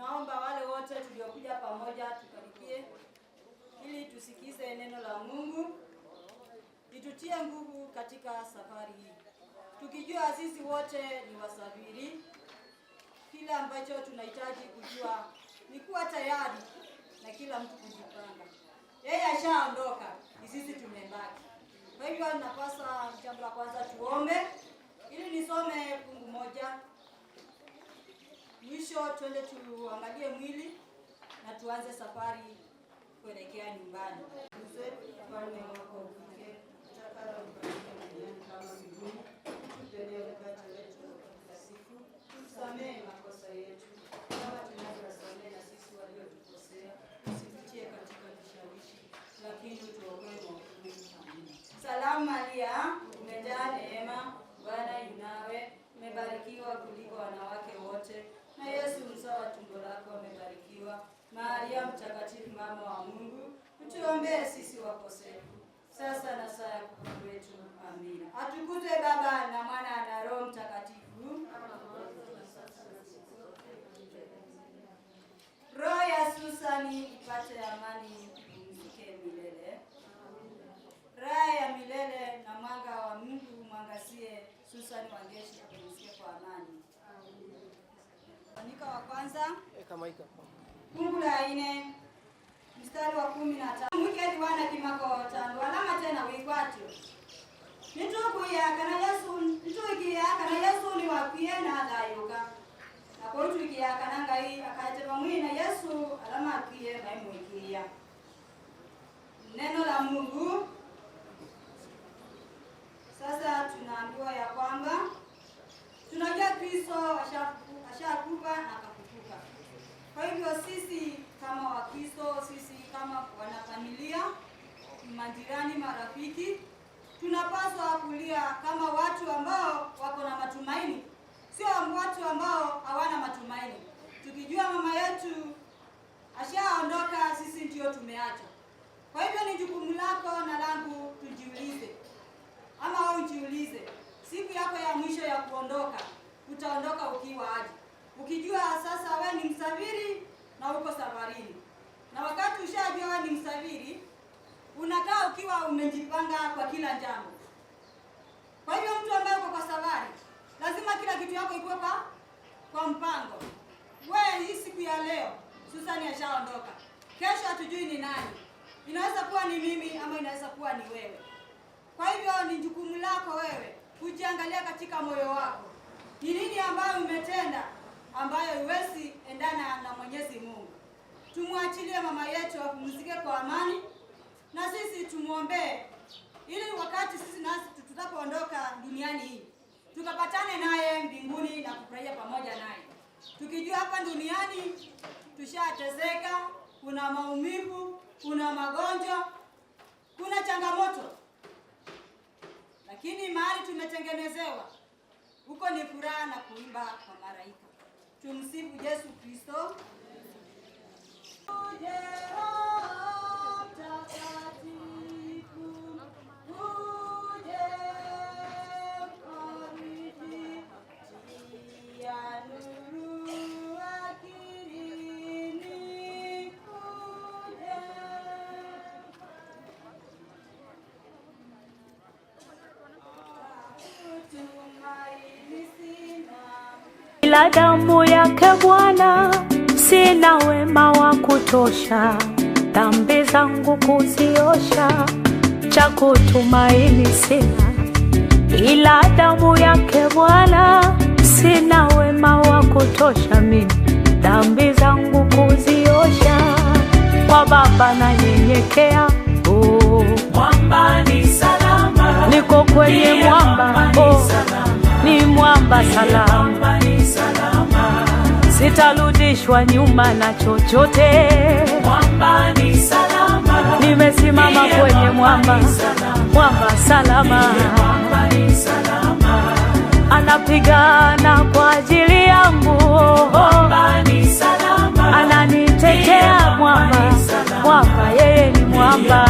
Tunaomba wale wote tuliokuja pamoja tukarikie ili tusikize neno la Mungu, litutie nguvu katika safari hii. Tukijua sisi wote ni wasafiri, kila ambacho tunahitaji kujua ni kuwa tayari na kila mtu kujipanga. Yeye ashaondoka, ni sisi tumebaki. Kwa hivyo napasa jambo la kwanza tuombe ili nisome fungu moja. Mwisho twende tuangalie mwili na tuanze safari kuelekea nyumbani. Ufalme wako ufike, utakalo ufanyike duniani kama mbinguni. Tupe leo mkate wetu wa kila siku. Tusamehe makosa yetu kama tunavyowasamehe na sisi waliotukosea. Usitutie katika vishawishi, lakini utuokoe maovuni. Amina. Salamu Maria, umejaa neema, Bwana yu nawe, umebarikiwa kuliko wanawake wote, na Yesu mzao wa tumbo lako amebarikiwa. Maria mtakatifu, mama wa Mungu, utuombee sisi wakosefu, sasa na saa ya kufa kwetu. Amina. Atukuzwe Baba na Mwana na Roho Mtakatifu. Roho ya Susani ipate amani, ipumzike milele. Raha ya milele na mwanga wa Mungu mwangazie Susani Wangeshi, ipumzike kwa amani. Andiko wa kwanza fungu la 4 mstari wa 15. Mwiketi wana kimako tano alama tena wikwatyo. Nitukuya kana Yesu, nitukiya kana Yesu ni wapiye na dayuka. Ako nitukiya kana ngai akateba mwina Yesu alama apiye baimwikia. Neno la Mungu. Sasa tunaambiwa ya kwamba tunajua Kristo ashakufa na akafufuka. Kwa hivyo sisi kama Wakristo, sisi kama wanafamilia, majirani, marafiki, tunapaswa kulia kama watu ambao wako na matumaini, sio watu ambao hawana matumaini. Tukijua mama yetu ashaondoka, sisi ndio tumeacha. Kwa hivyo ni jukumu lako na langu tujiulize, ama wewe ujiulize, siku yako ya mwisho ya kuondoka, utaondoka ukiwa aje? Ukijua sasa wewe ni msafiri na uko safarini. Na wakati ushajua wewe ni msafiri, unakaa ukiwa umejipanga kwa kila jambo. Kwa hivyo mtu ambaye uko kwa safari, lazima kila kitu yako ikuwe kwa mpango. Wewe hii siku ya leo, Susani ashaondoka. Kesho hatujui ni nani. Inaweza kuwa ni mimi ama inaweza kuwa ni wewe. Kwa hivyo ni jukumu lako wewe kujiangalia katika moyo wako. Ni nini ambayo umetenda ambayo huwezi endana na Mwenyezi Mungu? Tumwachilie mama yetu apumzike kwa amani, na sisi tumuombee ili wakati sisi nasi tutapoondoka duniani hii tukapatane naye mbinguni na kufurahia pamoja naye. Tukijua hapa duniani tushateseka, kuna maumivu, kuna magonjwa, kuna changamoto, lakini mahali tumetengenezewa huko ni furaha na kuimba kwa malaika. Tumsifu Yesu Kristo. Bila damu yake Bwana sina wema wa kutosha, dhambi zangu kuziosha, cha kutumaini sina. Ila damu yake Bwana sina wema wa kutosha, mimi dhambi zangu kuziosha. Kwa Baba na nyenyekea, mwamba ni salama, niko kwenye mwamba, ni mwamba salama, sitarudishwa nyuma na chochote. Mwamba ni salama, nimesimama kwenye mwamba, mwamba salama, anapigana kwa ajili yangu, mwamba ni salama, ananitetea mwamba, mwamba yeye ni mwamba,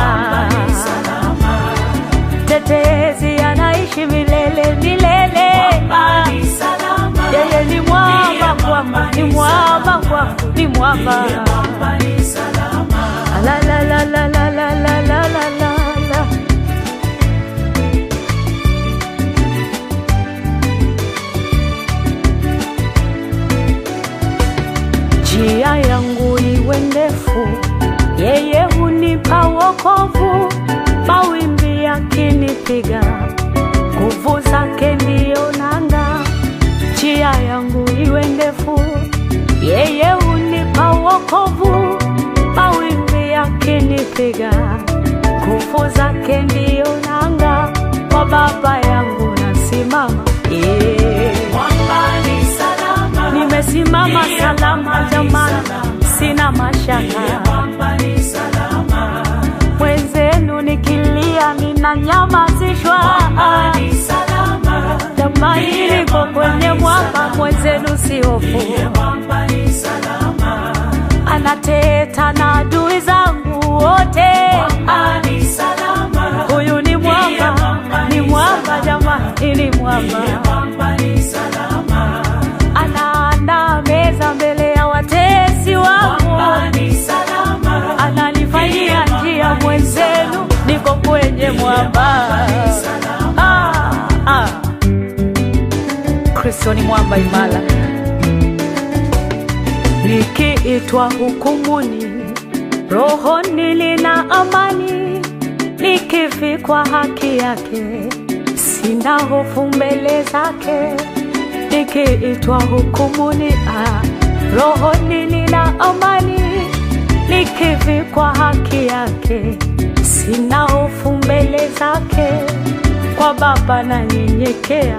tetezi anaishi milele milele, mwamba ni salama, yeye ni mwamba kwangu, ni mwamba kwangu, ni mwamba. mwamba ni salama. La la la la la la la la la la. Njia yangu iwe ndefu, yeye hunipa wokovu. Mawimbi yakinipiga, nguvu zake ndiyo nanga. Njia yangu iwe ndefu, yeye hunipa wokovu. Mawimbi yakinipiga, nguvu zake ndiyo nanga. Kwa Baba yangu nasimama, Mwamba ni salama. nimesimama salama jamani, sina mashaka. Mwamba ni salama. Mwenzenu nikilia ninanyamazishwa. Mwamba ni salama. Jamani niko kwenye mwamba, mwenzenu si hofu. Mwamba ni salama. Anateta na adui zangu wote. Mwamba ni salama. Huyu ni mwamba, ni mwamba jamani, ni mwamba. Mwamba ni salama. Anaandaa meza mbele ya watesi wangu. Mwamba ni salama. Ananifanyia njia, mwenzenu niko kwenye mwamba. Kristo ni mwamba imara. Nikiitwa hukumuni, rohoni nina amani. Nikivikwa haki yake, sina hofu mbele zake. Nikiitwa hukumuni, rohoni nina amani. Nikivikwa haki yake, sina hofu mbele zake. Kwa Baba nanyenyekea.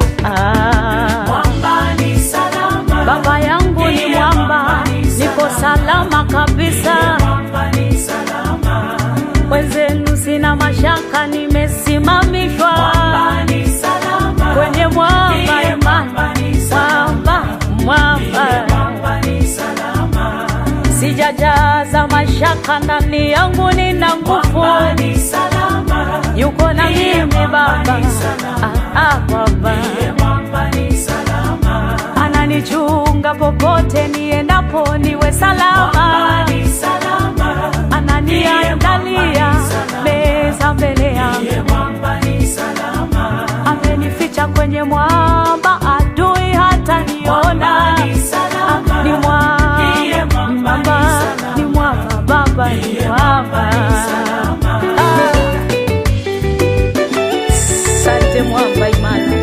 Mwamba ni salama. Baba yangu ni mwamba, niko salama kabisa. Mwamba ni salama. Wenzenu sina mashaka, nimesimamishwa. Mwamba ni salama. Kwenye mwamba imani, mwamba, mwamba. Mwamba ni salama. Sijajaza mashaka, ndani yangu nina nguvu. Mwamba ni salama. Yuko na mimi Baba. Baba Mwamba ni salama. ananichunga popote niendapo, niwe salama. Mwamba ni salama. Ananiandalia meza mbele yangu. Mwamba ni salama. Amenificha kwenye mwamba, adui hata niona. Mwamba ni salama. Ni mwamba, ni mwamba, Baba ni mwamba. Asante mwamba imara.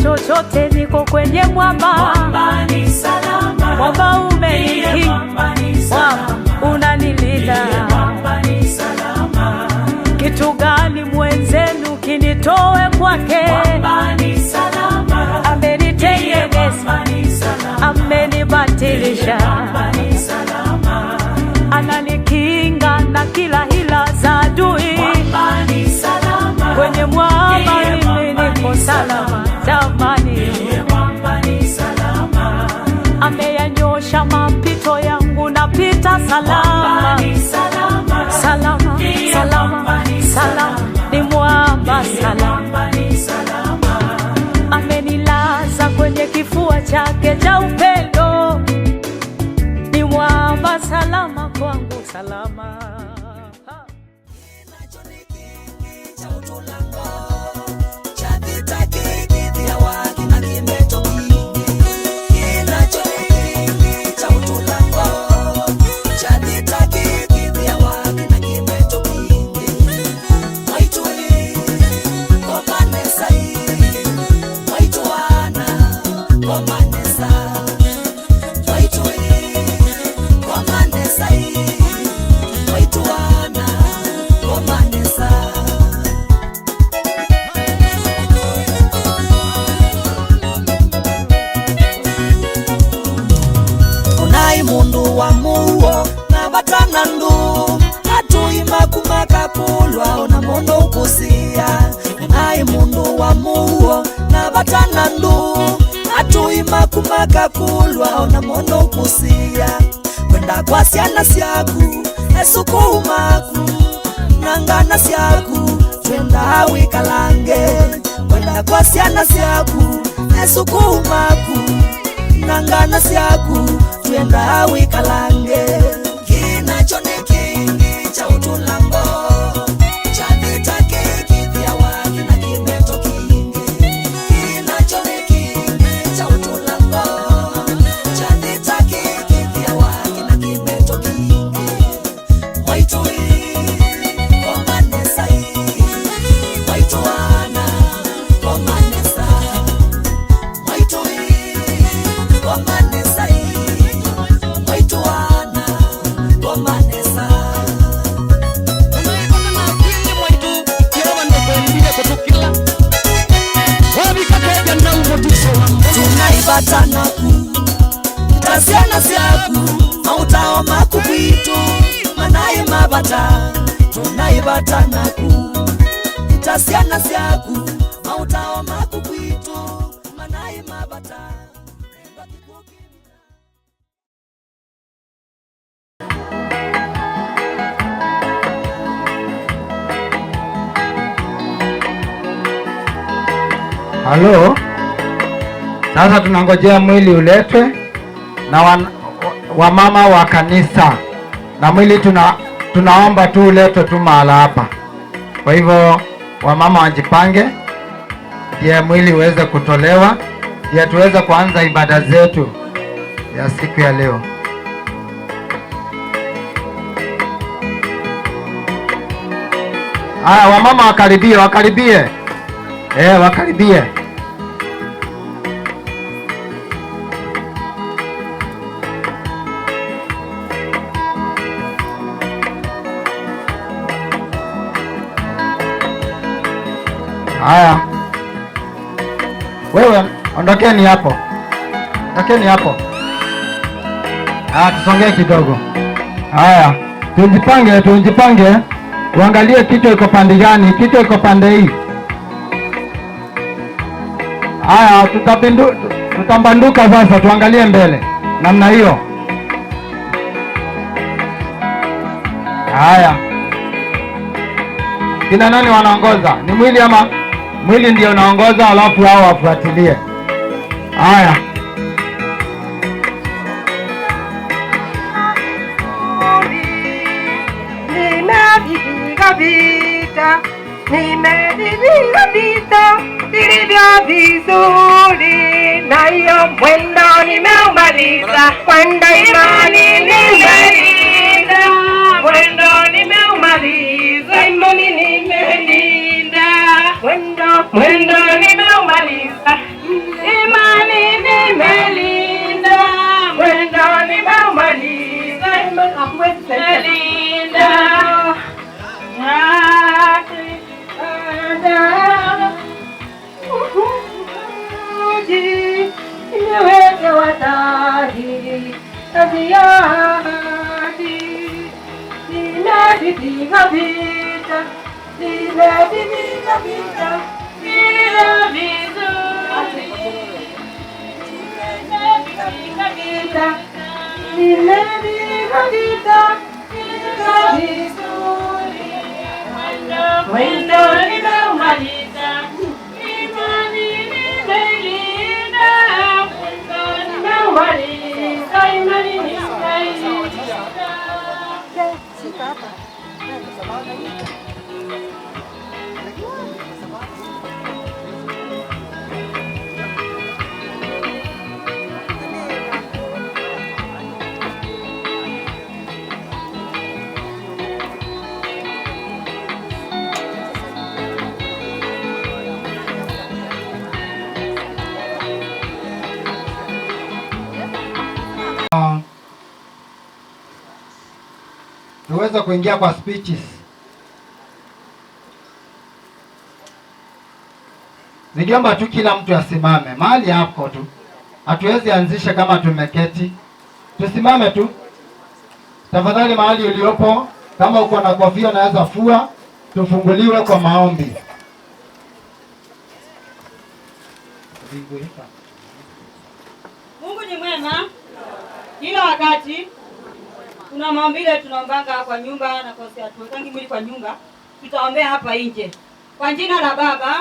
Chochote niko kwenye mwamba. Mwamba ni salama. Mwamba umenikinga, mwamba unanilinda. Mwamba ni salama. Kitu gani mwenzenu kinitoe kwake? Mwamba ni salama. Amenitengeneza, amenibatilisha. Mwamba ni salama. Ananikinga na kila hila za adui. Mwamba ni salama. Kwenye mwamba mimi niko salama jamani. Mwamba ni salama. Ameyanyosha mapito yangu, napita salama. Mwamba ni salama. Salama, salama, salama, ni mwamba salama. Mwamba ni salama. Amenilaza kwenye kifua chake cha upendo. Ni mwamba salama kwangu, salama. batana ndu atuima kumaka kulwa ona mono ukusia nai mundu wa muo na batana ndu atuima kumaka kulwa ona mono ukusia kwenda kwa siana siaku esukumaku nangana siaku twenda wikalange kwenda kwa siana siaku esukumaku nangana siaku twenda wikalange kinacho ni kingi cha utulambo cha vita kikivya waki na kimeto kingi kinacho ni kingi cha utulambo cha vita kikivya waki na kimeto kingi waitui komanesa waituana komanesa waitui komanesa waituana komanesa tunaibatanaku tasiana siaku mautaoma kukwitu manai mabata tunaibatanaku tasiana siaku mautaoma kukwitu manai mabata. Halo, sasa tunangojea mwili uletwe na wamama wa kanisa, na mwili tunaomba tu uletwe tu mahala hapa. Kwa hivyo wamama wajipange, ndiye mwili uweze kutolewa, ndiye tuweze kuanza ibada zetu ya siku ya leo. Haya, wamama wakaribie, wakaribie. Wakaribie. Haya, wewe ondokeni hapo, ondokeni hapo. Tusongee kidogo. Haya, tujipange, uangalie kichwa iko pande gani. Kichwa iko pande hii. Haya, tutambanduka sasa, tuangalie mbele namna hiyo. Haya, kina nani wanaongoza? Ni mwili ama mwili ndio unaongoza alafu hao wafuatilie? Haya, nimevipiga vita vilivyo vizuri, na hiyo mwendo nimeumaliza, kwenda imani nimelinda, mwendo nimeumaliza, imani nimelinda, mwendo nimeumaliza, imani nimelinda, mwendo nimeumaliza, imani nimelinda. Nimeweka watahiri tabiati, nimevipiga vita, nimevipiga vita vilivyo vizuri, nimevipiga vita, nimevipiga vita vilivyo vizuri, mwendo nimeumaliza, imani nimelinda, mwendo nimeumaliza, imani nimelinda. tuweze kuingia kwa speeches. Ningeomba tu kila mtu asimame mahali hapo tu. Hatuwezi anzisha kama tumeketi. Tusimame tu. Tafadhali mahali uliopo, kama uko na kofia naweza fua, tufunguliwe kwa maombi. Mungu ni mwema kila wakati. Kuna maombi ile tunaombanga kwa nyumba na kwa sababu tuwekangi mwili kwa nyumba, tutaombea hapa nje. Kwa jina la Baba na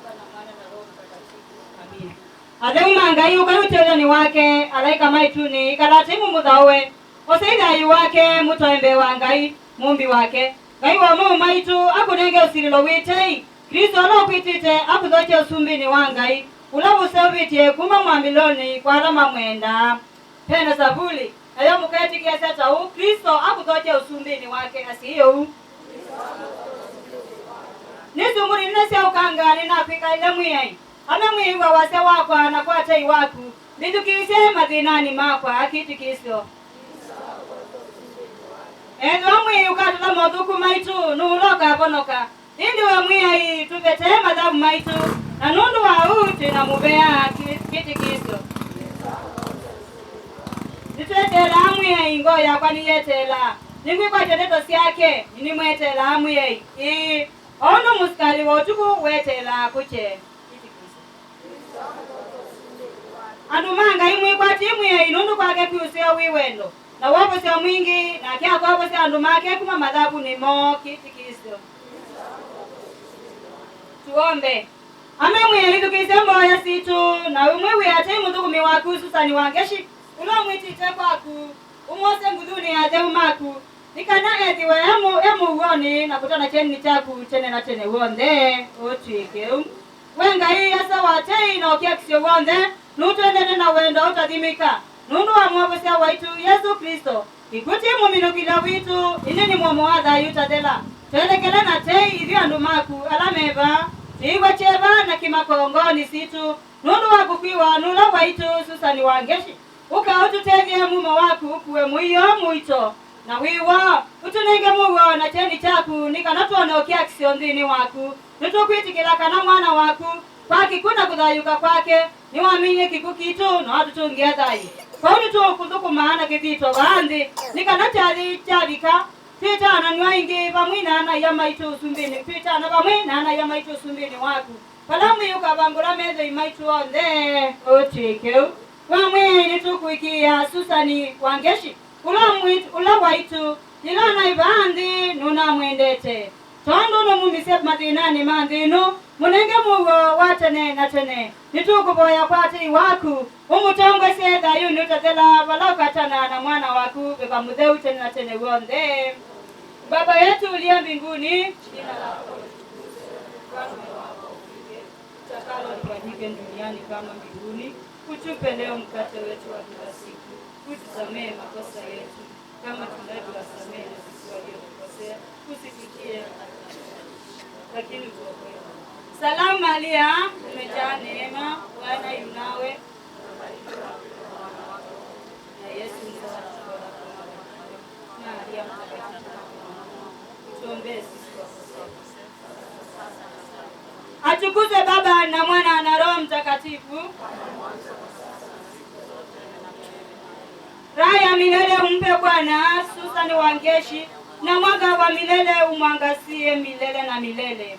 Mwana na Roho Mtakatifu. Amina. Adeumanga hiyo karutele ni wake alaika maituni ikalatimu mudhawe osaida yu wake mutoembe wangai mumbi wake ngai wa mu maitu akunenge usililo witei Kristo no kwitite akudhoche usumbini wangai ulabu sevitie kuma mwambiloni kwa rama mwenda tena Zaburi ayo muketi kiasa tau Kristo akudhoche usumbini wake asiyo nisumuri nese ukangani na pika ile mwiyai amemwiwa wase wakwa na kwa tei waku bidukise madhinani makwa akiti Kristo Edwa mwi ukatula modhuku maitu nuloka bonoka indi wa mwiyai tuvete madhabu maitu na nundu wa uti na mubea kiti Kristo nitwetela mwiyai ngoya kwani yetela ningwi kwa teteto siake nimwetela mwiyai ono muskali wotuku wetela kuche andumanga imwe kwa timu ya inundu kwake kuusea wiwendo na wapo sia mwingi na kia kwa wapo sia andumake kuma madhabu ni mo kiti Kristo. Tuombe. Ame mwe hidu kisembo ya situ na umwe ate mutuku miwaku susani wangeshi ulo mwiti tekwaku umose nguduni ya deumaku nikana ediwe emu uone na kutana cheni chaku chene na chene wonde otwike wenga hii asa watei na okia kisio wonde nutuendene na wendo utadhimika nundu wa mwabusia waitu Yesu Kristo ikuti mumino kila witu inini mwamuadha yutadela tuelekele na tei idhi andumaku alameva iwa cheva na kimakongoni situ nundu wa kukiwa nula waitu susani wangeshi uka ututevye mumo waku ukuwe muyo muito na wiwa utunenge mugo na cheni chaku nikanatuonokia kisiondhini waku nutukwitikila kana mwana waku kwa kikuna kudhayuka kwake niwaminie kikukitu na watu tungia dhayi kwa unitu kuthuku maana kithito bandi nikanachali chavika pitana niwaingi vamwina na ya maitu usumbini pitana vamwina na ya maitu usumbini waku palamu yuka vangula mezo imaitu onde otikeu vamwini tukuikia susani wangeshi ula waitu nilana ibandi nuna mwendete tondo no mumise madinani mandinu munenge mugo watene na tene nitukuboya kwati waku umutongwe seda yunu tatela balakatana na mwana waku beba mudheu tene na tene wonde Baba yetu uliye mbinguni jina lako takalo lifanyike duniani kama mbinguni utupe leo mkate wetu wa kila siku utusamee makosa yetu kama tunavyowasamehe na sisi waliokosea usifikie lakini tuokoe. Salamu Maria umejaa neema Bwana yu nawe na Yesu mzao wako Maria mtakatifu tuombee sisi wakosefu. Atukuzwe Baba na Mwana na Roho Mtakatifu. Raha ya milele umpe Bwana Susani Wangeshi na mwanga wa milele umwangazie milele na milele.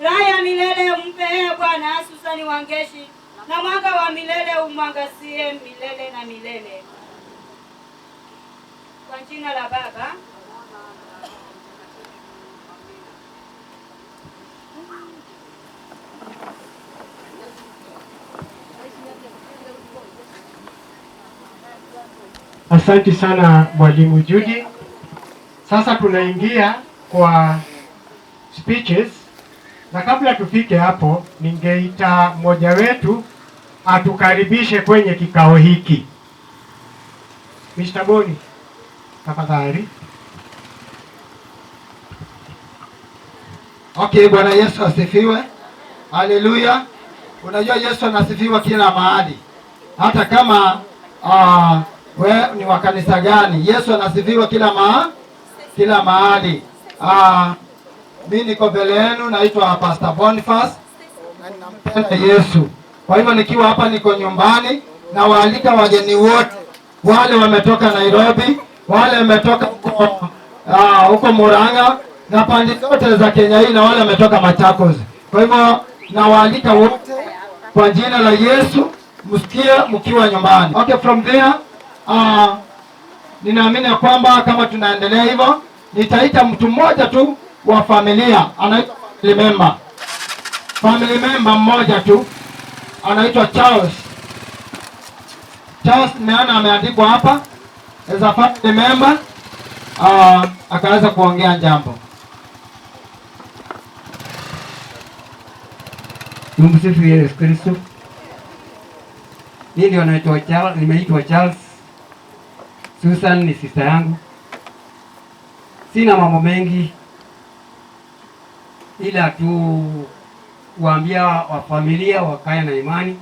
Raha ya milele umpe Bwana Susani Wangeshi na mwanga wa milele umwangazie milele na milele. Kwa jina la Baba Asante sana Mwalimu Judy. Sasa tunaingia kwa speeches na kabla tufike hapo ningeita mmoja wetu atukaribishe kwenye kikao hiki. Mr. Boni, tafadhali. Okay, Bwana Yesu asifiwe. Haleluya. Unajua Yesu anasifiwa kila mahali. Hata kama we ni wa kanisa gani, Yesu anasifiwa kila mahali. Mimi niko mbele yenu, naitwa Pastor Boniface na ninampenda Yesu. Kwa hivyo nikiwa hapa niko nyumbani na waalika wageni wote wale wametoka Nairobi wale wametoka huko Murang'a na pande zote za Kenya hii na wale wametoka Machakos. Kwa hivyo nawaalika wote kwa jina la Yesu msikie mkiwa nyumbani. Okay, from there ninaamini kwamba kama tunaendelea hivyo nitaita mtu mmoja tu wa familia, anaitwa family member. Family member mmoja tu anaitwa Charles. Charles nimeona ameandikwa hapa as a family member. Akaanza kuongea jambo. Tumsifu Yesu Kristo. Mimi ndio naitwa Charles, nimeitwa Charles. Susan ni sister yangu. Sina mambo mengi ila tu kuambia wa familia wakae na imani.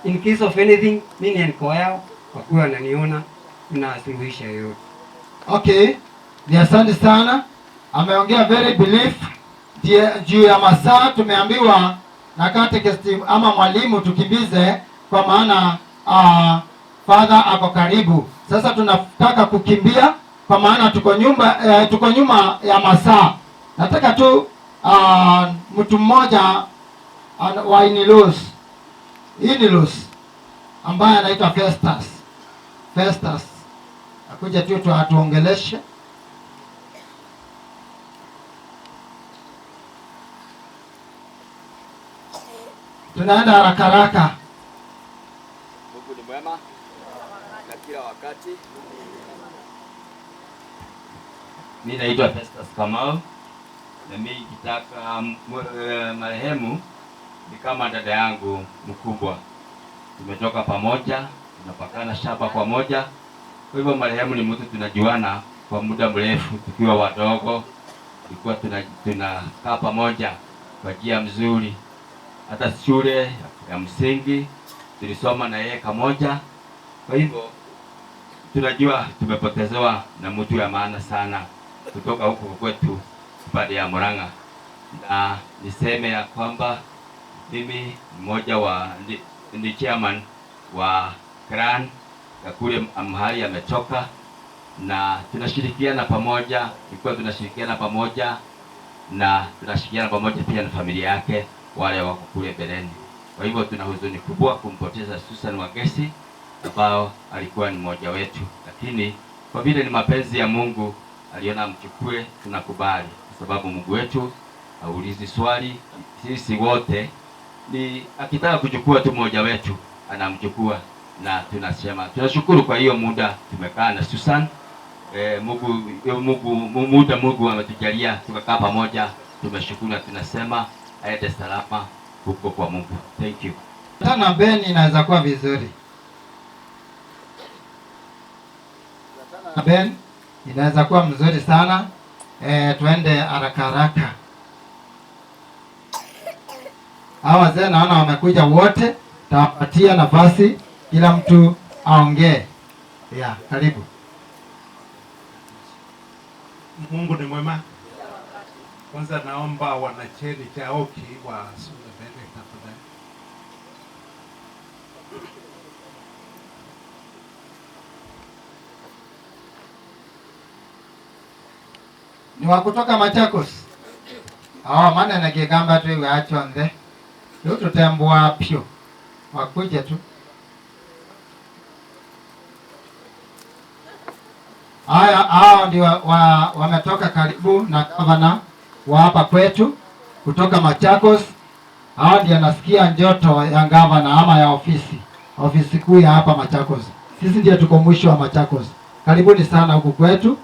In case of anything, mimi niko yao kwa kuwa ananiona na suluhisha yoyote. Okay, ni asante sana. Ameongea very belief juu ya masaa. Tumeambiwa na catechist ama mwalimu tukimbize kwa maana father ako karibu. Sasa tunataka kukimbia kwa maana tuko nyuma ya masaa. Nataka tu mtu mmoja wa Inilus ambaye anaitwa Festus akuja tu atuongeleshe. Tunaenda haraka. Mungu ni mwema na kila wakati. Mimi naitwa Festus Kamau na mimi kitaka marehemu ni kama dada yangu mkubwa. Tumetoka pamoja, tunapakana shamba kwa moja. Kwa hivyo marehemu ni mtu tunajuana kwa muda mrefu tukiwa wadogo. Tulikuwa tunakaa pamoja kwa njia mzuri. Hata shule ya msingi tulisoma na yeye pamoja. Kwa hivyo tunajua tumepotezewa na mtu ya maana sana kutoka huko kwetu pande ya Murang'a. Na niseme ya kwamba mimi mmoja wa ndi chairman wa clan ya kule mahali ametoka, na tunashirikiana pamoja, tunashirikiana pamoja pia na familia yake wale wako kule Beleni. Kwa hivyo tuna huzuni kubwa kumpoteza Susan Wagesi ambao alikuwa ni mmoja wetu, lakini kwa vile ni mapenzi ya Mungu aliona mchukue, tunakubali kwa sababu Mungu wetu haulizi swali. Sisi wote ni akitaka kuchukua tu mmoja wetu anamchukua, na tunasema tunashukuru kwa hiyo muda tumekaa na Susan. Mungu ametujalia tukakaa pamoja, tumeshukuru na tunasema aende salama huko kwa Mungu. Thank you. Tana Ben inaweza kuwa vizuri. Ben inaweza kuwa mzuri sana. Tuende haraka. Hawa wazee naona wamekuja wote, tawapatia nafasi kila mtu aongee. Karibu. Mungu ni mwema. Kwanza naomba wanacheni Chaoki wasonge mbele tafadhali. Ni wa kutoka Machakos. Maana nakigamba tu waachonde. Leo tutambua pio. Wakuja tu. Hao ndio wametoka karibu na gavana wa hapa kwetu kutoka Machakos. Hao ndio nasikia njoto ya gavana ama ya ofisi kuu ya hapa Machakos. Sisi ndio tuko mwisho wa Machakos. Karibuni sana huku kwetu.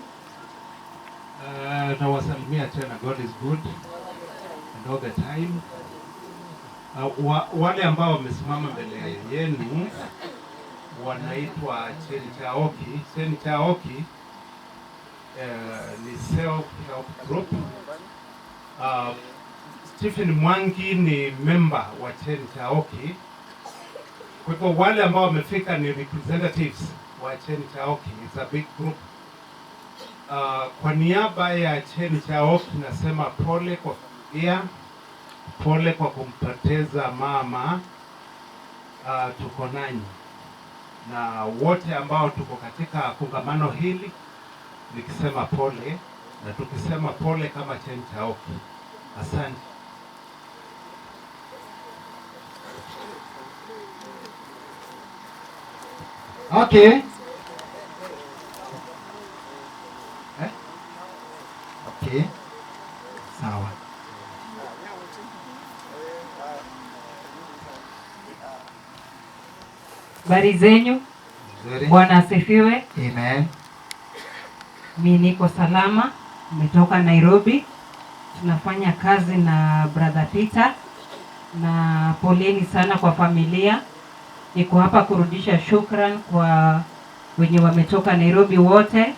Na wasalimia tena, God is good and all the time. Wale ambao wamesimama mbele yenu wanaitwa Cheni Chaoki. Cheni Chaoki ni self-help group. Stephen Mwangi ni member wa Cheni Chaoki. Kwa hivyo wale ambao wamefika ni representatives wa Cheni Chaoki. It's a big group. Kwa niaba ya Cheni Chaoki nasema pole kwa familia, pole kwa kumpoteza mama. Tuko nanyi na wote ambao tuko katika kongamano hili nikisema pole, na tukisema pole kama Chentaoki. Asante. Okay. Okay. Sawa. Habari zenyu? Bwana asifiwe. Amen. Mimi niko salama, nimetoka Nairobi. Tunafanya kazi na brother Peter, na poleni sana kwa familia. Niko hapa kurudisha shukran kwa wenye wametoka Nairobi wote.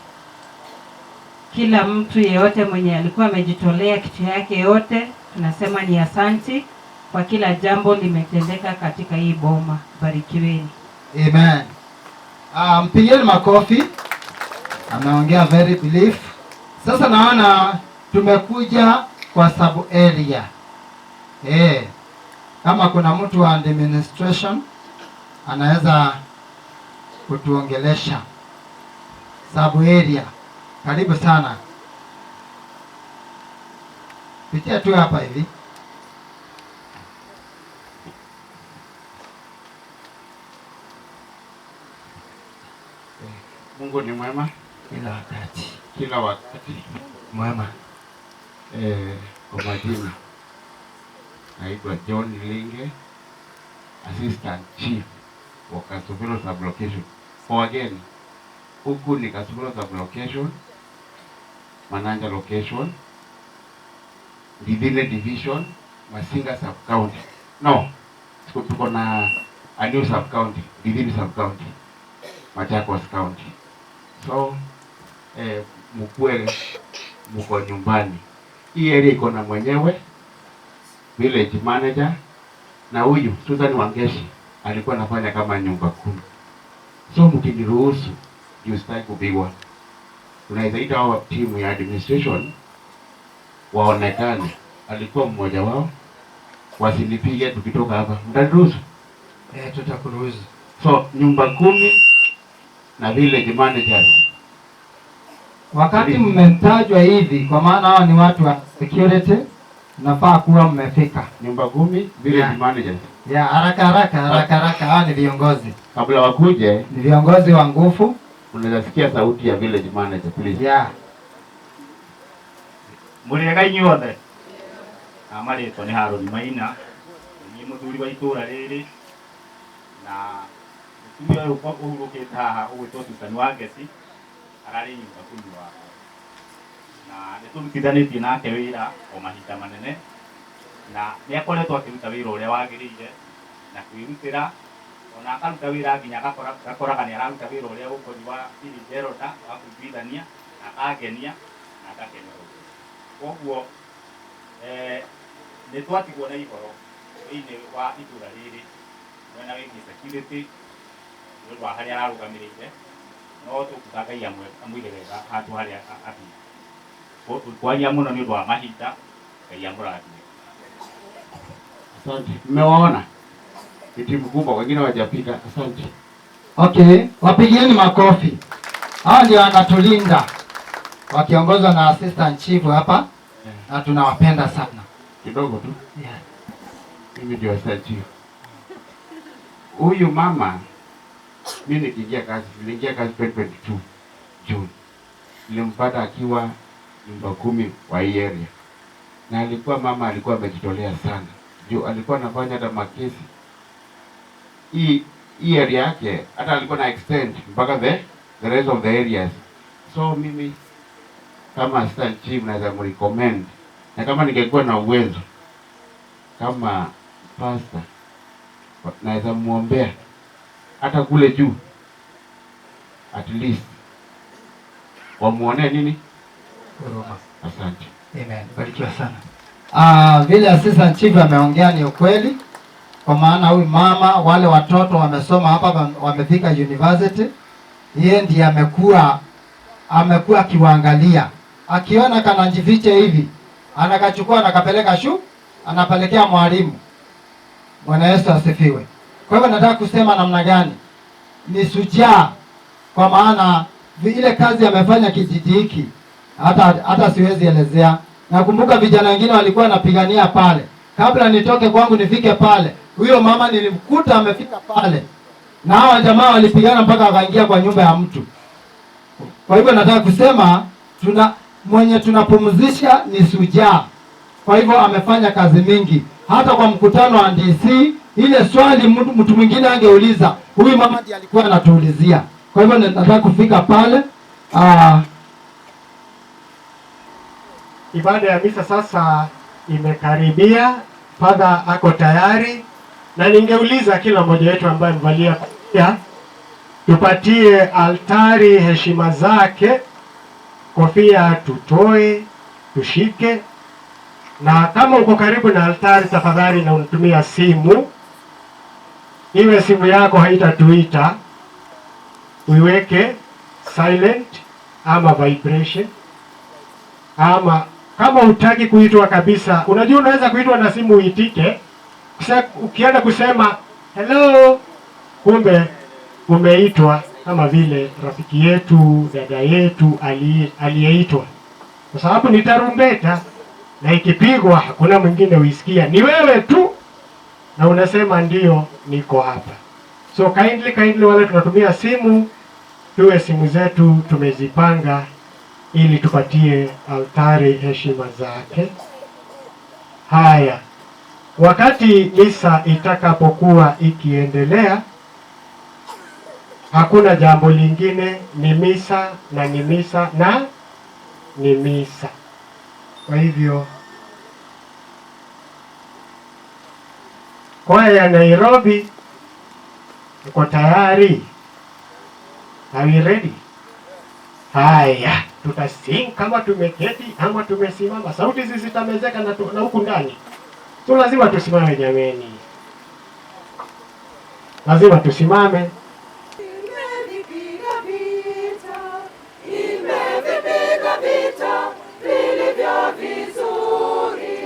Kila mtu yeyote mwenye alikuwa amejitolea kitu yake yote, tunasema ni asanti kwa kila jambo limetendeka katika hii boma. Barikiweni. Amen. Mpigeni makofi. Ameongea very belief. Sasa naona tumekuja kwa sub area. Kama kuna mtu wa administration anaweza kutuongelesha. Sub area. Karibu sana. Pitia tu hapa hivi. Mungu ni mwema kila wakati. Kila wakati Mwema. Kwa majina naitwa John Linge, Assistant Chief wa Kasubiro Sublocation. Kwa wageni, huku ni Kasubiro Sublocation, Mananja Location, Ndivile Division, Masinga Sub County. No, tuko na a new sub county, Ndivile Sub County, Machakos County. So mkuwe mko nyumbani. Hii area iko na mwenyewe, village manager, na huyu Susan Wangeshi alikuwa anafanya kama nyumba 10. So mkiniruhusu, juu sitaki kupigwa, tunaweza ita hao timu ya administration waonekane, alikuwa mmoja wao, wasinipige tukitoka hapa. Mtaniruhusu? Tutakuruhusu. So nyumba 10 na village manager. Wakati mmetajwa hivi, kwa maana hao ni watu wa security, nafaa kuwa mmefika. Nyumba 10 village manager. Haraka. Hao ni viongozi. Kabla wakuje, ni viongozi wa nguvu. Unaweza sikia sauti ya village manager please. Muriega inyuothe. Amarĩtwo nĩ Harũni Maina, ni mũthuri wa itũra rĩrĩ, na mũtumia ũyũ ũhurũkĩte haha ũgwĩtwo Susan Wangeci ararĩ nyumba 10 wako, na nĩtũrutithanĩtie nake wĩra o mahinda manene, na nĩakoretwo akĩruta wĩra ũrĩa wagĩrĩire na kwĩrutĩra, ona akaruta wĩra nginya agakoraga nĩararuta wĩra ũrĩa ũkoniĩ wa Eroda wa kũiguithania, na akagenia na agakenerwo. Koguo nĩtwatigwo na igoro thĩinĩ wa itũra rĩrĩ mwena wĩgiĩ security nĩ ũndũ wa harĩa ararũgamĩrĩire, no tũkuga Ngai amwĩre wega handũ harĩa athiĩ. Kwaria mũno nĩ ũndũ wa mahinda, Ngai amũrathime. Asante. Mmewaona? Ni timu kubwa, wengine wajapita. Asante. Okay, wapigieni makofi. Hao ndio wanatulinda, wakiongozwa na assistant chief hapa, na tunawapenda sana. Kidogo tu. Mimi ndio assistant chief. Huyu mama, mimi niliingia kazi 2022 June. Nilimpata akiwa nyumba 10 wa hii area. Na mama alikuwa amejitolea sana. Juu alikuwa anafanya hata makesi. Hii area yake hata alikuwa na extend mpaka the rest of the areas. So mimi kama assistant chief naweza mrecommend, na kama ningekuwa na uwezo kama pastor naweza muombea hata kule juu, at least wamuone nini huruma. Asante. Amen. Barikiwa sana. Vile assistant chief ameongea ni ukweli, kwa maana huyu mama, wale watoto wamesoma hapa, wamefika university, yeye ndiye amekuwa akiwaangalia, akiona kanajificha hivi anakachukua anakapeleka anapelekea mwalimu. Bwana Yesu asifiwe. Kwa hivyo nataka kusema namna gani ni shujaa, kwa maana ile kazi amefanya kijiji hiki hata siwezi elezea. Nakumbuka vijana wengine walikuwa wanapigania pale. Kabla nitoke kwangu nifike pale, huyo mama nilimkuta amefika pale. Na hawa jamaa walipigana mpaka wakaingia kwa nyumba ya mtu. Kwa hivyo nataka kusema mwenye tunapumzisha ni shujaa. Kwa hivyo amefanya kazi mingi. Hata kwa mkutano wa DC, ile swali mtu mwingine angeuliza, huyu mama ndiye alikuwa anatuulizia. Kwa hivyo nataka kufika pale. Ibada ya misa sasa imekaribia, Padre ako tayari, na ningeuliza kila mmoja wetu ambaye amevalia kofia tupatie altari heshima zake. Kofia tutoe, tushike, na kama uko karibu na altari tafadhali na unatumia simu, iwe simu yako haitatuita, uiweke silent ama vibration, ama kama hutaki kuitwa kabisa, unajua unaweza kuitwa na simu uitike, ukienda kusema hello, kumbe umeitwa kama vile rafiki yetu, dada yetu aliyeitwa, kwa sababu ni tarumbeta na ikipigwa hakuna mwingine uisikia, ni wewe tu, na unasema ndio niko hapa. So kindly wale tunatumia simu, tuwe simu zetu tumezipanga ili tupatie altari heshima zake. Haya, wakati misa itakapokuwa ikiendelea, hakuna jambo lingine, ni misa na ni misa na ni misa. Kwa hivyo kwaya ya Nairobi, uko tayari? Are we ready? Haya, tutasing kama tumeketi ama tumesimama. Sauti zisitamezeka na huku ndani. So lazima tusimame jameni. Lazima tusimame. Nimevipiga vita vilivyo vizuri.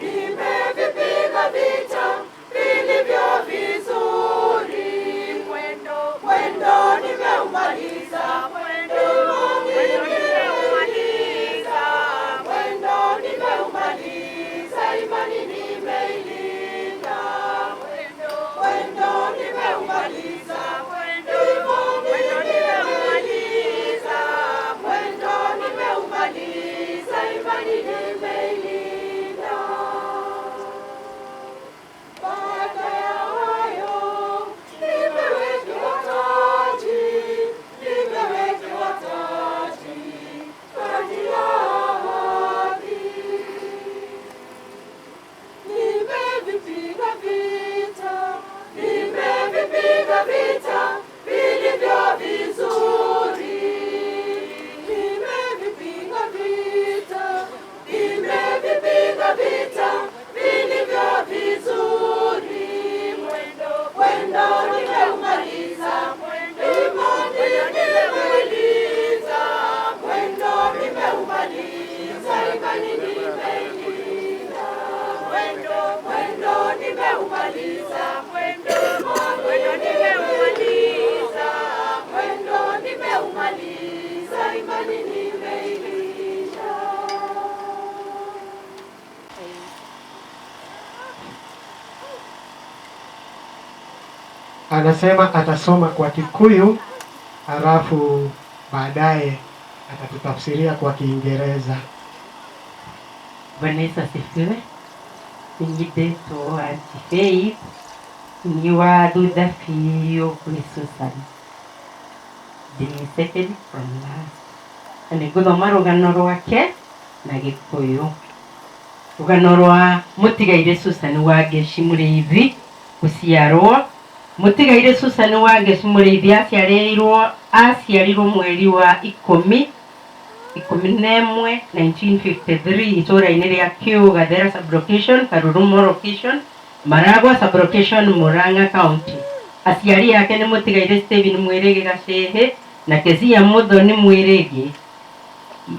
Nimevipiga vita vilivyo vizuri. Mwendo nimeumaliza, mwendo nimeumaliza, imani nimeilinda. Mwendo nimeumaliza, mwendo nimeumaliza, imani nimeilinda. Baada ya hayo nimewekewa taji, taji ya haki. Nimevipiga vita vilivyo vizuri. Nimevipiga vita vilivyo vizuri. Mwendo nimeumaliza, imani nimeumaliza. Mwendo nimeumaliza, imani nimeilinda. Mwendo nimeumaliza, mwendo nimeumaliza, imani nimeilinda. Anasema atasoma kwa Kikuyu, halafu baadaye atatutafsiria kwa Kiingereza. Bwana Yesu asifiwe. Ingiteto anti-faith niwa duda fiyo kulisusan. Dimisekedi from last. Aniguthoma rugano rwake na Gikuyu. Rugano rwa Mutigaire Susan wa Geci Mũrĩithi gũciarwo. Mutigaire Susan wa Geci Mũrĩithi aciarirwo mweri wa 11 1953 itũra-inĩ rĩa Kĩũgathera sublocation, Karurumo location, Maragwa sublocation, Murang'a county. Aciari yake nĩ Mutigaire Stephen Mwĩrĩgĩ Gacehe na Kezia Mũthoni Mwĩrĩgĩ.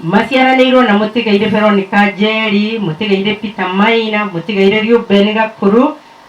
Maciaranĩirwo na Mutigaire Veronica Njeri, Mutigaire Peter Maina, Mutigaire Reuben Gakuru,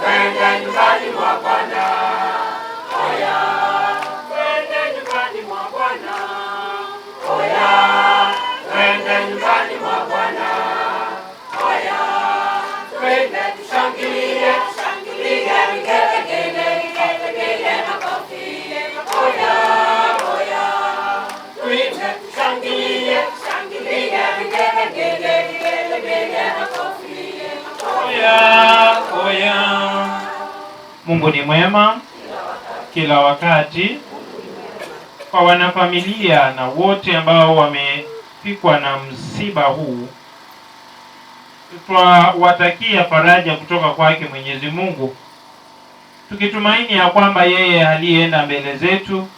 twende nyumbani mwa Bwana. Oya, twende nyumbani mwa Bwana. Oya, twende nyumbani mwa Bwana. Oya, twende tushangilie, tushangilie vigelegele, vigelegele makofi. Oya, oya, twende tushangilie, tushangilie vigelegele, vigelegele makofi. Oya, oya. Mungu ni mwema kila wakati. Kwa wanafamilia na wote ambao wamefikwa na msiba huu, twawatakia faraja kutoka kwake Mwenyezi Mungu, tukitumaini ya kwamba yeye aliyeenda mbele zetu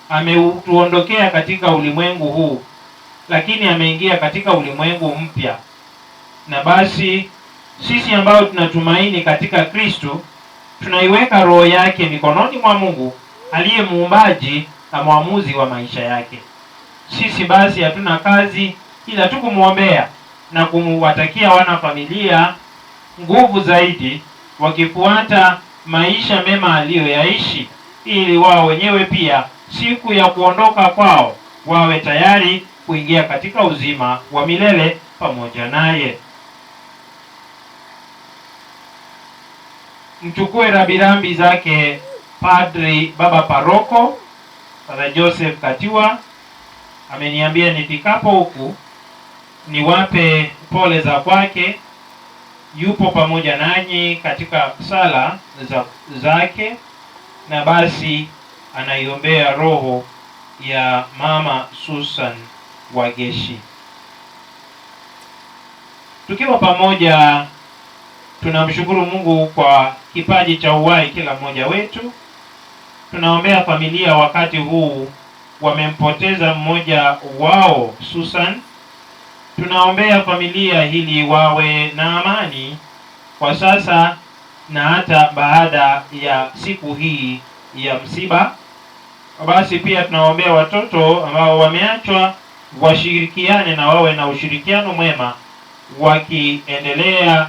ametuondokea katika ulimwengu huu, lakini ameingia katika ulimwengu mpya. Na basi sisi ambao tunatumaini katika Kristo, tunaiweka roho yake mikononi mwa Mungu aliye muumbaji na mwamuzi wa maisha yake. Sisi basi hatuna kazi ila tu kumwombea na kumwatakia wana familia nguvu zaidi, wakifuata maisha mema aliyoyaishi, ili wao wenyewe pia siku ya kuondoka kwao wawe tayari kuingia katika uzima wa milele pamoja naye. Mchukue rambirambi zake Padri Baba Paroko Father Joseph Katiwa. Ameniambia nifikapo huku niwape pole za kwake. Yupo pamoja nanyi katika sala zake, na basi anaiombea roho ya Mama Susan Wageshi. Tukiwa pamoja tunamshukuru Mungu kwa kipaji cha uhai kila mmoja wetu. Tunaombea familia wakati huu wamempoteza mmoja wao Susan. Tunaombea familia hili wawe na amani kwa sasa na hata baada ya siku hii ya msiba. Basi pia tunaombea watoto ambao wameachwa washirikiane na wawe na ushirikiano mwema, wakiendelea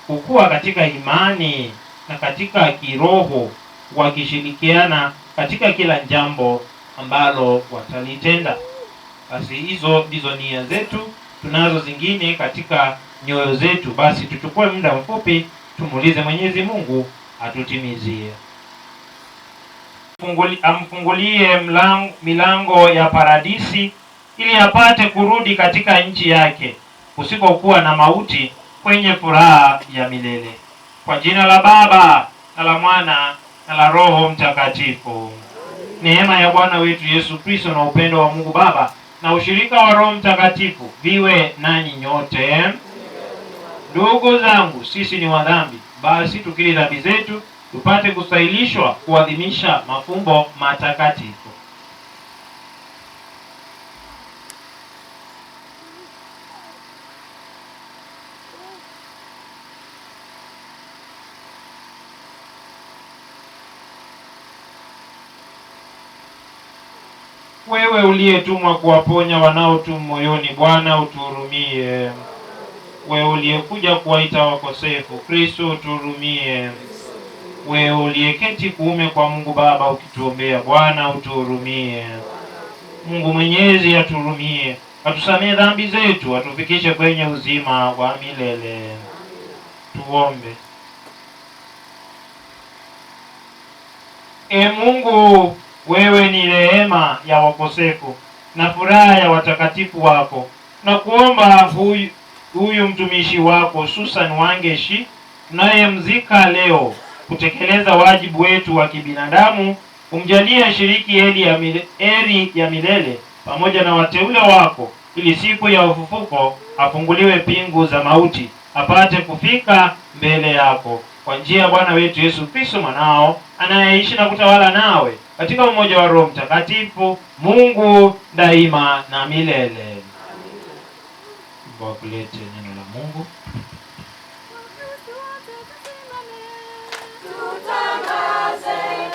kukua katika imani na katika kiroho, wakishirikiana katika kila jambo ambalo watalitenda. Basi hizo ndizo nia zetu. Tunazo zingine katika nyoyo zetu. Basi tuchukue muda mfupi tumuulize Mwenyezi Mungu atutimizie. Amfungulie milango ya paradisi ili apate kurudi katika nchi yake kusikokuwa na mauti, kwenye furaha ya milele. Kwa jina la Baba na la Mwana na la Roho Mtakatifu. Neema ya Bwana wetu Yesu Kristo na upendo wa Mungu Baba na ushirika wa Roho Mtakatifu viwe nanyi nyote. Ndugu zangu, sisi ni wadhambi, basi tukiri dhambi zetu tupate kustahilishwa kuadhimisha mafumbo matakatifu. Wewe uliyetumwa kuwaponya wanaotu moyoni, Bwana utuhurumie. Wewe uliyekuja kuwaita wakosefu, Kristo utuhurumie. Wewe uliyeketi kuume kwa Mungu Baba ukituombea, Bwana utuhurumie. Mungu Mwenyezi atuhurumie, atusamehe dhambi zetu, atufikishe kwenye uzima wa milele. Tuombe. E Mungu, wewe ni rehema ya wakosefu na furaha ya watakatifu wako. Na kuomba huyu mtumishi wako Susan Wangeshi tunayemzika leo kutekeleza wajibu wetu wa kibinadamu, umjalie shiriki heri ya milele pamoja na wateule wako, ili siku ya ufufuko afunguliwe pingu za mauti, apate kufika mbele yako. Kwa njia ya Bwana wetu Yesu Kristo mwanao, anayeishi na kutawala nawe katika umoja wa Roho Mtakatifu, Mungu daima na milele. Wakulete neno la Mungu. Tutangaze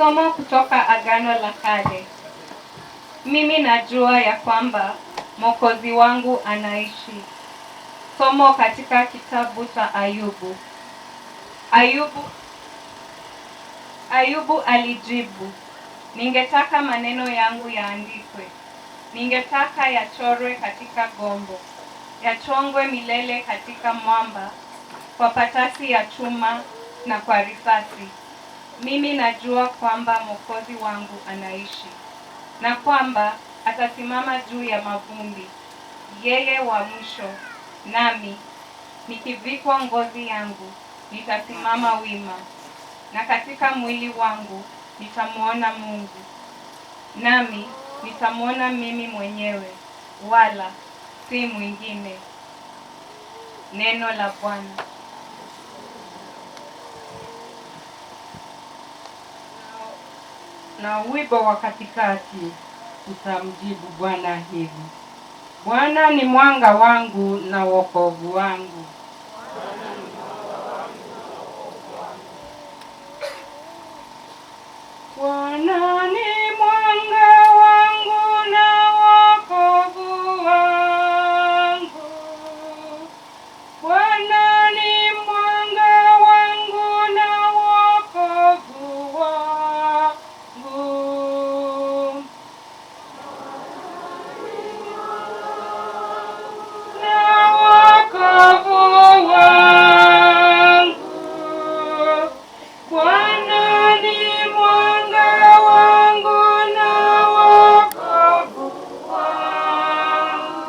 Somo kutoka Agano la Kale. Mimi najua ya kwamba Mwokozi wangu anaishi. Somo katika kitabu cha Ayubu. Ayubu alijibu, ningetaka maneno yangu yaandikwe. Ningetaka yachorwe katika gombo, yachongwe milele katika mwamba, kwa patasi ya chuma na kwa risasi. Mimi najua kwamba Mwokozi wangu anaishi, na kwamba atasimama juu ya mavumbi, yeye wa mwisho. Nami nikivikwa ngozi yangu nitasimama wima, na katika mwili wangu nitamwona Mungu. Nami nitamwona mimi mwenyewe, wala si mwingine. Neno la Bwana. Na wimbo wa katikati tutamjibu Bwana hivi: Bwana ni mwanga wangu na wokovu wangu. Bwana ni mwanga wangu na wokovu wangu. Bwana ni mwanga wangu na wokovu wangu. Na wokovu wangu. Bwana ni mwanga wangu na wokovu wangu.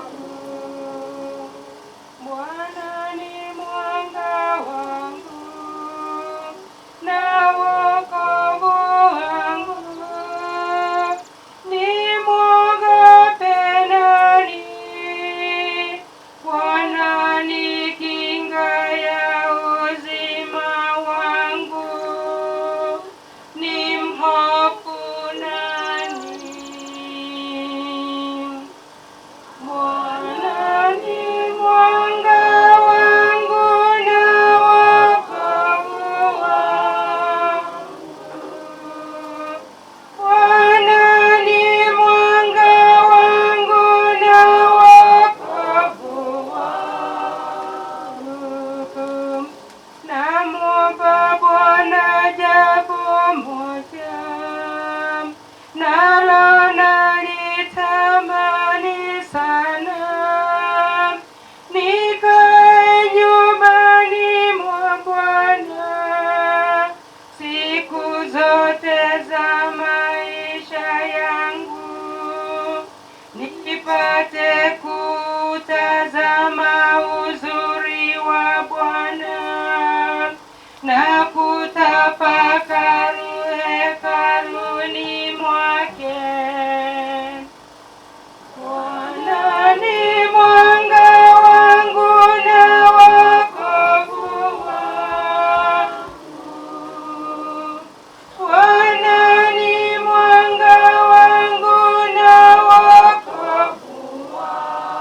Bwana ni mwanga wangu na wokovu wangu. Nimwogope nani? Bwana ni kinga ya uzima wangu. Nimhofu nani? Bwana ni mwanga wangu na wokovu wangu. Bwana ni mwanga wangu na wokovu wangu. Namwomba Bwana jambo moja, nalo nalitamani sana, nikae nyumbani mwa Bwana siku zote za maisha yangu, nipate kutazama uzuri wa Bwana na kutafakari hekaluni mwake. Bwana ni mwanga wangu na wokovu wangu. Bwana ni mwanga wangu na wokovu wangu.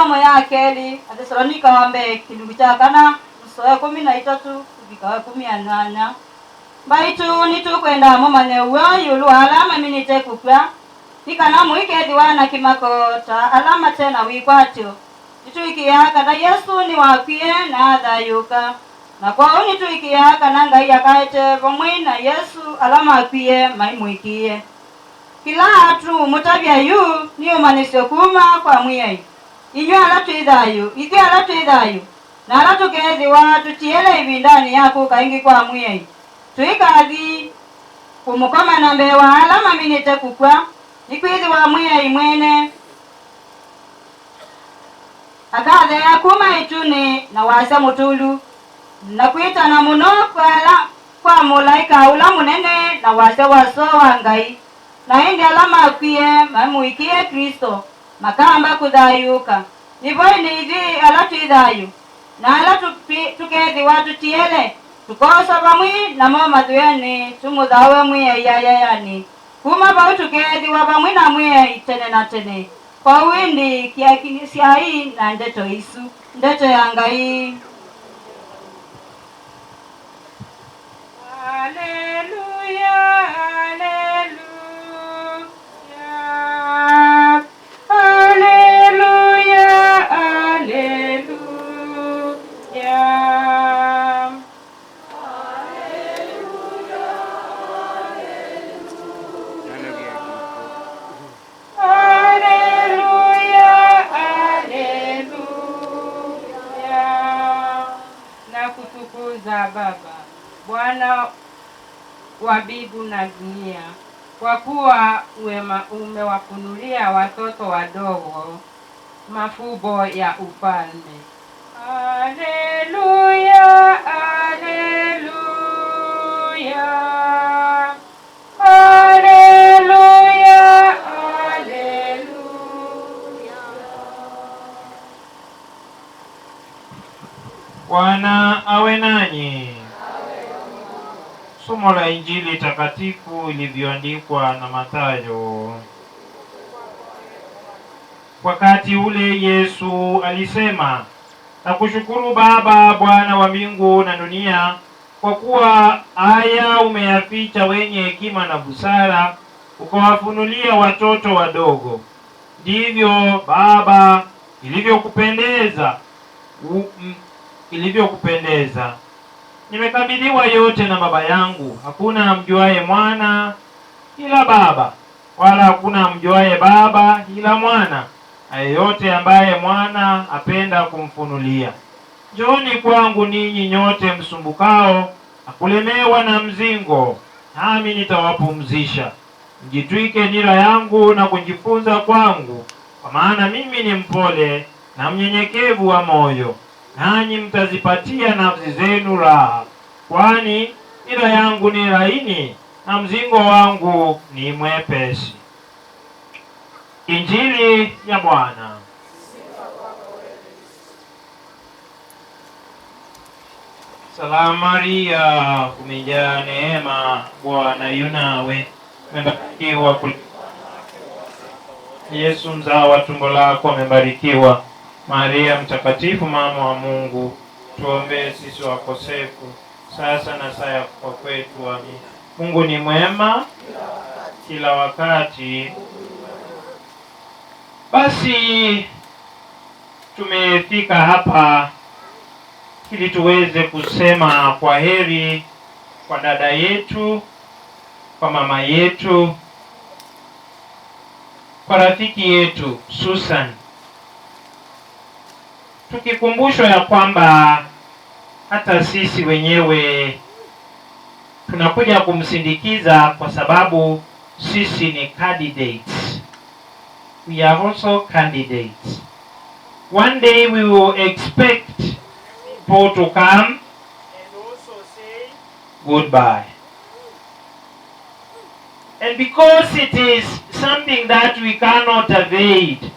somo ya keli Athesalonika wa mbere kilungu cha kana mstari 13 kufika 18. Baitu nitukwenda mumane uwayu alama minite kukwa ikana muikethi wana kimakota alama tena wikwatyo nituikia kana Yesu ni wakwie na thayuka na kwa nituikia kana Ngai akaete vamwe na Yesu alama akwie maimuikie kila atu mutabya yu niyo manisyo kuma kwa mwiyai inyo alatwithayu ithio alatwithayu na alatukethi wa tutiele ibindani yaku kaingi kwa mwiyai tuikathi kumukoma na mbere wa alama minite kukwa ikwithi wa mwiyai mwene akathe akuma ituni na wase mutulu na kwitana muno kwa mulaika ula munene na wase waso wa Ngai na indi alama akwie mamuikie Kristo makamba kuthayuka nivo niithi alatwithayu na alatukethi watu tiele tukosa vamwi namo mathuyani tumuthawe mwiyayayani kuma vau tukethi wa vamwi na mwiyai tene na tene kwa windi kiakinisiai na ndeto isu ndeto ya Ngai. Haleluya, haleluya, haleluya, haleluya. Haleluya, haleluya. Na kutukuza Baba, Bwana wa mbingu na dunia, kwa kuwa umewafunulia watoto wadogo mafumbo ya ufalme. Haleluya, haleluya, haleluya, haleluya. Bwana awe nanyi. Somo la Injili takatifu ilivyoandikwa na Mathayo. Wakati ule Yesu alisema, nakushukuru Baba, Bwana wa mbingu na dunia, kwa kuwa haya umeyaficha wenye hekima na busara, ukawafunulia watoto wadogo. Ndivyo Baba ilivyokupendeza. Nimekabidhiwa yote na Baba yangu. Hakuna amjuaye mwana ila Baba, wala hakuna amjuaye Baba ila mwana, na yeyote ambaye mwana apenda kumfunulia. Njooni kwangu ninyi nyote msumbukao na kulemewa na mzigo, nami nitawapumzisha. Mjitwike nira yangu na kujifunza kwangu, kwa maana mimi ni mpole na mnyenyekevu wa moyo, nanyi mtazipatia nafsi zenu raha, kwani nira yangu ni laini na mzigo wangu ni mwepesi. Injili ya Bwana. Salamu Maria, umejaa neema, Bwana yu nawe, umebarikiwa Yesu mzao wa tumbo lako amebarikiwa. Maria mtakatifu, mama wa Mungu, tuombee sisi wakosefu, sasa na saa ya kufa kwetu. Amen. Mungu ni mwema kila wakati. Basi tumefika hapa ili tuweze kusema kwa heri kwa dada yetu, kwa mama yetu, kwa rafiki yetu Susan, tukikumbushwa ya kwamba hata sisi wenyewe tunakuja kumsindikiza kwa sababu sisi ni candidates. We are also candidates. One day we will expect people to come and also say goodbye. And because it is something that we cannot evade,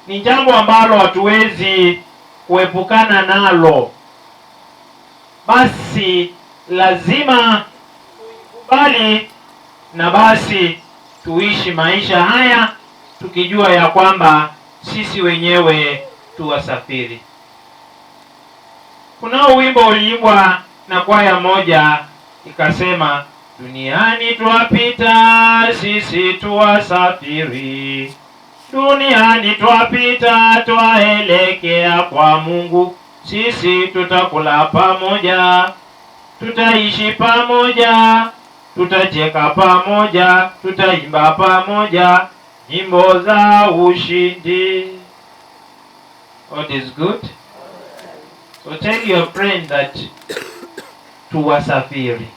ni jambo ambalo hatuwezi kuepukana nalo, basi lazima tuikubali, na basi tuishi maisha haya tukijua ya kwamba sisi wenyewe tuwasafiri. Kunao wimbo uliimbwa na kwaya moja ikasema, duniani twapita sisi tuwasafiri, duniani twapita twaelekea kwa Mungu, sisi tutakula pamoja, tutaishi pamoja, tutacheka pamoja, tutaimba pamoja nyimbo za ushindi. What is good? So tell your friend that tuwasafiri.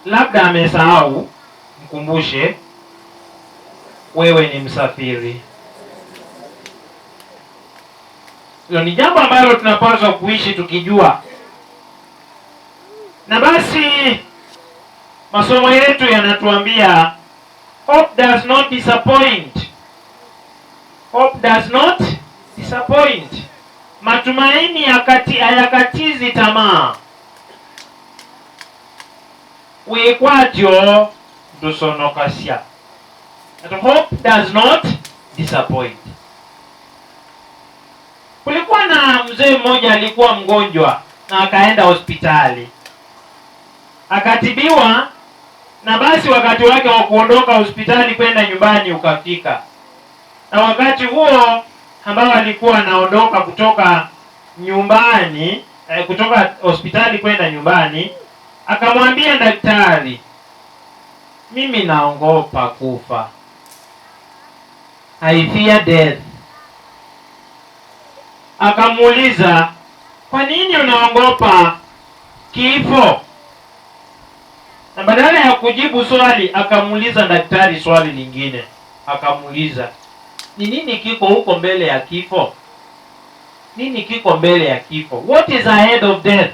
Labda amesahau, mkumbushe wewe ni msafiri. Hilo ni jambo ambalo tunapaswa kuishi tukijua. Na basi masomo yetu yanatuambia hope does not disappoint. Hope does not disappoint. Matumaini hayakatizi tamaa. Wekwatyo tusonokasia. That hope does not disappoint. Kulikuwa na mzee mmoja alikuwa mgonjwa na akaenda hospitali. Akatibiwa, na basi wakati wake wa kuondoka hospitali kwenda nyumbani ukafika. Na wakati huo ambao alikuwa anaondoka kutoka nyumbani, kutoka hospitali kwenda nyumbani, akamwambia daktari, mimi naogopa kufa. I fear death. Akamuuliza, kwa nini unaogopa kifo? Na badala ya kujibu swali, akamuuliza daktari swali lingine. Akamuuliza, ni nini kiko huko mbele ya kifo? Nini kiko mbele ya kifo? What is ahead of death?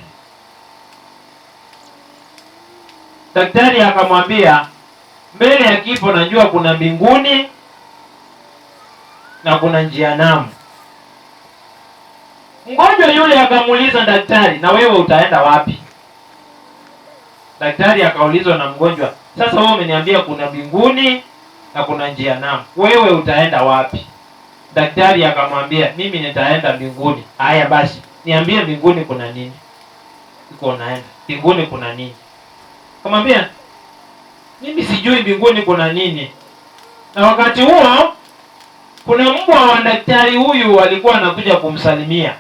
Daktari akamwambia, mbele ya kifo najua kuna mbinguni na kuna jehanamu. Mgonjwa yule akamuuliza daktari, na wewe utaenda wapi? Daktari akaulizwa na mgonjwa, sasa wewe umeniambia kuna mbinguni na kuna jehanamu, wewe utaenda wapi? Daktari akamwambia, mimi nitaenda mbinguni. Haya basi, niambie mbinguni kuna nini? Uko unaenda mbinguni kuna nini? Akamwambia, mimi sijui mbinguni kuna nini. Na wakati huo kuna mbwa wa daktari huyu alikuwa anakuja kumsalimia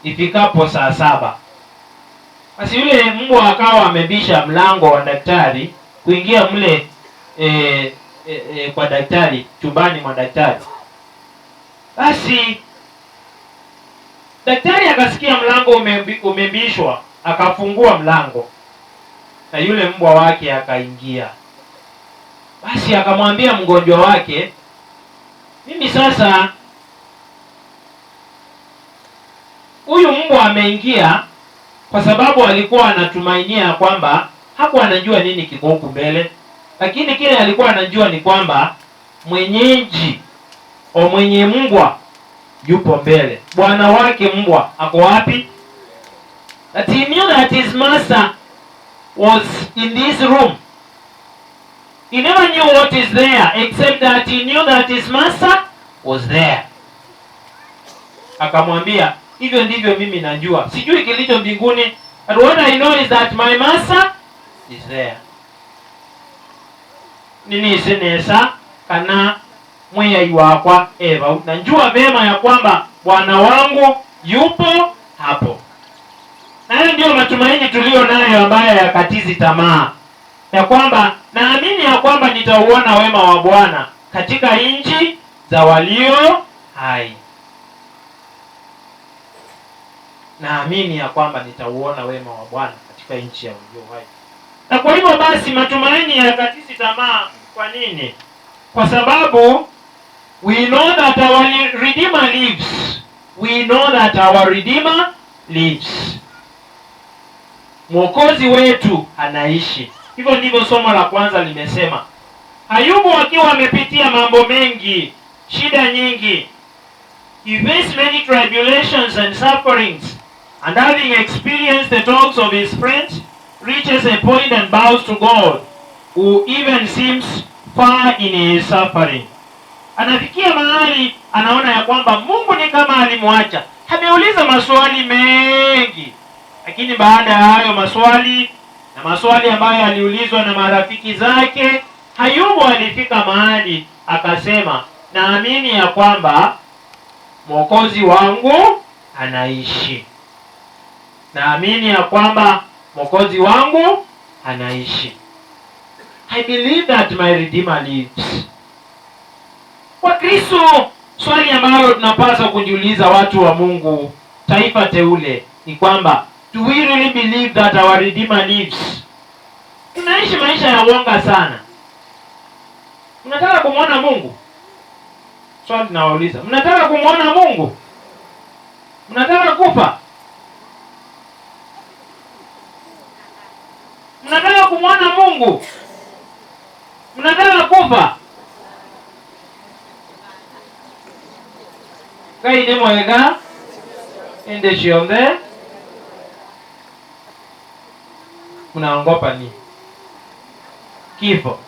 ifikapo saa 7. Basi yule mbwa akawa amebisha mlango wa daktari kuingia mle kwa daktari, chumbani mwa daktari. Basi daktari akasikia mlango umebishwa, akafungua mlango na yule mbwa wake akaingia. Basi akamwambia mgonjwa wake, mimi sasa huyu mbwa ameingia kwa sababu alikuwa anatumainia kwamba hakuwa anajua nini kiko huku mbele, lakini kile alikuwa anajua ni kwamba mwenyeji au mwenye mbwa yupo mbele. Bwana wake mbwa ako wapi? That he knew that his master was in this room. He never knew what is there except that he knew that his master was there. Akamwambia, hivyo ndivyo mimi najua. Sijui kilicho mbinguni, but what I know is that my master is there. Nini senesa kana mweya iwakwa eva. Najua vema ya kwamba Bwana wangu yupo hapo. Na hayo ndio matumaini tulio nayo ambayo yakatizi tamaa. Ya kwamba naamini ya kwamba nitauona wema wa Bwana katika nchi za walio hai. Naamini ya kwamba nitauona wema wa Bwana katika nchi ya walio hai. Na kwa hivyo basi matumaini yakatizi tamaa. Kwa nini? Kwa sababu we know that our Redeemer lives. We know that our Redeemer lives. Mwokozi wetu anaishi. Hivyo ndivyo somo la kwanza limesema. Ayubu akiwa amepitia mambo mengi, shida nyingi, he faced many tribulations and sufferings, and having experienced the talks of his friends, reaches a point and bows to God, who even seems far in his suffering. anafikia mahali anaona ya kwamba Mungu ni kama alimwacha. Ameuliza maswali mengi, lakini baada ya hayo maswali na maswali ambayo aliulizwa na marafiki zake, Ayubu alifika mahali akasema, naamini ya kwamba Mwokozi wangu anaishi. Naamini ya kwamba Mwokozi wangu anaishi. I believe that my Redeemer lives. Kwa Kristo, swali ambalo tunapaswa kujiuliza watu wa Mungu, taifa teule, ni kwamba do we really believe that our Redeemer lives? Tunaishi maisha ya uongo sana. Mnataka kumwona Mungu? Swali nawauliza, mnataka kumwona Mungu? Mnataka kufa? Mnataka kumwona Mungu? Mnataka kufa? Kaide mwega ende shiombe. Mnaogopa ni kifo,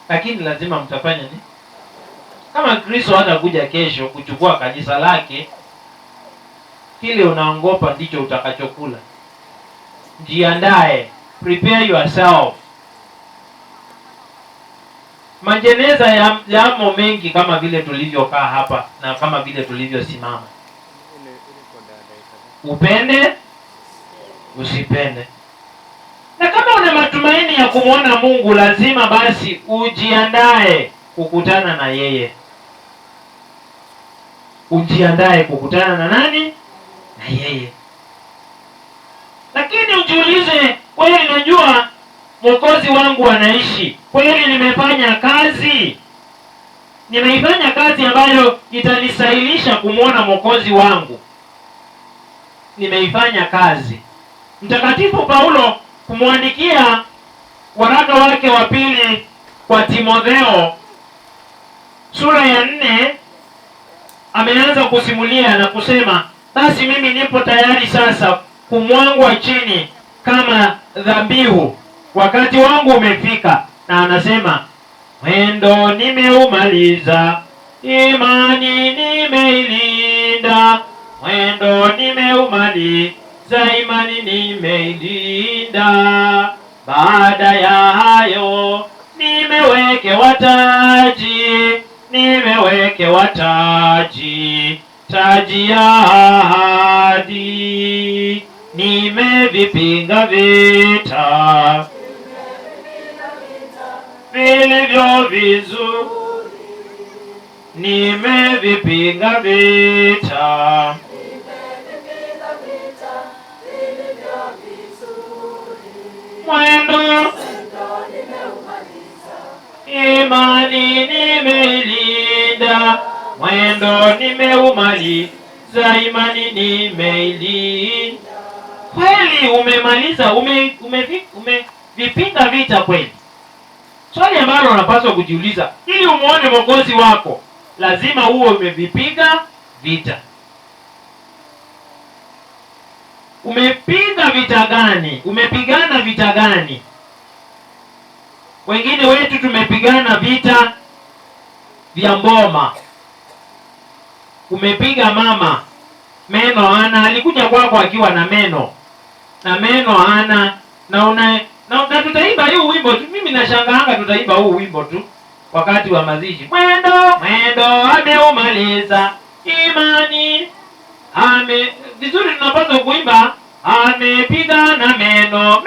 lakini lazima mtafanya ni kama Kristo hatakuja kesho kuchukua kanisa lake, kile unaogopa ndicho utakachokula. Jiandae, prepare yourself. Majeneza yamo mengi kama vile tulivyokaa hapa na kama vile tulivyosimama. Upende, usipende. Na kama una matumaini ya kumwona Mungu, lazima basi ujiandae kukutana na yeye. Ujiandae kukutana na nani? Na yeye. Lakini ujiulize, kweli najua Mwokozi wangu anaishi? Kweli nimefanya kazi? Nimeifanya kazi ambayo itanisahilisha kumwona Mwokozi wangu? Nimeifanya kazi. Mtakatifu Paulo kumwandikia waraka wake wa pili kwa Timotheo sura ya 4 ameanza kusimulia na kusema, basi mimi nipo tayari sasa kumwangwa chini kama dhabihu, wakati wangu umefika. Na anasema, mwendo nimeumaliza, imani nimeilinda. Mwendo nimeumaliza, imani nimeilinda. Baada ya hayo nimewekewa taji, nimewekewa taji, taji ya ahadi. Nimevipinga vita vilivyo vizuri, nimevipinga vita. Mwendo imani nimeilinda, mwendo nimeumaliza, imani nimeilinda. Kweli umemaliza, umevipinga vita kweli? Swali ambalo unapaswa kujiuliza, ili umuone Mwokozi wako, lazima uwe umevipiga vita. Umepiga vita gani? Umepigana vita gani? Wengine wetu tumepigana vita vya mboma. Umepiga mama, meno hana, alikuja kwako akiwa na meno, na meno hana, na tutaimba huu wimbo tu. Mimi nashangaanga tutaimba huu wimbo tu wakati wa mazishi. Mwendo, mwendo ameumaliza, imani vizuri tunapaswa kuimba, amepigana meno,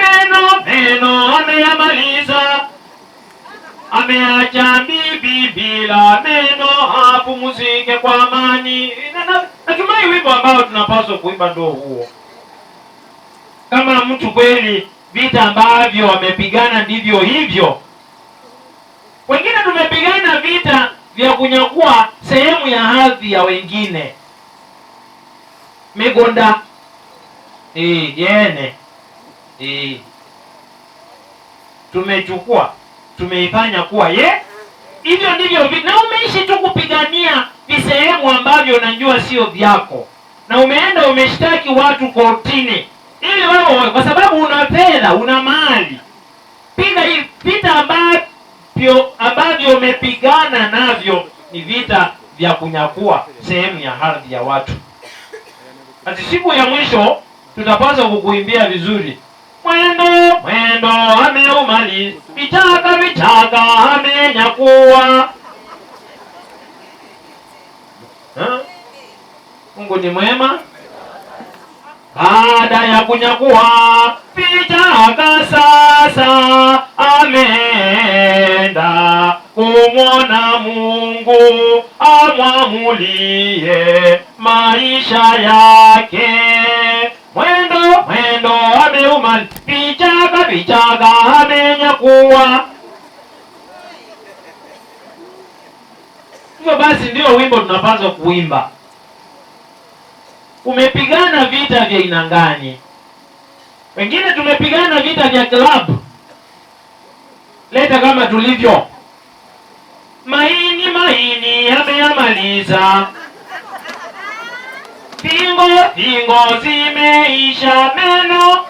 meno ameyamaliza, ameacha bibi bila meno, apumzike kwa amani. Natumai wimbo ambao tunapaswa kuimba ndio huo. Kama mtu kweli vita ambavyo wamepigana ndivyo hivyo. Wengine tumepigana vita vya kunyakua sehemu ya hadhi ya wengine. Megonda yene tumechukua, tumeifanya kuwa hivyo ndivyo vita. Na umeishi tu kupigania visehemu ambavyo unajua sio vyako, na umeenda umeshtaki watu kortini ili wewe, kwa sababu una fedha, una mali. Piga hii vita ambavyo tunapigana navyo ni vita vya kunyakua sehemu ya ardhi ya watu. Ati siku ya mwisho tutapaswa kukuimbia vizuri. Mwendo mwendo ameumaliza, vichaka vichaka amenyakua. Mungu ni mwema. Baada ya kunyakua vichaka, sasa ameenda kumwona Mungu amwamulie maisha yake. Mwendo mwendo ameumaliza, vichaka vichaka amenyakua. Hivyo basi ndio wimbo tunapaswa kuimba. Umepigana vita vya aina gani? Wengine tumepigana vita vya club. Leta kama tulivyo. Maini ameyamaliza. Fingo zimeisha, meno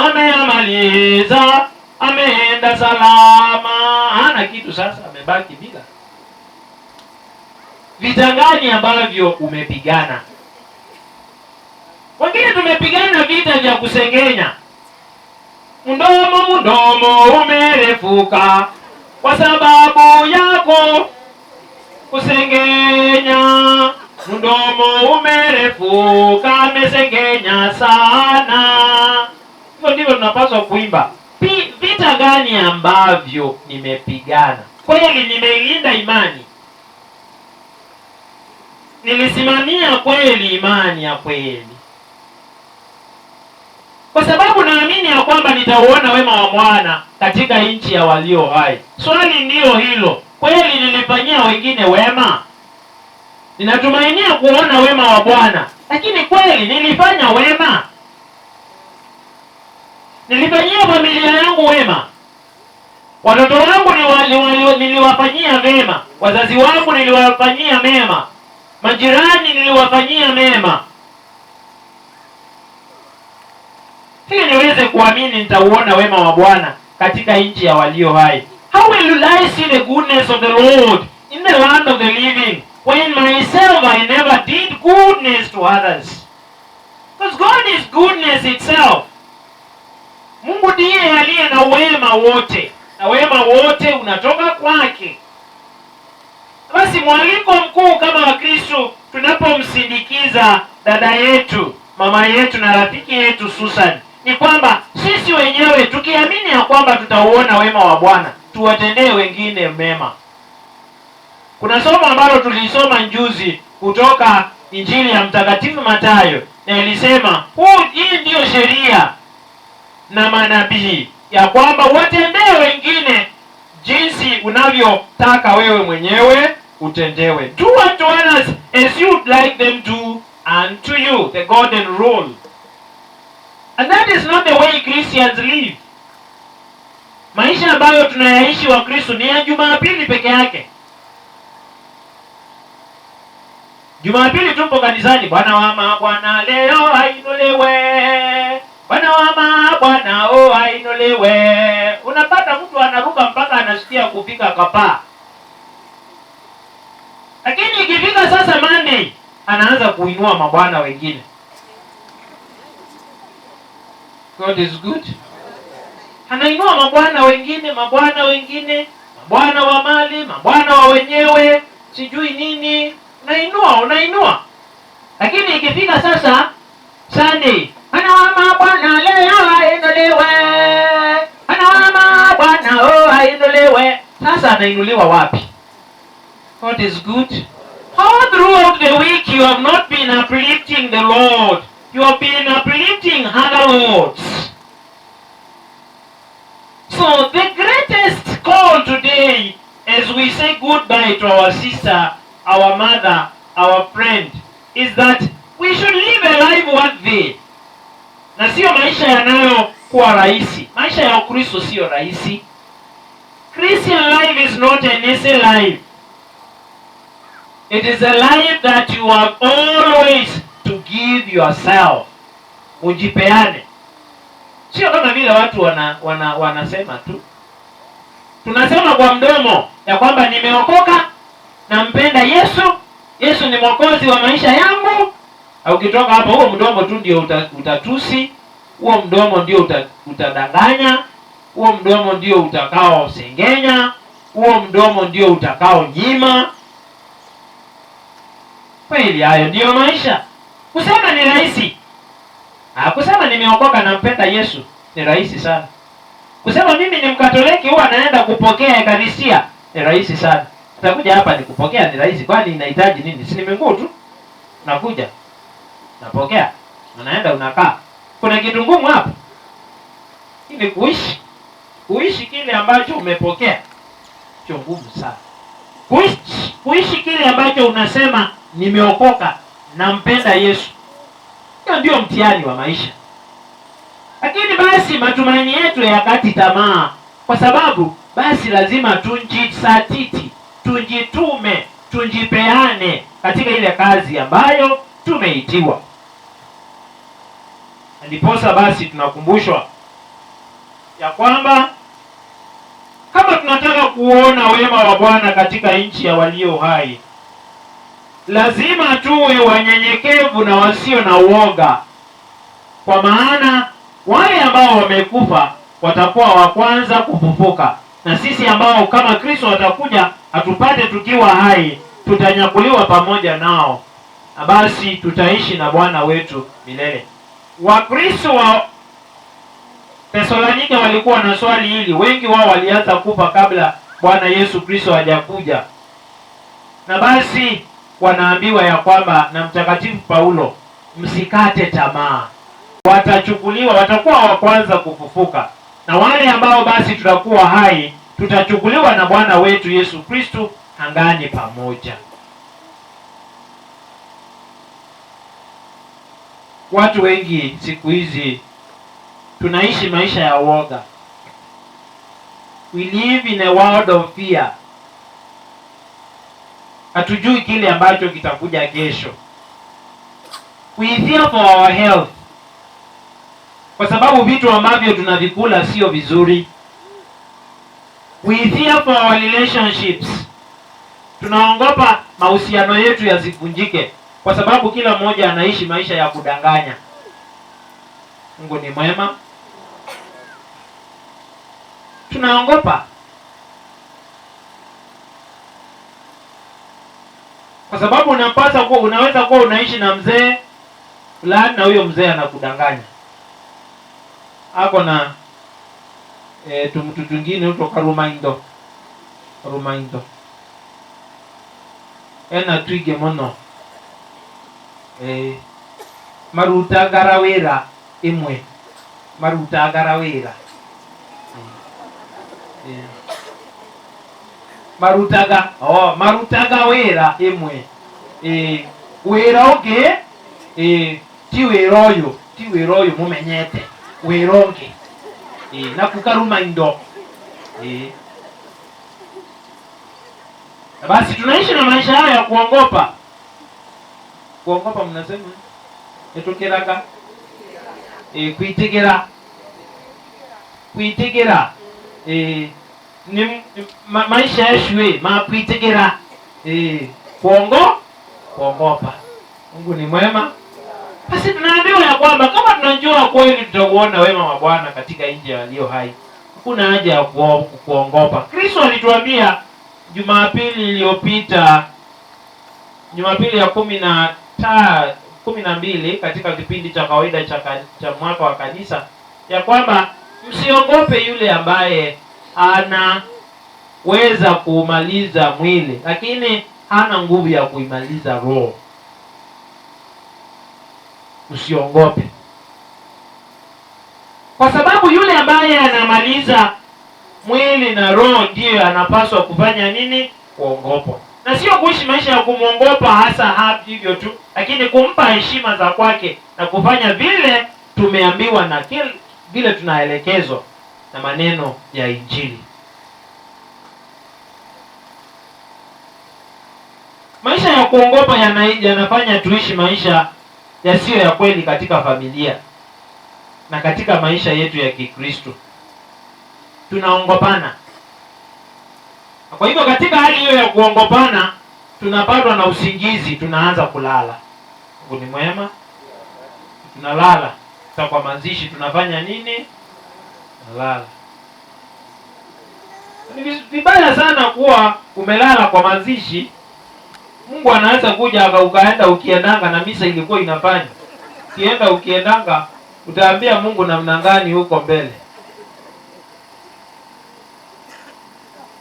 ameyamaliza. Ameenda salama. Hana kitu sasa, amebaki bila. Vita gani ambavyo umepigana? Wengine tumepigana vita vya kusengenya. Mdomo umerefuka kwa sababu yako kusengenya. Mdomo umerefuka, amesengenya sana. Hivyo ndivyo tunapaswa kuimba. Vita gani ambavyo nimepigana? Kweli nimeilinda imani. Nilisimamia kweli imani ya kweli. Kwa sababu naamini ya kwamba nitauona wema wa Bwana katika nchi ya walio hai. Swali ndio hilo. Kweli nilifanyia wengine wema? Ninatumainia kuona wema wa Bwana. Lakini kweli nilifanya wema? Nilifanyia familia yangu wema? Watoto wangu niliwafanyia mema. Wazazi wangu niliwafanyia mema. Majirani niliwafanyia mema. Ili niweze kuamini nitauona wema wa Bwana katika nchi ya walio hai. How will I see the goodness of the Lord in the land of the living when myself I never did goodness to others? Because God is goodness itself. Mungu ndiye aliye na wema wote, na wema wote unatoka kwake. Basi mwaliko mkuu kama Wakristo tunapomsindikiza dada yetu, mama yetu na rafiki yetu Susan, ni kwamba sisi wenyewe tukiamini ya kwamba tutauona wema wa Bwana, tuwatendee wengine mema. Kuna somo ambalo tulisoma juzi kutoka Injili ya Mtakatifu Mathayo, na ilisema hii ndiyo sheria na manabii, ya kwamba watendee wengine jinsi unavyotaka wewe mwenyewe utendewe. Do unto others as you'd like them to unto you, the golden rule. And that is not the way Christians live. Maisha ambayo tunayaishi wa Kristo ni ya Jumapili peke yake. Jumapili tupo kanisani, Bwana wa mabwana leo ainuliwe. Bwana wa mabwana ainuliwe. Unapata mtu anaruka mpaka anasikia kufika kapaa. Lakini ikifika sasa Monday, anaanza kuinua mabwana wengine. God is good. Anainua mabwana wengine, mabwana wa mali, mabwana wa wenyewe, sijui nini, unainua. Lakini ikifika sasa Sunday, Bwana wa mabwana leo ainuliwe. Bwana wa mabwana ainuliwe. Sasa anainuliwa wapi? God is good. How throughout the week you have not been uplifting the Lord. You have been uplifting other lords. So the greatest call today, as we say goodbye to our sister, our mother, our friend, is that we should live a life worthy. Na sio maisha yanayokuwa rahisi. Maisha ya Ukristo sio rahisi. Christian life is not an easy life. It is a life that you have always to give yourself. Ujipeane. Sio kama vile watu wanasema tu. Tunasema kwa mdomo, ya kwamba nimeokoka, nampenda Yesu, Yesu ni mwokozi wa maisha yangu. Au ukitoka hapo, huo mdomo tu ndio utatusi, huo mdomo ndio utadanganya, huo mdomo ndio utakao sengenya, huo mdomo ndio utakao nyima. Kweli hayo ndio maisha. Kusema ni rahisi. Kusema nimeokoka nampenda Yesu ni rahisi sana. Kusema mimi ni Mkatoliki huwa naenda kupokea Ekaristia ni rahisi sana. Utakuja hapa ni kupokea ni rahisi, kwani inahitaji nini? Si ni miguu tu. Unakuja. Unapokea. Unaenda unakaa. Kuna kitu ngumu hapa. Ili kuishi kile ambacho umepokea. Sio ngumu sana. Kuishi kile ambacho unasema nimeokoka nampenda Yesu. Hiyo ndio mtihani wa maisha. Lakini basi matumaini yetu yakati tamaa, kwa sababu basi lazima tunjisatiti, tunjitume, tunjipeane katika ile kazi ambayo tumeitiwa. Ndiposa basi tunakumbushwa ya kwamba kama tunataka kuona wema wa Bwana katika nchi ya walio hai, lazima tuwe wanyenyekevu na wasio na uoga, kwa maana wale ambao wamekufa watakuwa wa kwanza kufufuka, na sisi ambao kama Kristo atakuja atupate tukiwa hai, tutanyakuliwa pamoja nao, na basi tutaishi na Bwana wetu milele. Wakristo wa Thesalonika walikuwa na swali hili. Wengi wao walianza kufa kabla Bwana Yesu Kristo hajakuja, na basi wanaambiwa ya kwamba na Mtakatifu Paulo, msikate tamaa, watachukuliwa, watakuwa wa kwanza kufufuka, na wale ambao basi tutakuwa hai tutachukuliwa na Bwana wetu Yesu Kristo angani pamoja. Watu wengi siku hizi tunaishi maisha ya uoga. We live in a world of fear. Hatujui kile ambacho kitakuja kesho. We fear for our health, kwa sababu vitu ambavyo tunavikula sio vizuri. We fear for our relationships. Tunaogopa mahusiano yetu yasivunjike, kwa sababu kila mmoja anaishi maisha ya kudanganya. Mungu ni mwema. Tunaogopa kwa sababu unaweza kuwa unaishi na mzee fulani na huyo mzee anakudanganya. Ako na mtu twingine kutoka Rumaindo. Ena twige mono. Maruta garawera imwe. Maruta garawera. Marutaga wera imwe. Wera oge ti wera oyo mumenyete. Wera oge. Na kukaruma indo. Basi tunaishi na maisha haya ya kuongopa. Kuongopa mnasema? Etokeraga. Kuitegera. Ni maisha ya shwe makuitegera. Kuongopa. Mungu ni mwema. Basi tunaambiwa ya kwamba kama tunajua kweli tutakuona wema wa Bwana katika nchi ya walio hai, hakuna haja ya kuongopa. Kristo alituambia Jumapili iliyopita, Jumapili ya 12 katika kipindi cha kawaida cha mwaka wa kanisa, ya kwamba msiogope yule ambaye anaweza kuumaliza mwili, lakini hana nguvu ya kuimaliza roho. Usiogope, kwa sababu yule ambaye anamaliza mwili na roho ndiyo anapaswa kufanya nini? Kuogopa. Na sio kuishi maisha ya kumwogopa hasa hivyo tu, lakini kumpa heshima za kwake na kufanya vile tumeambiwa na vile tunaelekezwa na maneno ya Injili. Maisha ya kuogopa yanafanya tuishi maisha yasiyo ya kweli katika familia na katika maisha yetu ya Kikristo. Tunaongopana. Kwa hivyo katika hali hiyo ya kuongopana, tunapatwa na usingizi, tunaanza kulala. Mungu ni mwema. Tunalala. Sasa kwa mazishi tunafanya nini? Tunalala. Ni vibaya sana kuwa umelala kwa mazishi. Mungu anaweza kuja ukaenda ukiendanga na misa ilikuwa inafanya. Ukiendanga utaambia Mungu namna gani huko mbele.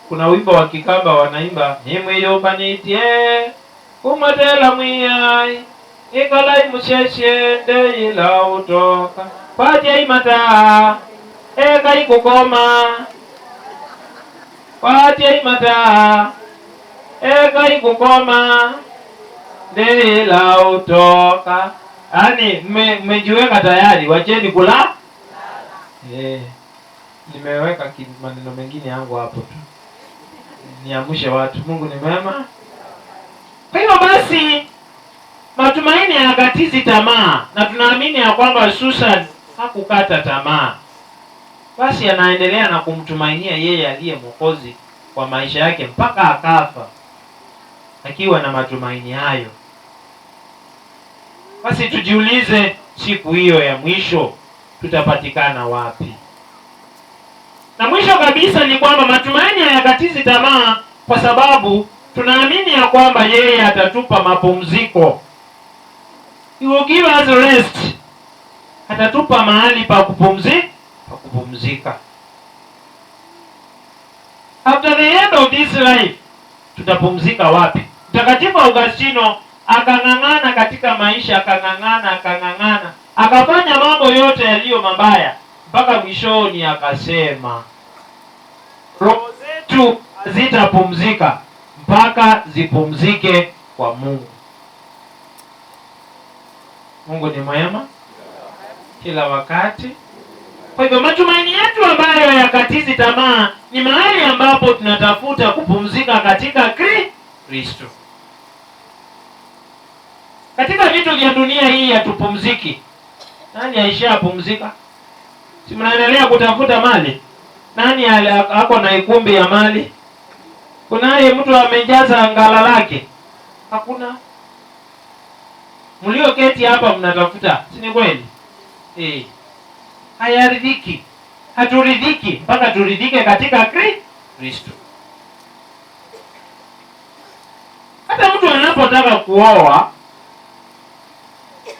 Kuna wimbo wa Kikamba wanaimba nimwiyomba nitie kumatela mwiyai ikalai musheshe ndeila utoka kwatia imata eka ikukoma kwatia imata eka ikukoma ndeila utoka. Yaani mmejiweka tayari, wacheni kula. Nimeweka maneno mengine yangu hapo tu niamshe watu. Mungu ni mwema. Kwa hiyo basi matumaini hayakatizi tamaa, na tunaamini ya kwamba Susan hakukata tamaa. Basi anaendelea na kumtumainia yeye aliye Mwokozi kwa maisha yake mpaka akafa akiwa na matumaini hayo. Basi tujiulize, siku hiyo ya mwisho tutapatikana wapi? Na mwisho kabisa ni kwamba matumaini hayakatizi tamaa, kwa sababu tunaamini ya kwamba yeye atatupa mapumziko. He will give us rest. Atatupa mahali pa kupumzika. After the end of this life, tutapumzika wapi? Mtakatifu Augustino akang'ang'ana katika maisha, akang'ang'ana, akafanya mambo yote yaliyo mabaya, mpaka mwishoni akasema roho zetu zitapumzika mpaka zipumzike kwa Mungu. Mungu ni mwema kila wakati. Kwa hivyo matumaini yetu ambayo hayakatizi tamaa ni mahali ambapo tunatafuta kupumzika katika Kristo. Katika vitu vya dunia hii hatupumziki. Nani aishapumzika? Si mnaendelea kutafuta mali? Nani ako na ikumbi ya mali? Kunaye mtu amejaza ngala lake? Hakuna. Mlioketi hapa mnatafuta, si ni kweli? Hayaridhiki. Haturidhiki mpaka turidhike katika Kristo. Hata mtu anapotaka kuoa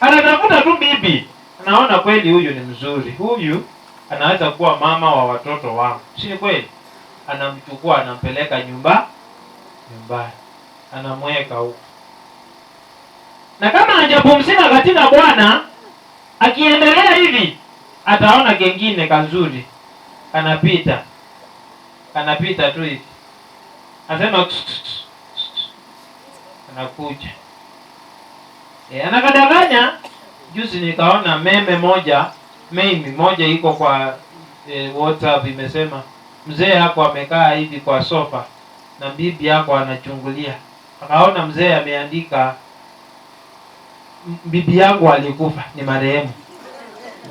anatafuta tu bibi, anaona kweli huyu ni mzuri, huyu anaweza kuwa mama wa watoto wangu, si ni kweli? Anamchukua, anampeleka nyumbani, anamweka huko. Na kama hajapumzika katika Bwana, akiendelea hivi ataona kengine kazuri kanapita tu hivi, anasema anakuja, anakadanganya. Juzi nikaona meme moja iko kwa WhatsApp, imesema mzee yako amekaa hivi kwa sofa na bibi yako anachungulia. Akaona mzee ameandika bibi yangu alikufa, ni marehemu.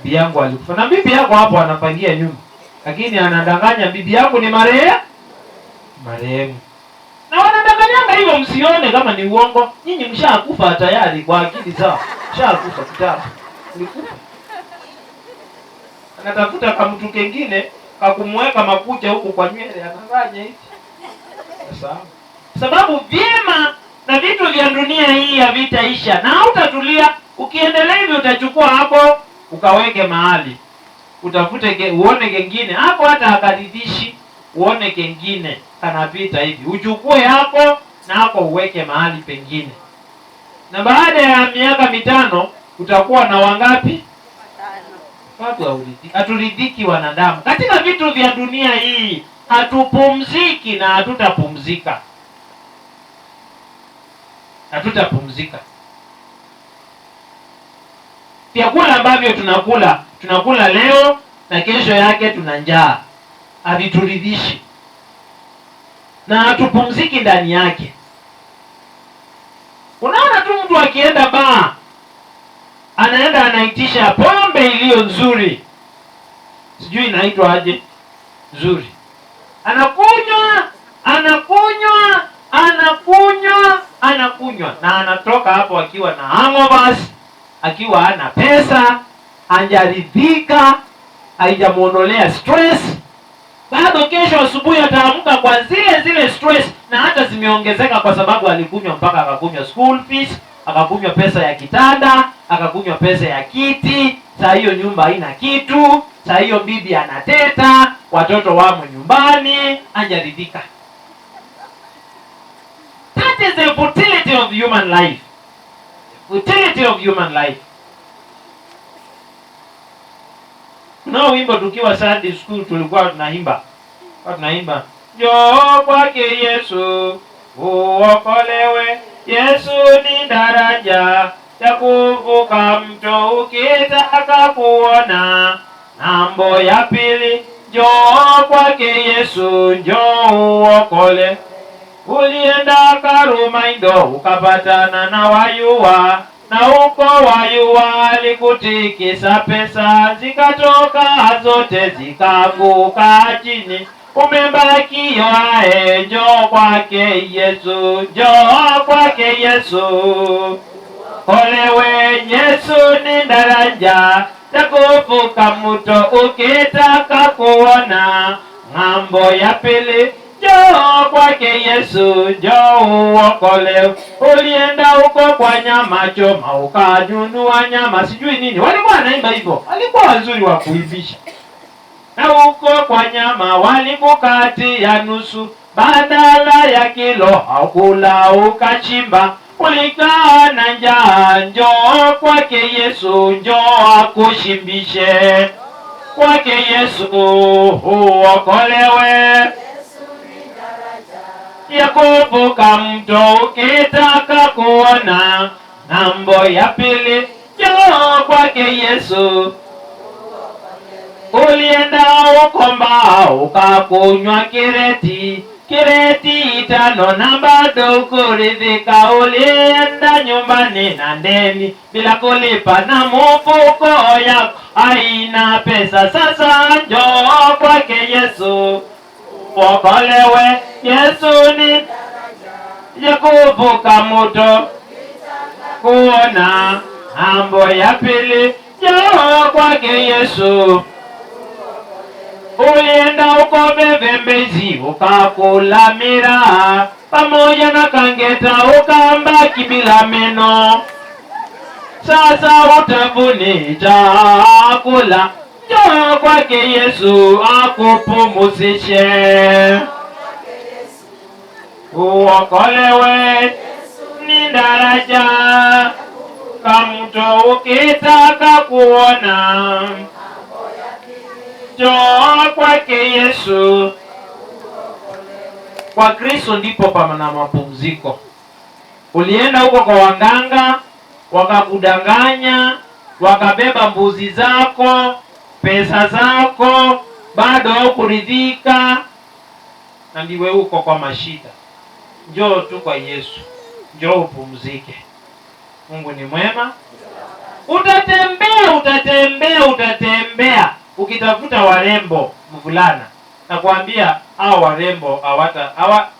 Bibi yangu alikufa. Na bibi yako hapo anapangia nyumba, lakini anadanganya bibi yangu ni marehemu. Na wanadanganyanga hivyo, msione kama ni uongo. Nyinyi mshakufa tayari kwa akili zao. Mshakufa kitambo. Ulikufa. Anatafuta kama mtu kengine kakumweka makucha huko kwa nywele, anafanya hivi. Sawa. Sababu vyema na vitu vya dunia hii havitaisha na hautatulia. Ukiendelea hivi utachukua hapo ukaweke mahali, utafute uone kengine hapo, hata akaridhishi. Uone kengine kanapita hivi, uchukue hapo na hapo uweke mahali pengine. Na baada ya miaka 5 utakuwa na wangapi? 5. Watu haturidhiki wanadamu. Katika vitu vya dunia hii hatupumziki na hatutapumzika. Vyakula ambavyo tunakula leo na kesho yake tuna njaa. Havituridhishi na hatupumziki ndani yake. Unaona tu mtu akienda baa, anaenda anaitisha pombe iliyo nzuri, sijui inaitwa aje, nzuri, anakunywa anakunywa na anatoka hapo akiwa na hangovers, akiwa hana pesa, hajaridhika, haijamuondolea stress. Bado kesho asubuhi ataamka kwa zile stress, na hata zimeongezeka kwa sababu alikunywa mpaka akakunywa school fees, akakunywa pesa ya kitanda, akakunywa pesa ya kiti. Saa hiyo nyumba haina kitu, saa hiyo bibi anateta, watoto wamo nyumbani, hajaridhika. That is the futility of human life. Futility of human life. Kuna wimbo tukiwa Sunday school tulikuwa tunaimba. Njoo kwake Yesu uokolewe. Yesu ni daraja ya kuvuka mto ukitaka kuona ng'ambo ya pili. Njoo kwake Yesu, njoo uokole. Ulienda Karumaindo ukapatana na wayua, na huko wayua alikutikisa pesa, zikatoka zote zikaanguka chini. Umebaki yoae, njoo kwake Yesu, njoo kwake Yesu. Olewe, Yesu ni daraja ya kuvuka mto ukitaka kuona ng'ambo ya pili. Njoo kwake Yesu, njoo uokolewe. Ulienda huko kwa nyama choma ukajunua nyama sijui nini. Walikuwa wanaimba hivyo, walikuwa wazuri wa kuimbisha. Na huko kwa nyama walikukatia nusu, badala ya kilo haukula ukachimba. Ulikaa na njaa, njoo kwake Yesu, njoo akushimbishe. Kwake Yesu uokolewe. Ya kuvuka mto ukitaka kuona ng'ambo ya pili. Njoo kwake Yesu. Ulienda huko Mbao ukakunywa kireti 5 na bado kuridhika. Ulienda nyumbani na ndeni bila kulipa, na mfuko yako haina pesa. Sasa njoo kwake Yesu uokolewe. Yesu ni ya kuvuka mto kuona ng'ambo ya pili. Njoo kwake Yesu. Ulienda huko Bevembezi ukakula miraa pamoja na kangeta, ukambaki bila meno. Sasa utavuni chakula. Njoo kwake Yesu akupumzishe. Uokolewe, ni daraja ka mto ukitaka kuona. Njoo kwake Yesu. Kwa Kristo ndipo pana mapumziko. Ulienda huko kwa waganga, wakakudanganya, wakabeba mbuzi zako, pesa zako, bado hukuridhika, na ndiwe huko kwa mashida. Njoo tu kwa Yesu, njoo upumzike. Mungu ni mwema. Utatembea ukitafuta warembo mvulana, na kuambia hao warembo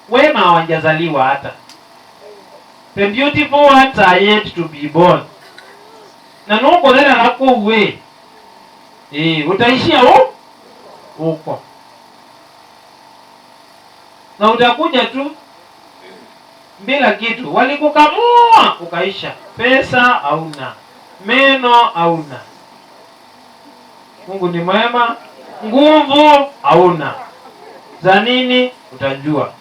wema hawajazaliwa hata. The beautiful ones are yet to be born. Na nuko lera lako uwe. Utaishia huko. Na utakuja tu bila kitu. Walikukamua ukaisha. Pesa hauna, meno hauna. Mungu ni mwema. Nguvu hauna. Za nini utajua.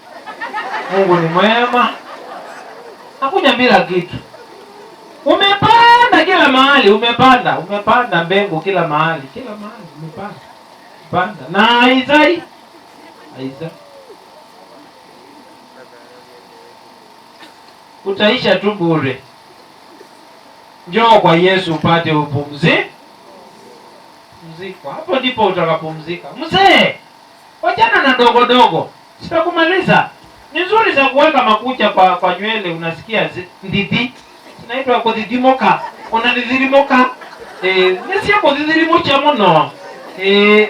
Mungu ni mwema. Hakuja bila kitu. Umepanda kila mahali, umepanda mbegu kila mahali umepanda. Na haizai. Utaisha tu bure. Njoo kwa Yesu upate upumziko. Hapo ndipo utakapumzika. Mzee, wachana na dogo. Sitakumaliza. Ni nzuri za kuweka makucha kwa nywele, unasikia ndidi. Inaitwa kudidimoka. Unadidimoka. Nisi kudidimocha muno.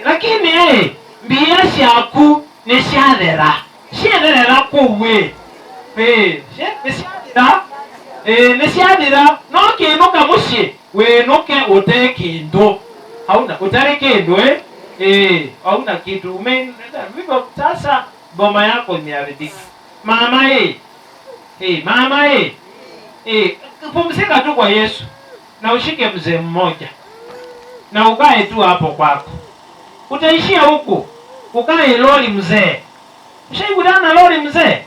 Lakini biasha aku ni shadera. Shadera kuwe. nisiadira no kinuka mushi wenuke ute kindu hauna utare kindu hauna kitu hivyo. Sasa boma yako imeharibika. Mama mama pumzika tu kwa Yesu na ushike mzee mmoja na ukae tu hapo kwako, utaishia huku. Ukae lori mzee, ushaikutana lori mzee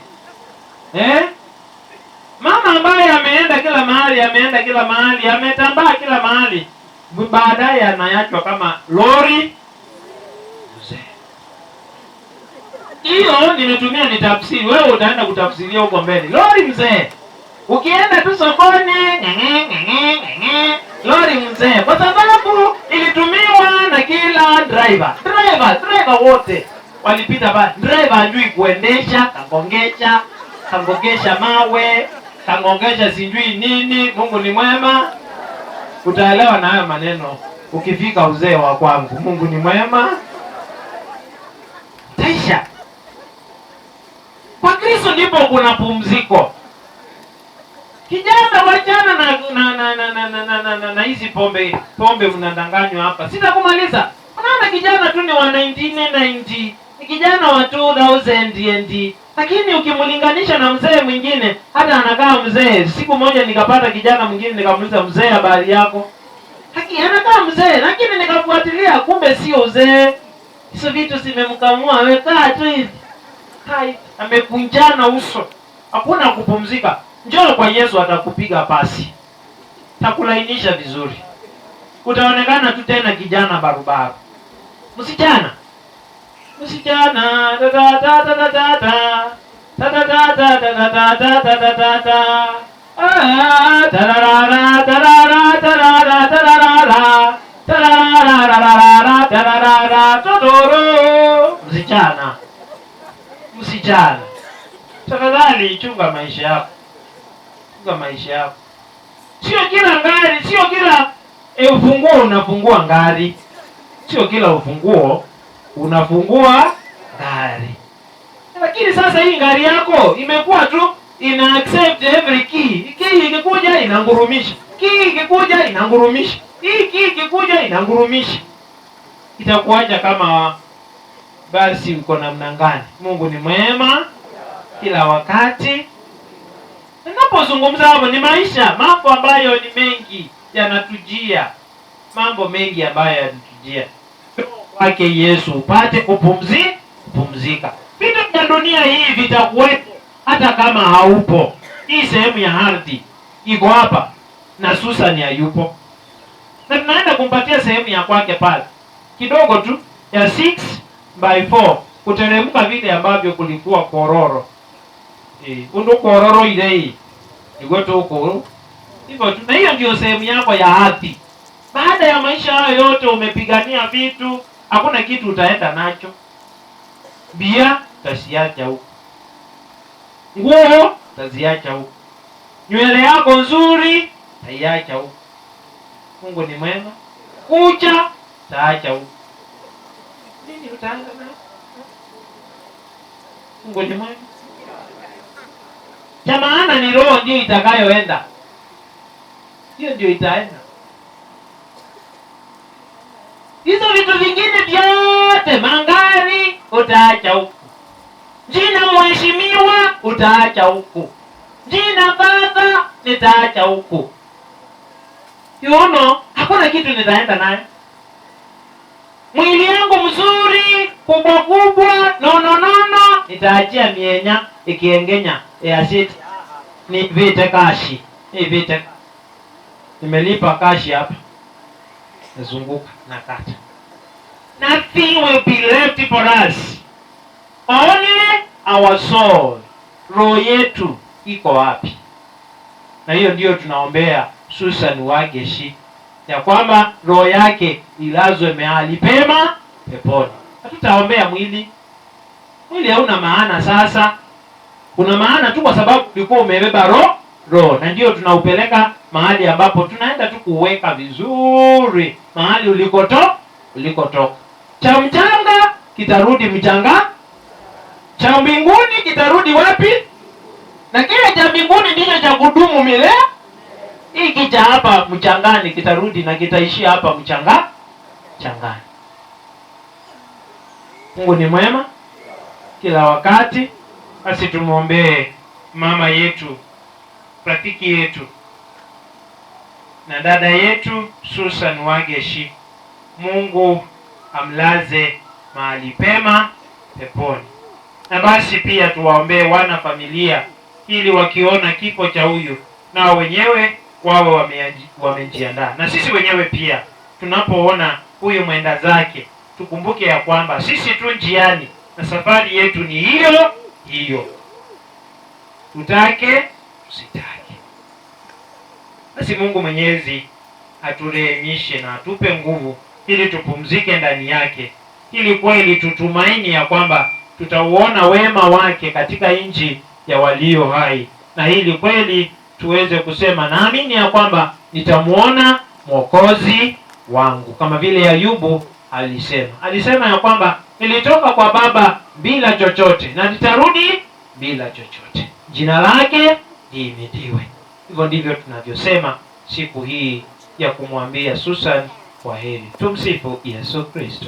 mama ambaye ameenda kila mahali, ametambaa kila mahali, baadaye anayachwa kama lori mzee. Hiyo nimetumia ni tafsiri, wewe utaenda kutafsiria huko mbele. Lori mzee, ukienda tu sokoni lori mzee, kwa sababu ilitumiwa na kila driver wote walipita pale. Driver hajui kuendesha, kangongesha mawe, kangongesha sijui nini. Mungu ni mwema, utaelewa na hayo maneno ukifika uzee wa kwangu. Mungu ni mwema, taisha. Kwa Kristo ndipo kuna pumziko. Kijana wachana na hizi pombe mnadanganywa hapa. Sitakumaliza. Unaona kijana tu ni wa 1990, ni kijana wa 2000 lakini ukimlinganisha na mzee mwingine, hata anakaa mzee. Siku moja nikapata kijana mwingine nikamuuliza, mzee habari yako? Anakaa mzee, lakini nikafuatilia kumbe sio uzee. Hizo vitu zimemkamua, amekaa tu hivi. Amekunjana uso. Hakuna kupumzika. Njoo kwa Yesu, atakupiga pasi, takulainisha vizuri, utaonekana tu tena kijana barubaru. Msichana msichana, tafadhali chunga maisha yako. Sio kila ngari, sio kila ufunguo unafungua ngari, sio kila ufunguo unafungua ngari. Lakini sasa hii ngari yako imekuwa tu ina accept every key. Key ikikuja inangurumisha, key ikikuja inangurumisha, hii key ikikuja inangurumisha. Itakuacha kama basi uko namna gani? Mungu ni mwema kila wakati. Ninapozungumza hapo ni maisha, mambo ambayo ni mengi yanatujia, mambo mengi ambayo yanatujia. Kwake Yesu upate kupumzika. Vitu vya dunia hii vitakuwepo hata kama haupo. Hii sehemu ya ardhi iko hapa na Susan hayupo, na tunaenda kumpatia sehemu ya kwake pale kidogo tu ya 6x4 kuteremka vile ambavyo kulikuwa kororo. Undu kororo ile hii igoto huko hivyo tu, na hiyo ndio sehemu yako ya ardhi. Baada ya maisha hayo yote umepigania vitu, hakuna kitu utaenda nacho. Bia utasiacha huko, nguo utaziacha huko, nywele yako nzuri utaiacha huko. Mungu ni mwema, kucha utaacha huko. Nini utaanza na? Mungu ni mwema. Cha maana ni roho ndio itakayoenda. Hiyo ndio itaenda. Hizo vitu vingine vyote, mangari utaacha huko, jina mheshimiwa utaacha huko, jina baba nitaacha huko. Hakuna kitu nitaenda naye. Mwili yangu mzuri kubwa nono nitaachia mienya ikiengenya asiti ni vite kashi, ni vite nimelipa kashi hapa, nazunguka na kata. Nothing will be left for us, only our soul. Roho yetu iko wapi? Na hiyo ndio tunaombea Susan Wageshi, ya kwamba roho yake ilazwe mahali pema peponi. Hatutaombea mwili hauna maana. Sasa kuna maana tu kwa sababu ulikuwa umebeba roho, na ndio tunaupeleka mahali ambapo tunaenda tu kuweka vizuri mahali ulikotoka. Cha mchanga kitarudi mchanga, cha mbinguni kitarudi wapi? Na kile cha mbinguni ndicho cha kudumu milele. Hiki cha hapa mchangani kitarudi na kitaishia hapa mchangani. Mungu ni mwema kila wakati. Basi tumuombee mama yetu, rafiki yetu na dada yetu Susan Wageshi. Mungu amlaze mahali pema peponi. Na basi pia tuwaombee wana familia, ili wakiona kifo cha huyu nao wenyewe wawe wamejiandaa. Na sisi wenyewe pia tunapoona huyu mwenda zake, tukumbuke ya kwamba sisi tu njiani na safari yetu ni hiyo hiyo, tutake usitake. Basi Mungu Mwenyezi aturehemishe na atupe nguvu ili tupumzike ndani yake, ili kweli tutumaini ya kwamba tutauona wema wake katika nchi ya walio hai, na ili kweli tuweze kusema naamini ya kwamba nitamuona Mwokozi wangu, kama vile Ayubu alisema ya kwamba nilitoka kwa Baba bila chochote na nitarudi bila chochote. Jina lake lihimidiwe. Hivyo ndivyo tunavyosema siku hii ya kumwambia Susan kwa heri. Tumsifu Yesu Kristo.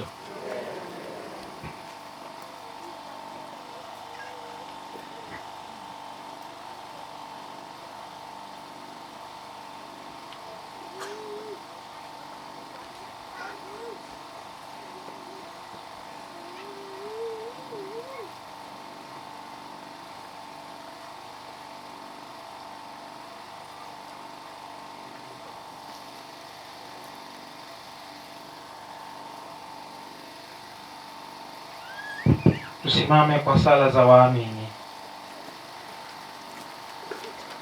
Tusimame kwa sala za waamini.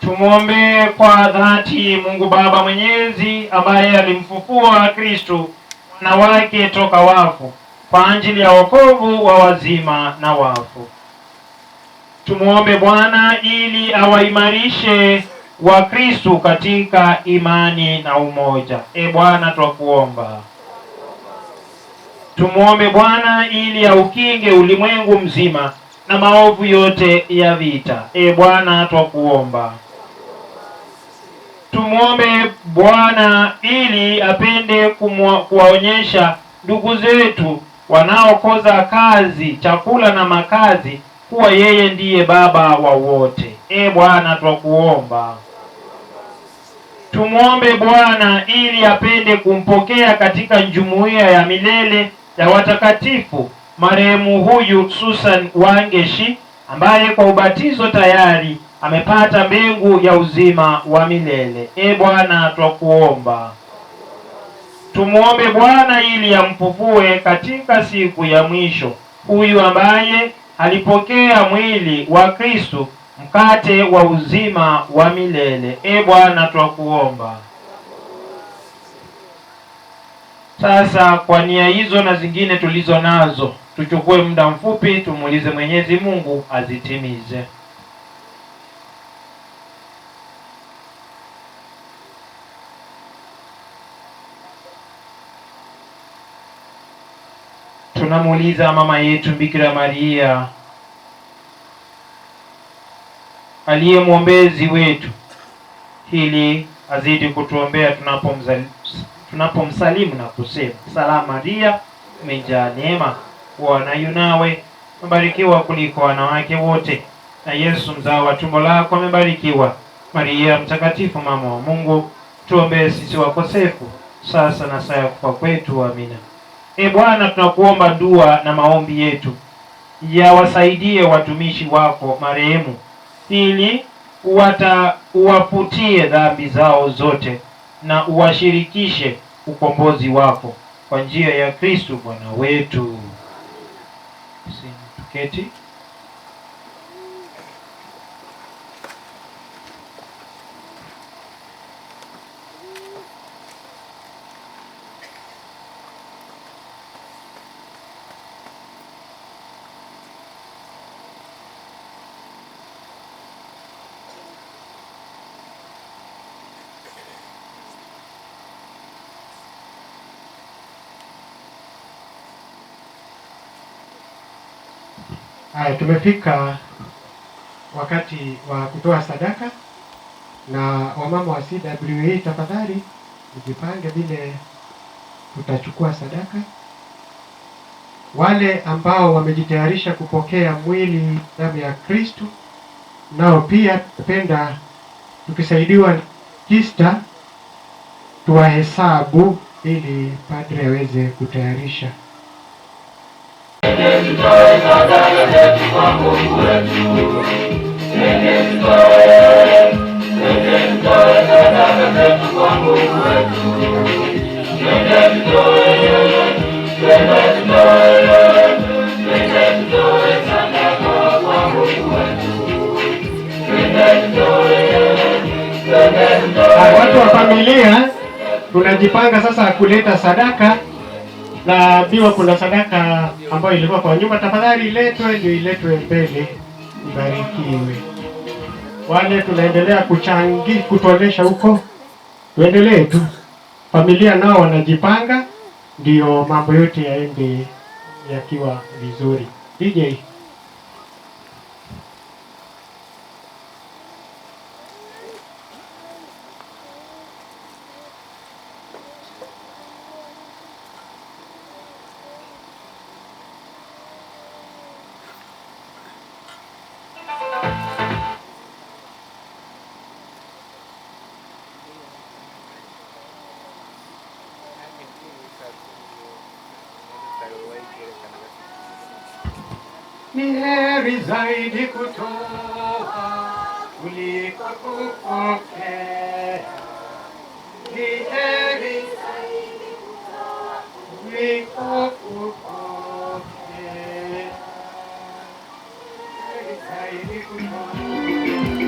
Tumuombe kwa dhati Mungu Baba Mwenyezi, ambaye alimfufua Kristo mwana wake toka wafu kwa ajili ya wokovu wa wazima na wafu. Tumuombe Bwana ili awaimarishe wa Kristo katika imani na umoja. Bwana twakuomba. Tumuombe Bwana ili aukinge ulimwengu mzima na maovu yote ya vita. Bwana twakuomba. Tumuombe Bwana ili apende kuwaonyesha ndugu zetu wanaokosa kazi, chakula na makazi, kuwa yeye ndiye Baba wa wote. Bwana twakuomba. Tumuombe Bwana ili apende kumpokea katika jumuiya ya milele ya watakatifu marehemu huyu Susan Wageshi, ambaye kwa ubatizo tayari amepata mbingu ya uzima wa milele. Bwana twakuomba. Tumuombe Bwana ili amfufue katika siku ya mwisho huyu ambaye alipokea mwili wa Kristo, mkate wa uzima wa milele. Bwana twakuomba. Sasa kwa nia hizo na zingine tulizo nazo, tuchukue muda mfupi tumuulize Mwenyezi Mungu azitimize. Tunamuuliza mama yetu Bikira Maria aliye mwombezi wetu, ili azidi kutuombea tunapomsalimu na kusema: Salamu Maria, umejaa neema, Bwana yu nawe, umebarikiwa kuliko wanawake wote, na Yesu mzao wa tumbo lako amebarikiwa. Maria mtakatifu, mama wa Mungu, tuombee sisi wakosefu, sasa na saa ya kufa kwetu. Amina. Bwana tunakuomba dua na maombi yetu yawasaidie watumishi wako marehemu, ili uwafutie dhambi zao zote na uwashirikishe ukombozi wako kwa njia ya Kristo Bwana wetu. Tuketi. Haya, tumefika wakati wa kutoa sadaka. na wamama wa CWA tafadhali mjipange vile tutachukua sadaka. Wale ambao wamejitayarisha kupokea mwili damu ya Kristo, nao pia tupenda tukisaidiwa kista tuwahesabu ili padre aweze kutayarisha. Watu wa familia tunajipanga sasa kuleta sadaka, na biwa kuna sadaka ambayo ilikuwa kwa nyumba, tafadhali iletwe, ndio iletwe mbele ibarikiwe. Wale tunaendelea kutolesha huko, tuendelee tu. Familia nao wanajipanga, ndio mambo yote yaende yakiwa vizuri. DJ ni heri zaidi kutoa kuliko kupokea, ni heri zaidi kutoa kuliko kupokea, heri zaidi kutoa.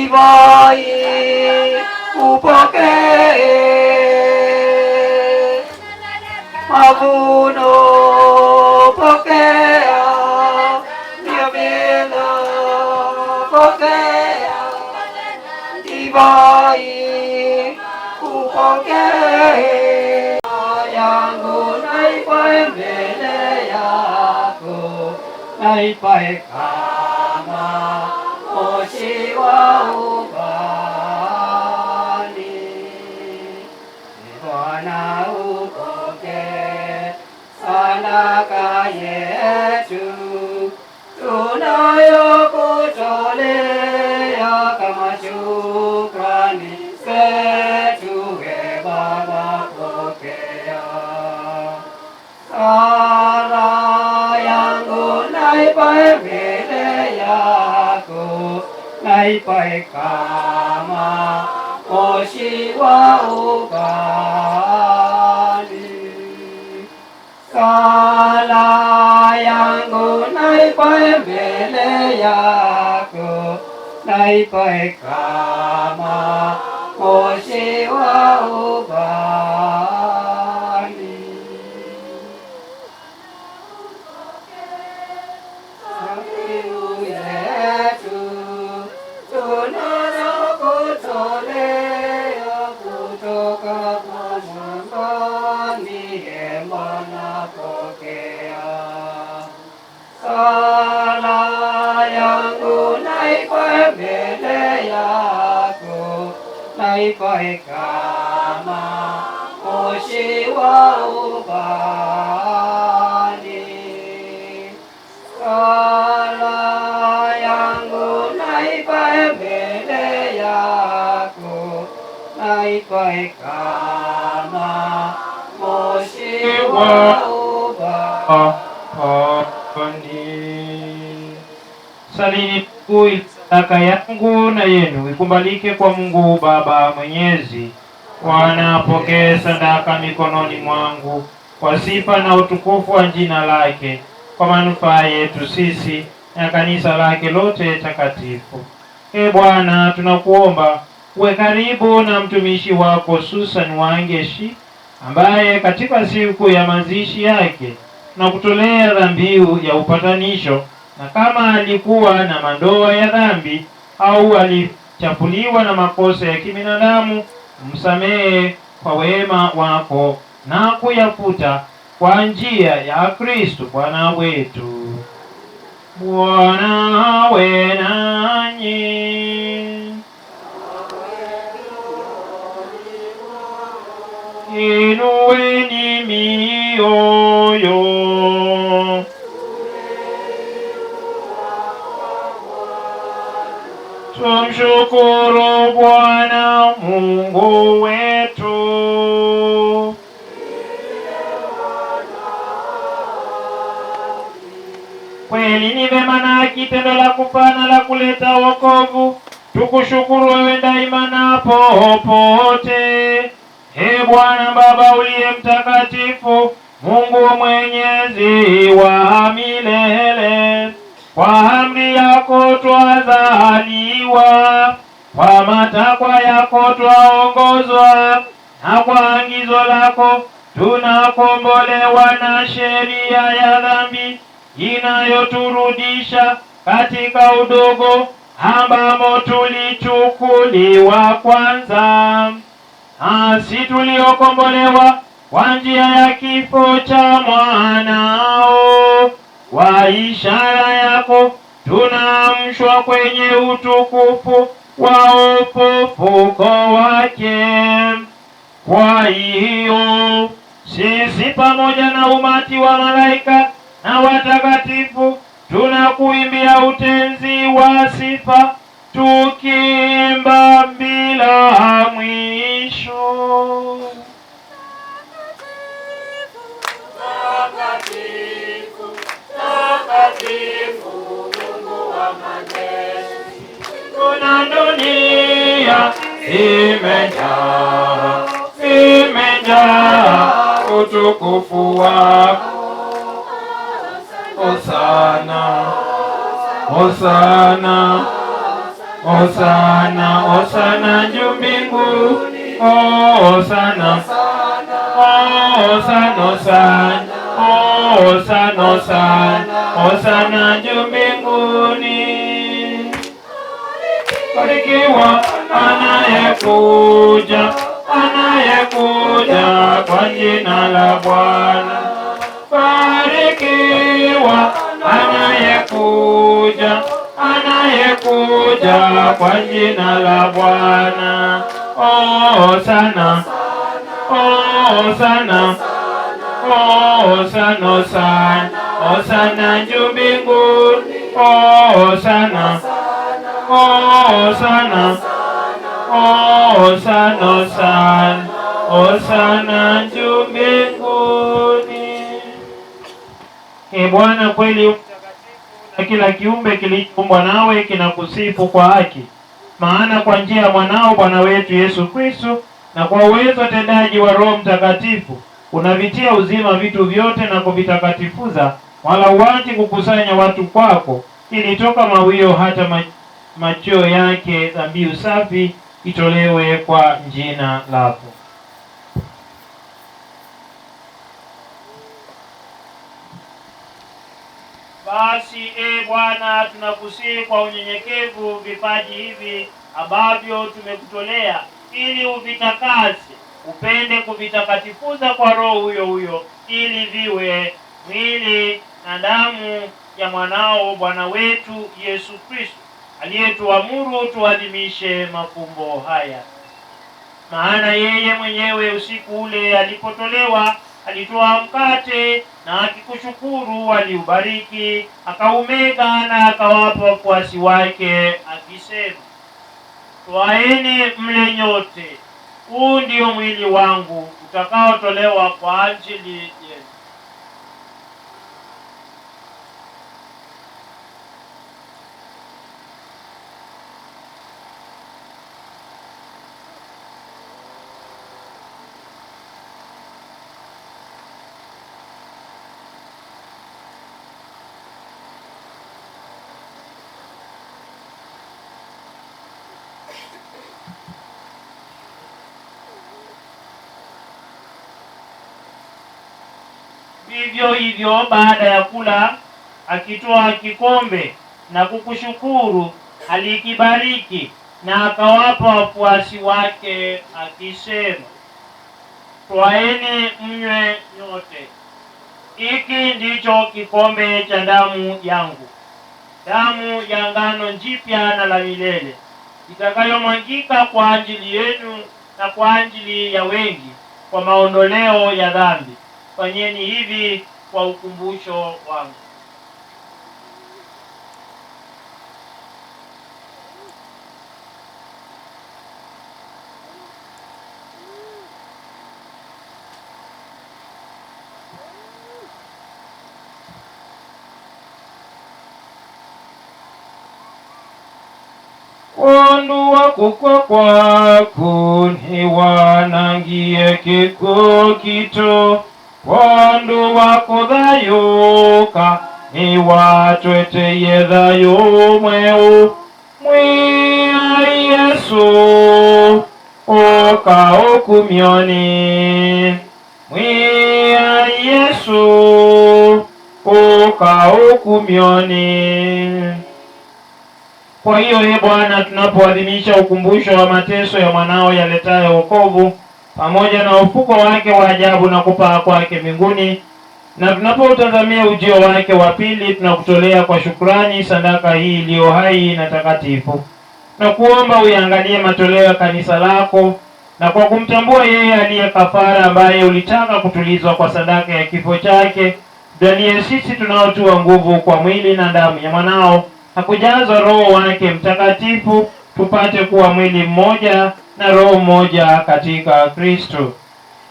Divai upokee mavuno, pokea miamela, pokea divai upokee yangu, naipae mbele yako, naipae kama moshi wa ubani. Bwana upokee sadaka yetu tunayokutolea kama naipae kama moshi wa ubani. Sala yangu naipae mbele yako, naipae kama moshi wa ubani. Dhabihu yetu tunazokutolea kutoka moyoni, Ee Bwana pokea. Sala yangu naipae mbele yako, naipae kama moshi wa ubani. Sala yangu naipae mbele yako, naipae kama moshi wa ubani. Salini kuu sadaka yangu na yenu ikubalike kwa Mungu Baba Mwenyezi. Bwana apokee sadaka mikononi mwangu kwa sifa na utukufu wa jina lake, kwa manufaa yetu sisi na kanisa lake lote takatifu. Ee Bwana, tunakuomba uwe karibu na mtumishi wako Susan Wangeshi, ambaye katika siku ya mazishi yake tunakutolea dhabihu ya upatanisho, na kama alikuwa na madoa ya dhambi au alichafuliwa na makosa ya kibinadamu, msamehe kwa wema wako na kuyafuta kwa njia ya Kristo Bwana wetu. Bwana awe nanyi. Inueni mioyo. Tumshukuru Bwana Mungu wetu. Kweli ni vema na kitendo la kufana la kuleta wokovu. Tukushukuru wewe daima na popote. Ee Bwana Baba uliye mtakatifu, Mungu mwenyezi wa milele, kwa amri yako twazaliwa, kwa matakwa yako twaongozwa, na kwa angizo lako tunakombolewa na sheria ya dhambi inayoturudisha katika udogo ambamo tulichukuliwa kwanza. Nasi tuliokombolewa kwa njia ya kifo cha mwanao, kwa ishara yako tunaamshwa kwenye utukufu wa ufufuko wake. Kwa hiyo sisi pamoja na umati wa malaika na watakatifu tunakuimbia utenzi wa sifa, tukiimba bila mwisho. Takatifu, takatifu, Mungu wa majeshi. Kuna dunia imejaa, imejaa utukufu wako. Hosana, Hosana, Hosana, Hosana juu mbinguni. Hosana, Hosana, Hosana, Hosana, Hosana, Hosana juu mbinguni. Barikiwa anayekuja, anayekuja kwa jina la Bwana. Barikiwa anayekuja, anayekuja kwa jina la Bwana. Hosana, Hosana, Hosana, Hosana, Hosana juu mbinguni. Hosana, Hosana, Hosana, Hosana, Hosana juu mbinguni. Ee Bwana kweli mtakatifu na kila kiumbe kilichoumbwa nawe kinakusifu kwa haki. Maana kwa njia ya mwanao Bwana wetu Yesu Kristo, na kwa uwezo tendaji wa Roho Mtakatifu, unavitia uzima vitu vyote na kuvitakatifuza, wala uachi kukusanya watu kwako, ili toka mawio hata macheo yake dhabihu safi itolewe kwa jina lako. Basi Bwana, tunakusihi kwa unyenyekevu vipaji hivi ambavyo tumekutolea, ili uvitakase, upende kuvitakatifuza kwa Roho huyo huyo, ili viwe mwili na damu ya mwanao Bwana wetu Yesu Kristo, aliyetuamuru tuadhimishe mafumbo haya. Maana yeye mwenyewe usiku ule alipotolewa, alitoa mkate na akikushukuru aliubariki, akaumega na akawapa wafuasi wake akisema, twaeni mle nyote, huu ndio mwili wangu utakaotolewa kwa ajili yenu. Vivyo hivyo baada ya kula, akitoa kikombe na kukushukuru, alikibariki na akawapa wafuasi wake akisema, twaeni mnywe nyote, hiki ndicho kikombe cha damu yangu, damu ya agano jipya na la milele, itakayomwagika kwa ajili yenu na kwa ajili ya wengi kwa maondoleo ya dhambi. Fanyeni hivi kwa ukumbusho wangu. Ondua kukwa kwako ni wanangie kiko kito, wandu wako dhayoka ni watweteye dhayo mweu, mwia Yesu oka okumyoni, mwia Yesu oka okumyoni. Kwa hiyo Bwana, tunapoadhimisha ukumbusho wa mateso ya mwanao yaletayo wokovu, pamoja na ufuko wake wa ajabu na kupaa kwake mbinguni, na tunapoutazamia ujio wake wa pili, tunakutolea kwa shukrani sadaka hii iliyo hai na takatifu, na kuomba uiangalie matoleo ya kanisa lako, na kwa kumtambua yeye aliye kafara, ambaye ulitaka kutulizwa kwa sadaka ya kifo chake, tujalie sisi tunaotua nguvu kwa mwili na damu ya mwanao, na kujazwa Roho wake Mtakatifu, tupate kuwa mwili mmoja na roho mmoja katika Kristo.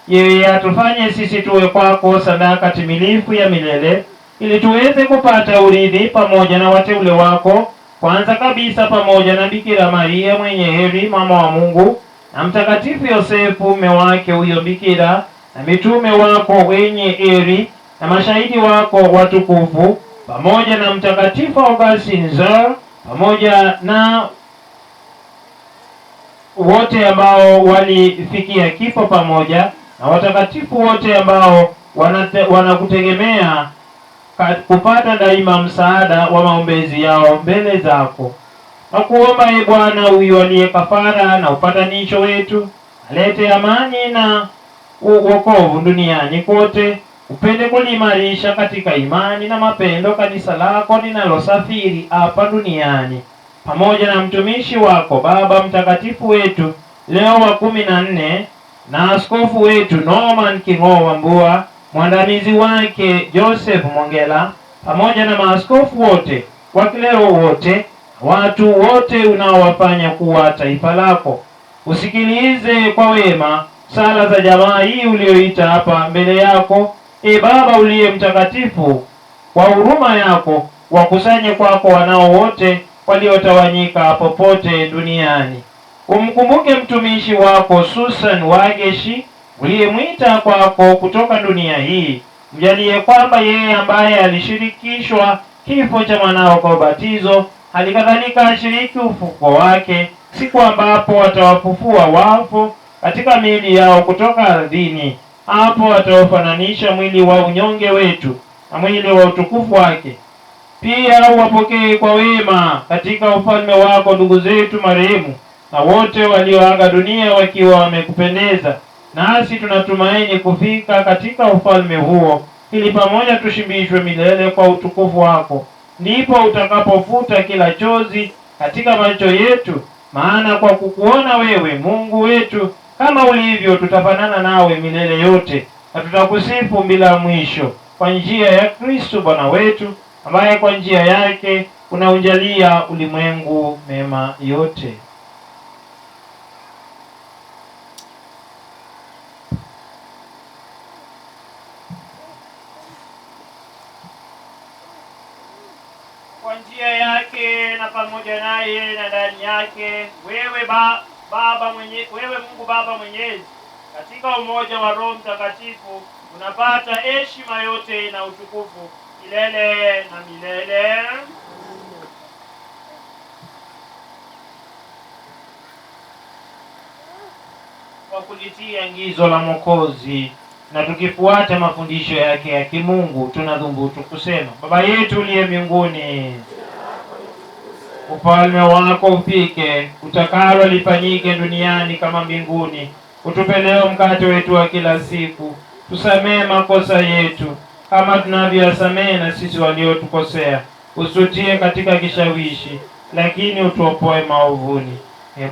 Yeye atufanye sisi tuwe kwako sadaka timilifu ya milele, ili tuweze kupata urithi pamoja na wateule wako, kwanza kabisa pamoja na Bikira Maria mwenye heri, mama wa Mungu, na Mtakatifu Yosefu mume wake huyo bikira, na mitume wako wenye heri, na mashahidi wako watukufu, pamoja na Mtakatifu Augustine Zar, pamoja na wote ambao walifikia kifo, pamoja na watakatifu wote ambao wanakutegemea kupata daima msaada wa maombezi yao mbele zako. Na kuomba Bwana, huyu aliye kafara na upatanisho wetu, alete amani na wokovu duniani kote, upende kuliimarisha katika imani na mapendo kanisa lako linalosafiri hapa duniani, pamoja na mtumishi wako Baba Mtakatifu wetu Leo wa 14 na askofu wetu Norman King'o Wambua, mwandamizi wake Joseph Mongela, pamoja na maaskofu wote, wakileo wote, watu wote unaowafanya kuwa taifa lako. Usikilize kwa wema sala za jamaa hii ulioita hapa mbele yako, Baba uliye mtakatifu. Kwa huruma yako wakusanye kwako wanao wote waliotawanyika popote duniani. Umkumbuke mtumishi wako Susan Wageshi uliyemwita kwako kutoka dunia hii. Mjalie kwamba yeye ambaye alishirikishwa kifo cha mwanao kwa ubatizo, hali kadhalika ashiriki ufufuko wake siku ambapo watawafufua wafu katika miili yao kutoka ardhini. Hapo watawafananisha mwili wa unyonge wetu na mwili wa utukufu wake. Pia uwapokee kwa wema katika ufalme wako ndugu zetu marehemu na wote walioaga dunia wakiwa wamekupendeza. Nasi tunatumaini kufika katika ufalme huo, ili pamoja tushibishwe milele kwa utukufu wako. Ndipo utakapofuta kila chozi katika macho yetu, maana kwa kukuona wewe Mungu wetu kama ulivyo, tutafanana nawe milele yote, na tutakusifu bila mwisho, kwa njia ya Kristo Bwana wetu, ambaye kwa njia yake unaunjalia ulimwengu mema yote. Kwa njia yake na pamoja naye na ndani yake, wewe Mungu Baba Mwenyezi, katika umoja wa Roho Mtakatifu, unapata heshima yote na utukufu milele na milele. Kwa kulitii agizo la Mwokozi na tukifuata mafundisho yake ya kimungu, tunadhubutu kusema: Baba yetu uliye mbinguni, ufalme wako ufike, utakalo lifanyike duniani kama mbinguni. Utupe leo mkate wetu wa kila siku. Tusamehe makosa yetu kama tunavyowasamehe na sisi waliotukosea. Usitutie katika kishawishi, lakini utuopoe maovuni.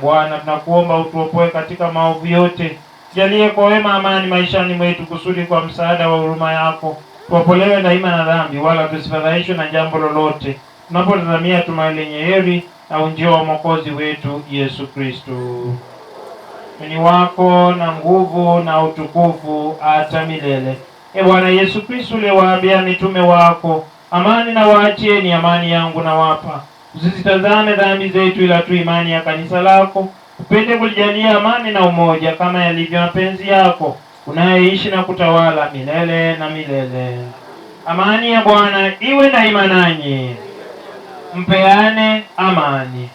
Bwana, tunakuomba utuopoe katika maovu yote. Jalie kwa wema amani maishani mwetu, kusudi kwa msaada wa huruma yako tuopolewe daima na dhambi, wala tusifadhaishwe na jambo lolote, tunapotazamia tumaini lenye heri na ujio wa Mwokozi wetu Yesu Kristo. Ni wako na nguvu na utukufu hata milele. Bwana Yesu Kristo, uliyewaambia mitume wako, amani na waachieni, amani yangu na wapa, usizitazame dhambi zetu, ila tu imani ya kanisa lako. Upende kulijalia amani na umoja, kama yalivyo mapenzi yako, unayeishi na kutawala milele na milele. Amani ya Bwana iwe daima nanyi. Mpeane amani.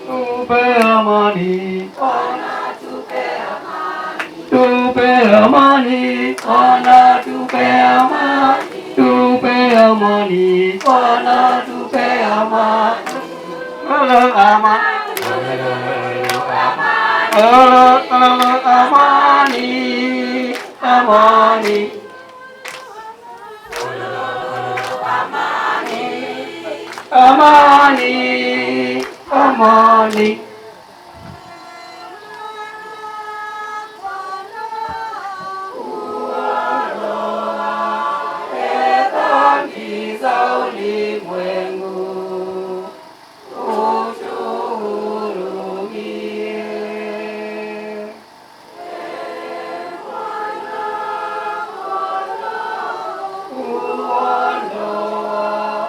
Tupe amani, Bwana tupe amani. Tupe amani, Bwana tupe amani. Tupe amani, Bwana tupe amani. Amani, amani. Amani, amani. Dhambi za ulimwengu, utuhurumie. Uondoa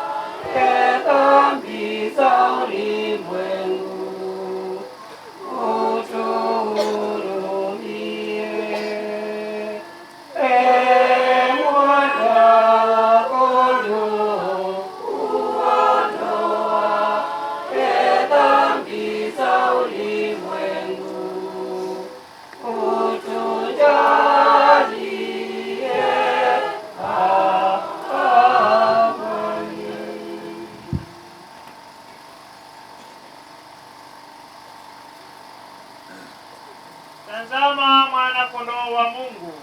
dhambi za ulimwengu, utuhurumie. Mwana-Kondoo, uondoa dhambi za ulimwengu, utujalie amani. Tazama mwana-kondoo wa Mungu,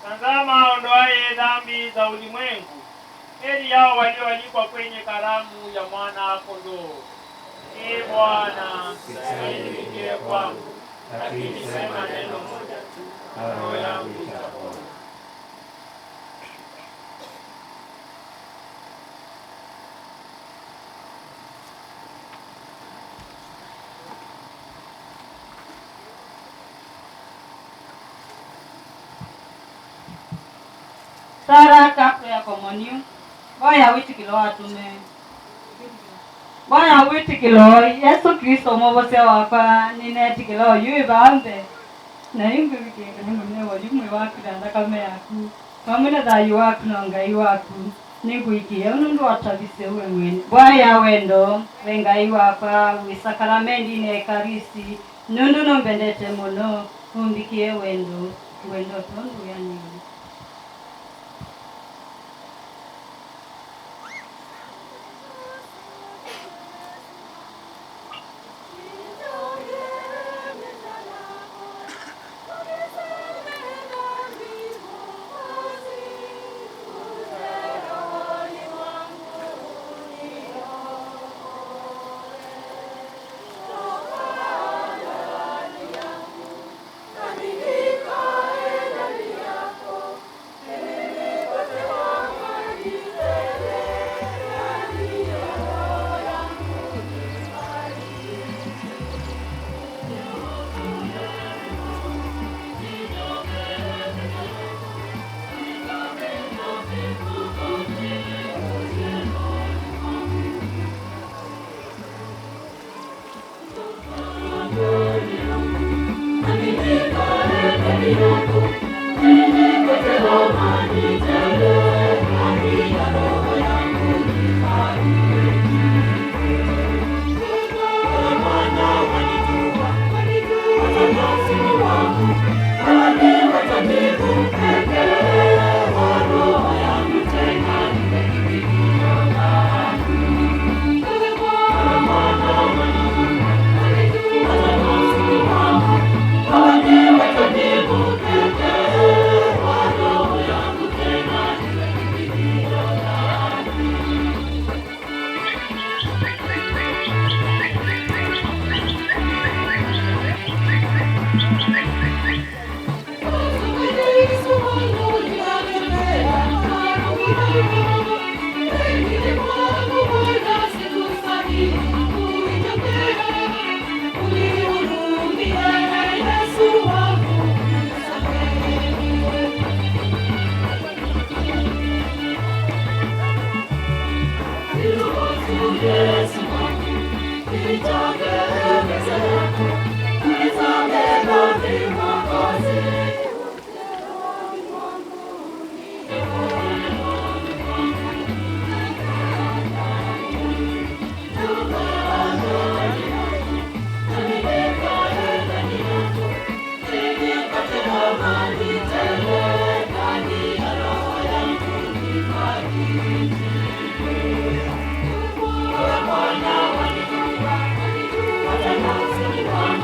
tazama aondoaye dhambi za ulimwengu. Heri yao walioalikwa kwenye karamu ya mwana-kondoo. Bwana, stahili uingie kwangu, lakini sema neno moja tu, na roho yangu itapona. Sara kapre ya komoniu. Boya witi kilo atume. Boya witi kilo Yesu Kristo mobose wapa nineti kilo yui baambe. Na yungu wiki mune wa yumwe waku danda kame yaku. Mamuna da yuwaku nonga yuwaku. Ningu iki ya unundu watabise uwe mwene. Boya wendo wenga yuwapa wisakaramenti ne karisi. Nundu nombendete mono umbikie wendo. Wendo tondu ya nini. Mwana wa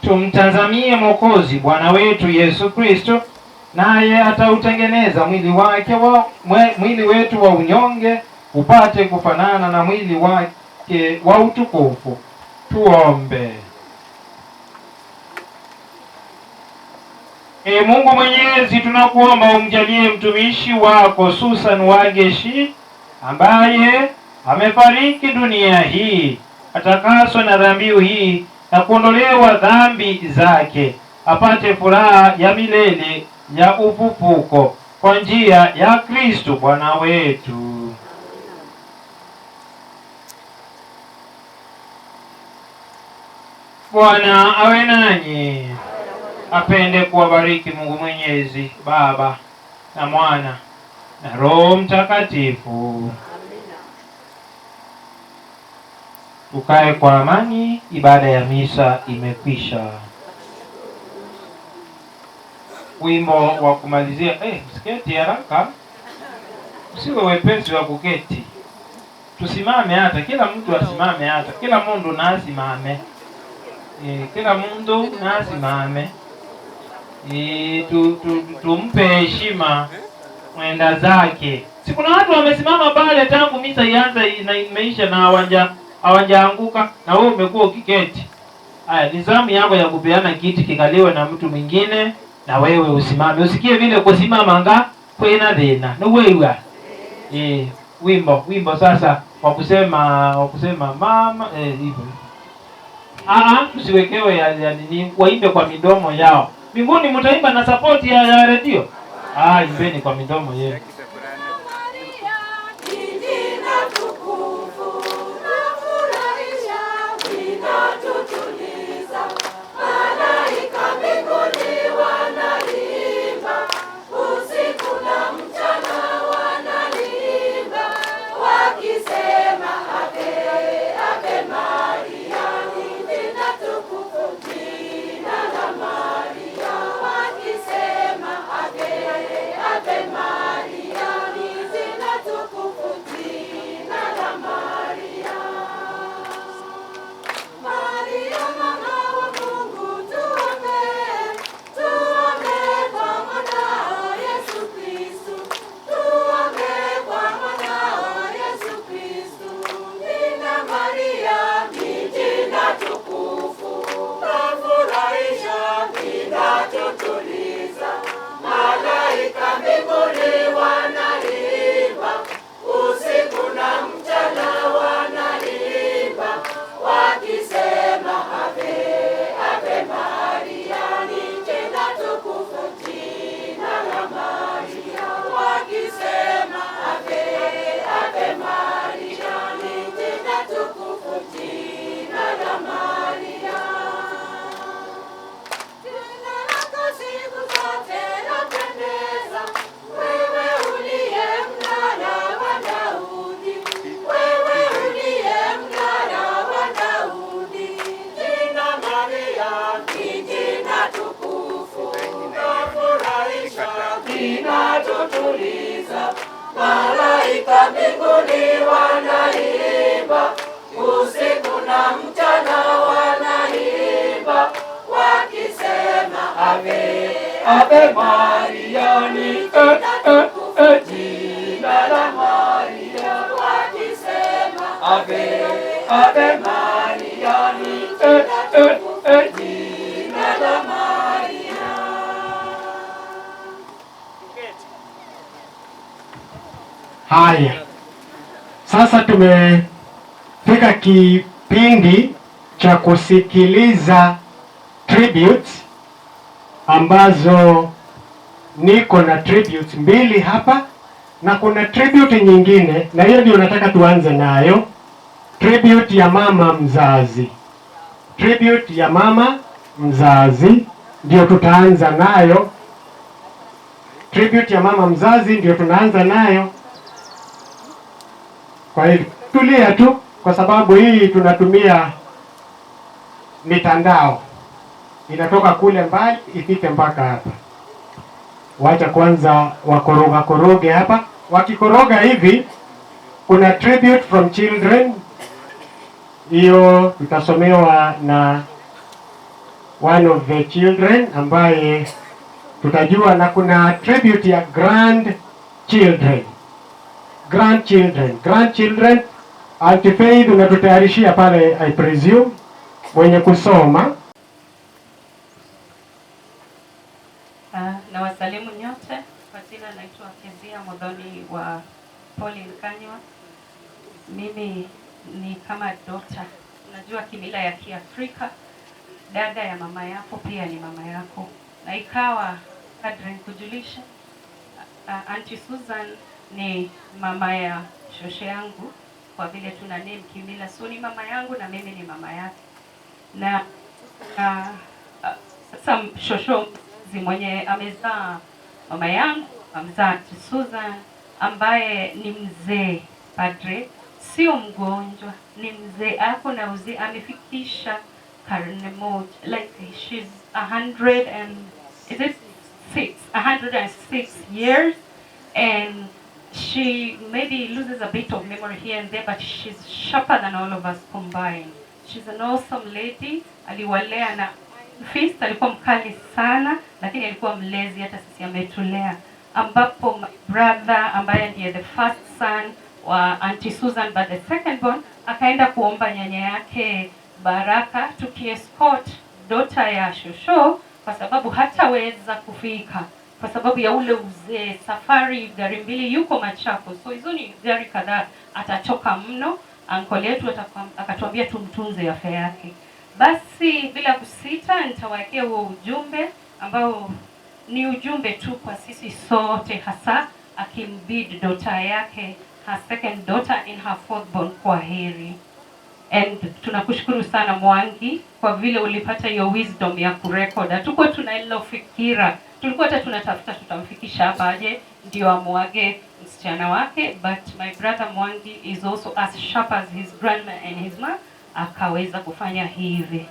Tumtazamie Mwokozi Bwana wetu Yesu Kristo, naye atautengeneza mwili wetu wa unyonge upate kufanana na mwili wake wa utukufu. Tuombe. Mungu Mwenyezi, tunakuomba umjalie mtumishi wako Susan Wageshi ambaye amefariki dunia hii, atakaswe na dhabihu hii na kuondolewa dhambi zake, apate furaha ya milele ya ufufuko kwa njia ya Kristo Bwana wetu. Bwana awe nanyi, apende kuwabariki Mungu Mwenyezi, Baba na Mwana na Roho Mtakatifu. Tukae kwa amani. Ibada ya misa imekwisha. Wimbo wa kumalizia. Msiketi haraka, usiwe wepesi wa kuketi. Tusimame, hata kila mtu asimame, hata kila mundu na asimame. Kila mundu na asimame. Tumpe heshima mwenda zake. Si kuna watu wamesimama pale tangu misa ianze na imeisha na hawajaanguka, na wewe umekuwa ukiketi. Haya, ni zamu yako ya kupeana kiti kikaliwe na mtu mwingine, na wewe usimame. Usikie vile kusimama nga kwena dhena. No wewe. Wimbo sasa wa kusema mama hivyo. Tusiwekewe ya nini, waimbe kwa midomo yao. Mbinguni mtaimba na support ya redio. Imbeni kwa midomo yenu. Maria. inatutuliza, malaika mbinguni wanaimba, usiku na mchana wanaimba, wakisema ave ave Maria, ni jina la Maria, wakisema ave ave Maria, ni jina la Maria. Haya, sasa tumefika kipindi cha kusikiliza tributes ambazo niko na tributes mbili hapa na kuna tribute nyingine, na hiyo ndio nataka tuanze nayo. Tribute ya mama mzazi, tribute ya mama mzazi ndio tutaanza nayo. Tribute ya mama mzazi ndio tunaanza nayo. Kwa hivyo tulia tu, kwa sababu hii tunatumia mitandao, inatoka kule mbali ifike mpaka hapa. Wacha kwanza koroge hapa. Wakikoroga hivi, kuna tribute from children, hiyo tutasomewa na one of the children ambaye tutajua, na kuna tribute ya grandchildren. Altifaith unatutayarishia pale, I presume, mwenye kusoma. Na wasalimu nyote. Kwa jina naitwa Kezia Modhoni wa Pauline Kanywa. Mimi ni kama daughter. Unajua kimila ya Kiafrika, dada ya mama yako pia ni mama yako. Na ikawa kadri kujulisha, Auntie Susan ni mama ya shoshe yangu, kwa vile tuna name kimila, so ni mama yangu na mimi ni mama yake. Na sasa shosho mwenye amezaa mama yangu amezaa Auntie Susan, ambaye ni mzee padre, sio mgonjwa, ni mzee, ako na uzee, amefikisha karne moja, like she's 106 years, and she maybe loses a bit of memory here and there, but she's sharper than all of us combined. She's an awesome lady. Aliwalea na Feast alikuwa mkali sana, lakini alikuwa mlezi, hata sisi ametulea, ambapo brother ambaye ndiye the first son wa Auntie Susan but the second born akaenda kuomba nyanya yake baraka, tukiescort daughter ya shosho kwa sababu hataweza kufika kwa sababu ya ule uzee, safari gari mbili, yuko Machakos, so hizo ni gari kadhaa, atachoka mno. Uncle yetu akatuambia tumtunze afya yake. Basi bila kusita nitawekea huo ujumbe ambao ni ujumbe tu kwa sisi sote, hasa akimbid daughter yake, her second daughter in her fourth born, kwa heri. And tunakushukuru sana Mwangi kwa vile ulipata hiyo wisdom ya kurecord. Hatukuwa tunailofikira, tulikuwa hata tunatafuta tutamfikisha hapa aje ndio amwage msichana wake, but my brother Mwangi is also as sharp as his grandma and his mom, akaweza kufanya hivi.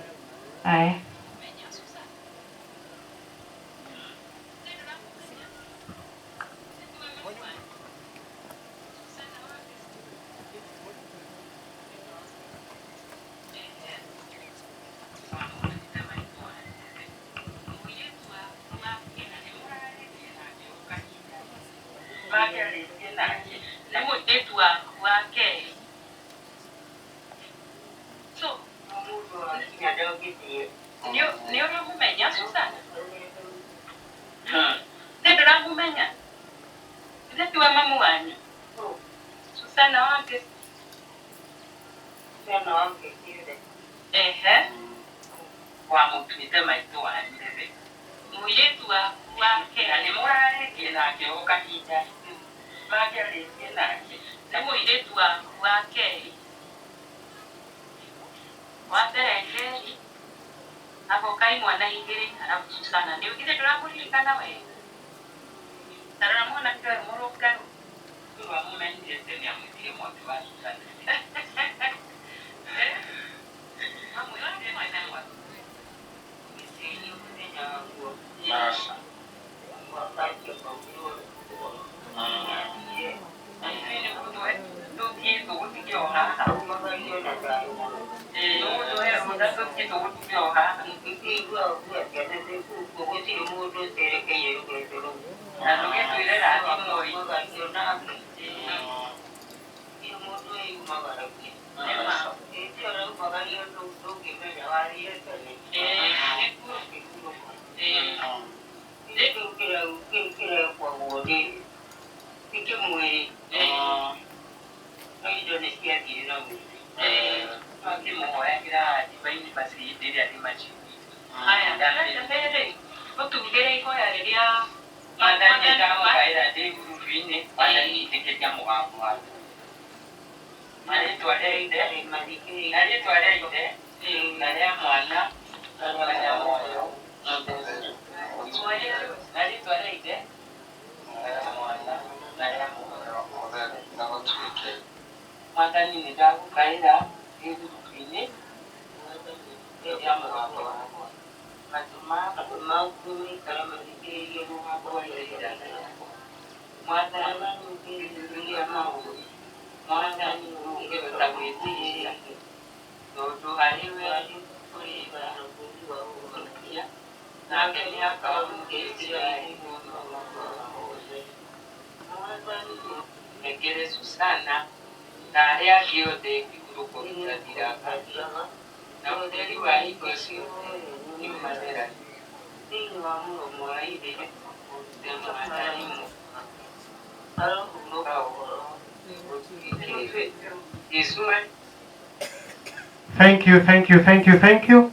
Thank you, thank you, thank you, thank you.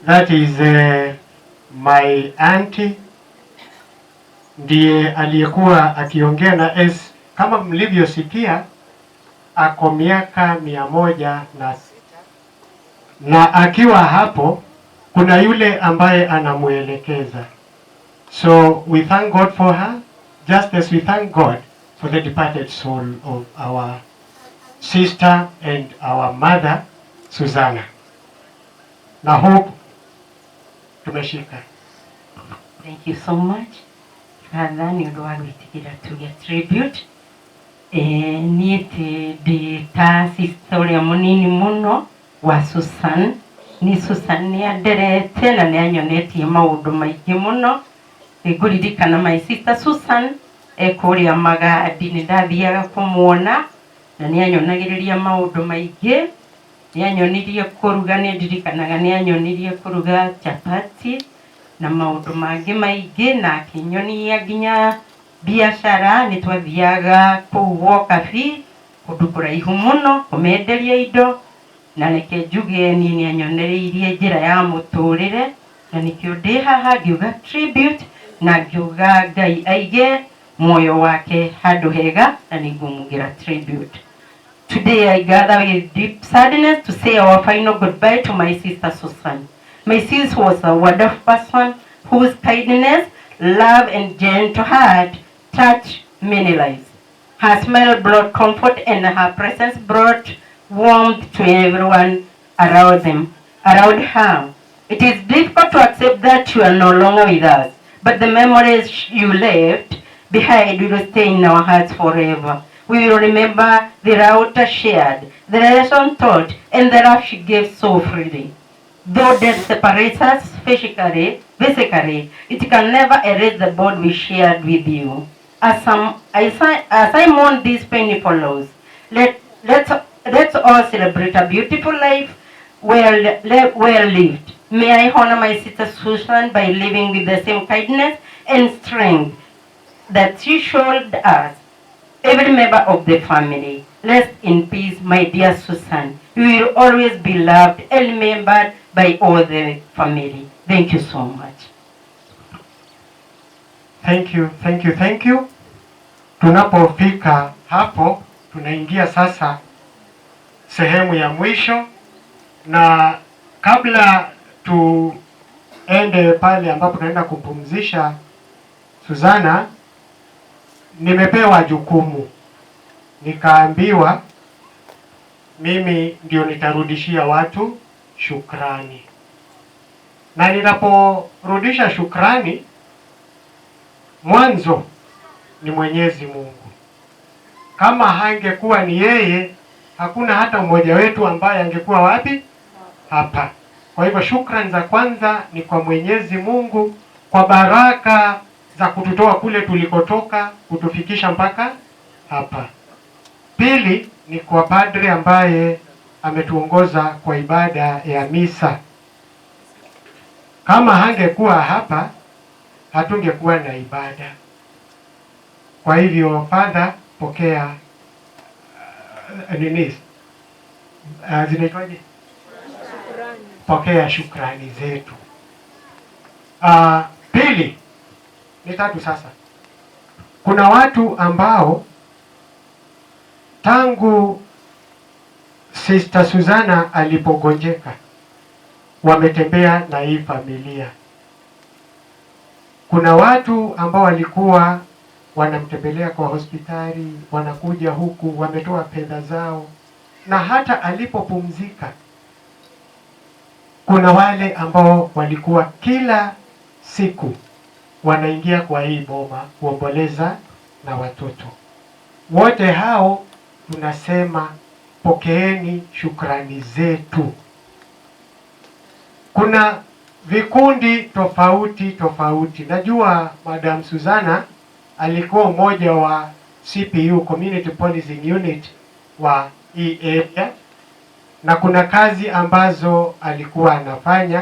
That is my auntie, ndiye aliyekuwa akiongea na S. Kama mlivyosikia, ako miaka 106 na akiwa hapo kuna yule ambaye anamuelekeza. So we thank God for her, just as we thank God for the departed soul of our sister and our mother Susanna. Na hope tumeshika. Thank you so much. Father, ni ndo wagwitikira tuge tribute. Niite de ta historia munini muno wa Susan. Ni Susan ni aderete na ni anyonetie maundu maingi muno. Nguririkana my sister Susan kuria Magadi ni ndathiaga kumuona na ni anyonagiriria maundu maingi. Ni anyonirie kuruga, ni ndirikanaga ni anyonirie kuruga chapati na maundu mangi maingi, na akinyonia nginya biashara. Ni twathiaga kuu Kabi kundu kuraihu muno kumenderia indo, na reke njuge ni anyonereirie njira ya muturire, na nikio ndi haha ngiuga tribute na ngiuga Ngai aige moyo wake handu hega na ningumugira tribute. Today I gather with deep sadness to say our final goodbye to my sister Susan. My sister was a wonderful person whose kindness, love and gentle heart touched many lives. Her smile brought comfort and her presence brought warmth to everyone around her. It is difficult to accept that you are no longer with us, but the memories you left behind will stay in our hearts forever. We will remember the laughter shared, the lesson taught, and the love she gave so freely. Though death separates us physically, it can never erase the bond we shared with you. As I mourn these painful loss, let's all celebrate a beautiful life well lived. May I honor my sister Susan by living with the same kindness and strength that she showed us. Every member of the family, rest in peace, my dear Susan. You will always be loved and remembered by all the family. Thank you so much. Thank you, thank you, thank you. Tunapofika hapo, tunaingia sasa sehemu ya mwisho, na kabla tuende pale ambapo tunaenda kumpumzisha Susanna, nimepewa jukumu, nikaambiwa mimi ndio nitarudishia watu shukrani. Na ninaporudisha shukrani, mwanzo ni Mwenyezi Mungu. Kama hangekuwa ni yeye, hakuna hata mmoja wetu ambaye angekuwa wapi hapa. Kwa hivyo shukrani za kwanza ni kwa Mwenyezi Mungu kwa baraka za kututoa kule tulikotoka kutufikisha mpaka hapa. Pili ni kwa padre ambaye ametuongoza kwa ibada ya misa. Kama hangekuwa hapa hatungekuwa na ibada. Kwa hivyo Father, pokea zinaitwaje? Pokea shukrani zetu. Pili ni tatu sasa. Kuna watu ambao tangu Sister Suzana alipogonjeka wametembea na hii familia. Kuna watu ambao walikuwa wanamtembelea kwa hospitali, wanakuja huku, wametoa fedha zao, na hata alipopumzika kuna wale ambao walikuwa kila siku wanaingia kwa hii boma kuomboleza na watoto. Wote hao tunasema pokeeni shukrani zetu. Kuna vikundi tofauti tofauti. Najua Madam Suzana alikuwa mmoja wa CPU, Community Policing Unit wa hii area, na kuna kazi ambazo alikuwa anafanya.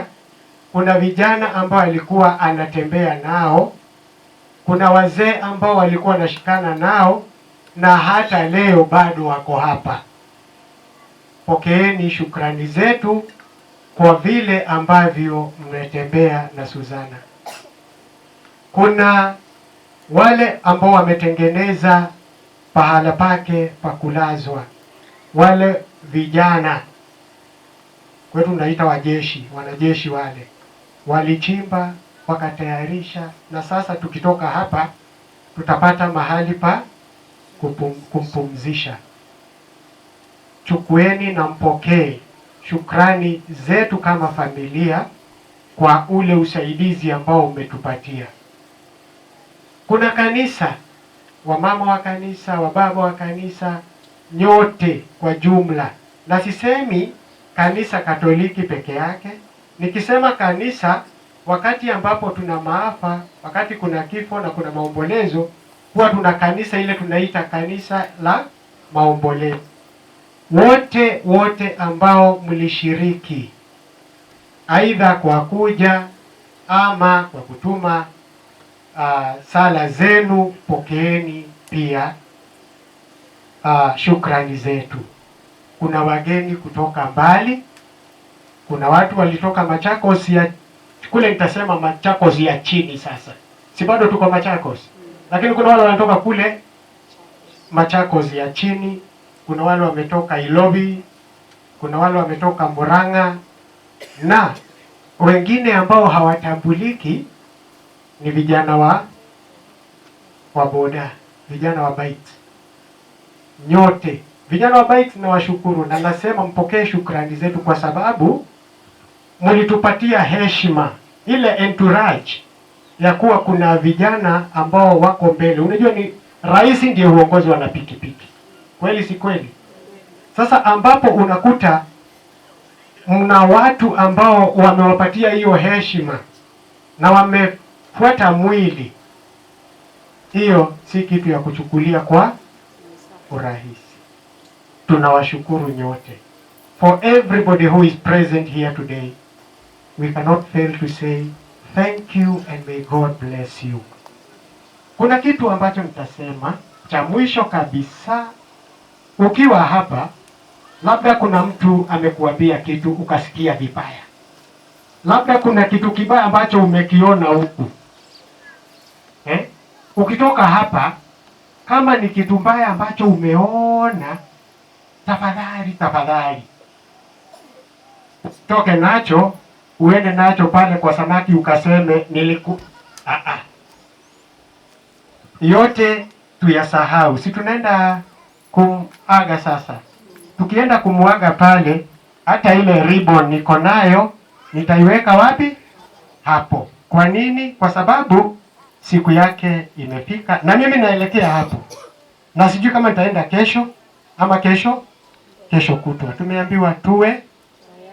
Kuna vijana ambao alikuwa anatembea nao, kuna wazee ambao walikuwa wanashikana nao, na hata leo bado wako hapa. Pokeeni shukrani zetu kwa vile ambavyo mmetembea na Suzana. Kuna wale ambao wametengeneza pahala pake pa kulazwa, wale vijana kwetu tunaita wajeshi, wanajeshi wale walichimba wakatayarisha, na sasa tukitoka hapa tutapata mahali pa kumpumzisha. Chukueni na mpokee shukrani zetu kama familia kwa ule usaidizi ambao umetupatia. Kuna kanisa, wamama wa kanisa, wababa wa kanisa, nyote kwa jumla, na sisemi kanisa Katoliki peke yake. Nikisema kanisa, wakati ambapo tuna maafa, wakati kuna kifo na kuna maombolezo, huwa tuna kanisa ile tunaita kanisa la maombolezo. Wote ambao mlishiriki aidha kwa kuja ama kwa kutuma sala zenu, pokeeni pia shukrani zetu. Kuna wageni kutoka mbali, kuna watu walitoka Machakos ya kule, nitasema Machakos ya chini sasa. Si bado tuko Machakos. Lakini kuna wale wanatoka kule Machakos ya chini, kuna wale wametoka Ilobi, kuna wale wametoka Murang'a, na wengine ambao hawatambuliki ni vijana wa boda, vijana wa bike. Nyote vijana wa bike na washukuru, na nasema mpokee shukrani zetu kwa sababu mlitupatia heshima, ile entourage ya kuwa kuna vijana ambao wako mbele. Unajua ni rais ndiye uongozi wa pikipiki. Kweli si kweli? Sasa ambapo unakuta mna watu ambao wamewapatia hiyo heshima na wamefuata mwili, hiyo si kitu ya kuchukulia kwa urahisi. Tunawashukuru nyote. For everybody who is present here today, we cannot fail to say thank you and may God bless you. Kuna kitu ambacho nitasema cha mwisho kabisa. Ukiwa hapa, labda kuna mtu amekuambia kitu ukasikia vibaya. Labda kuna kitu kibaya ambacho umekiona huku. Ukitoka hapa, kama ni kitu mbaya ambacho umeona, tafadhali toke nacho, uende nacho pale kwa samaki ukaseme yote tuyasahau. Si tunaenda kumuaga sasa. Tukienda kumuaga pale, hata ile ribbon niko nayo nitaiweka wapi? Hapo. Kwa nini? Kwa sababu siku yake imefika na mimi naelekea hapo. Na sijui kama nitaenda kesho ama kesho kutwa. Tumeambiwa tuwe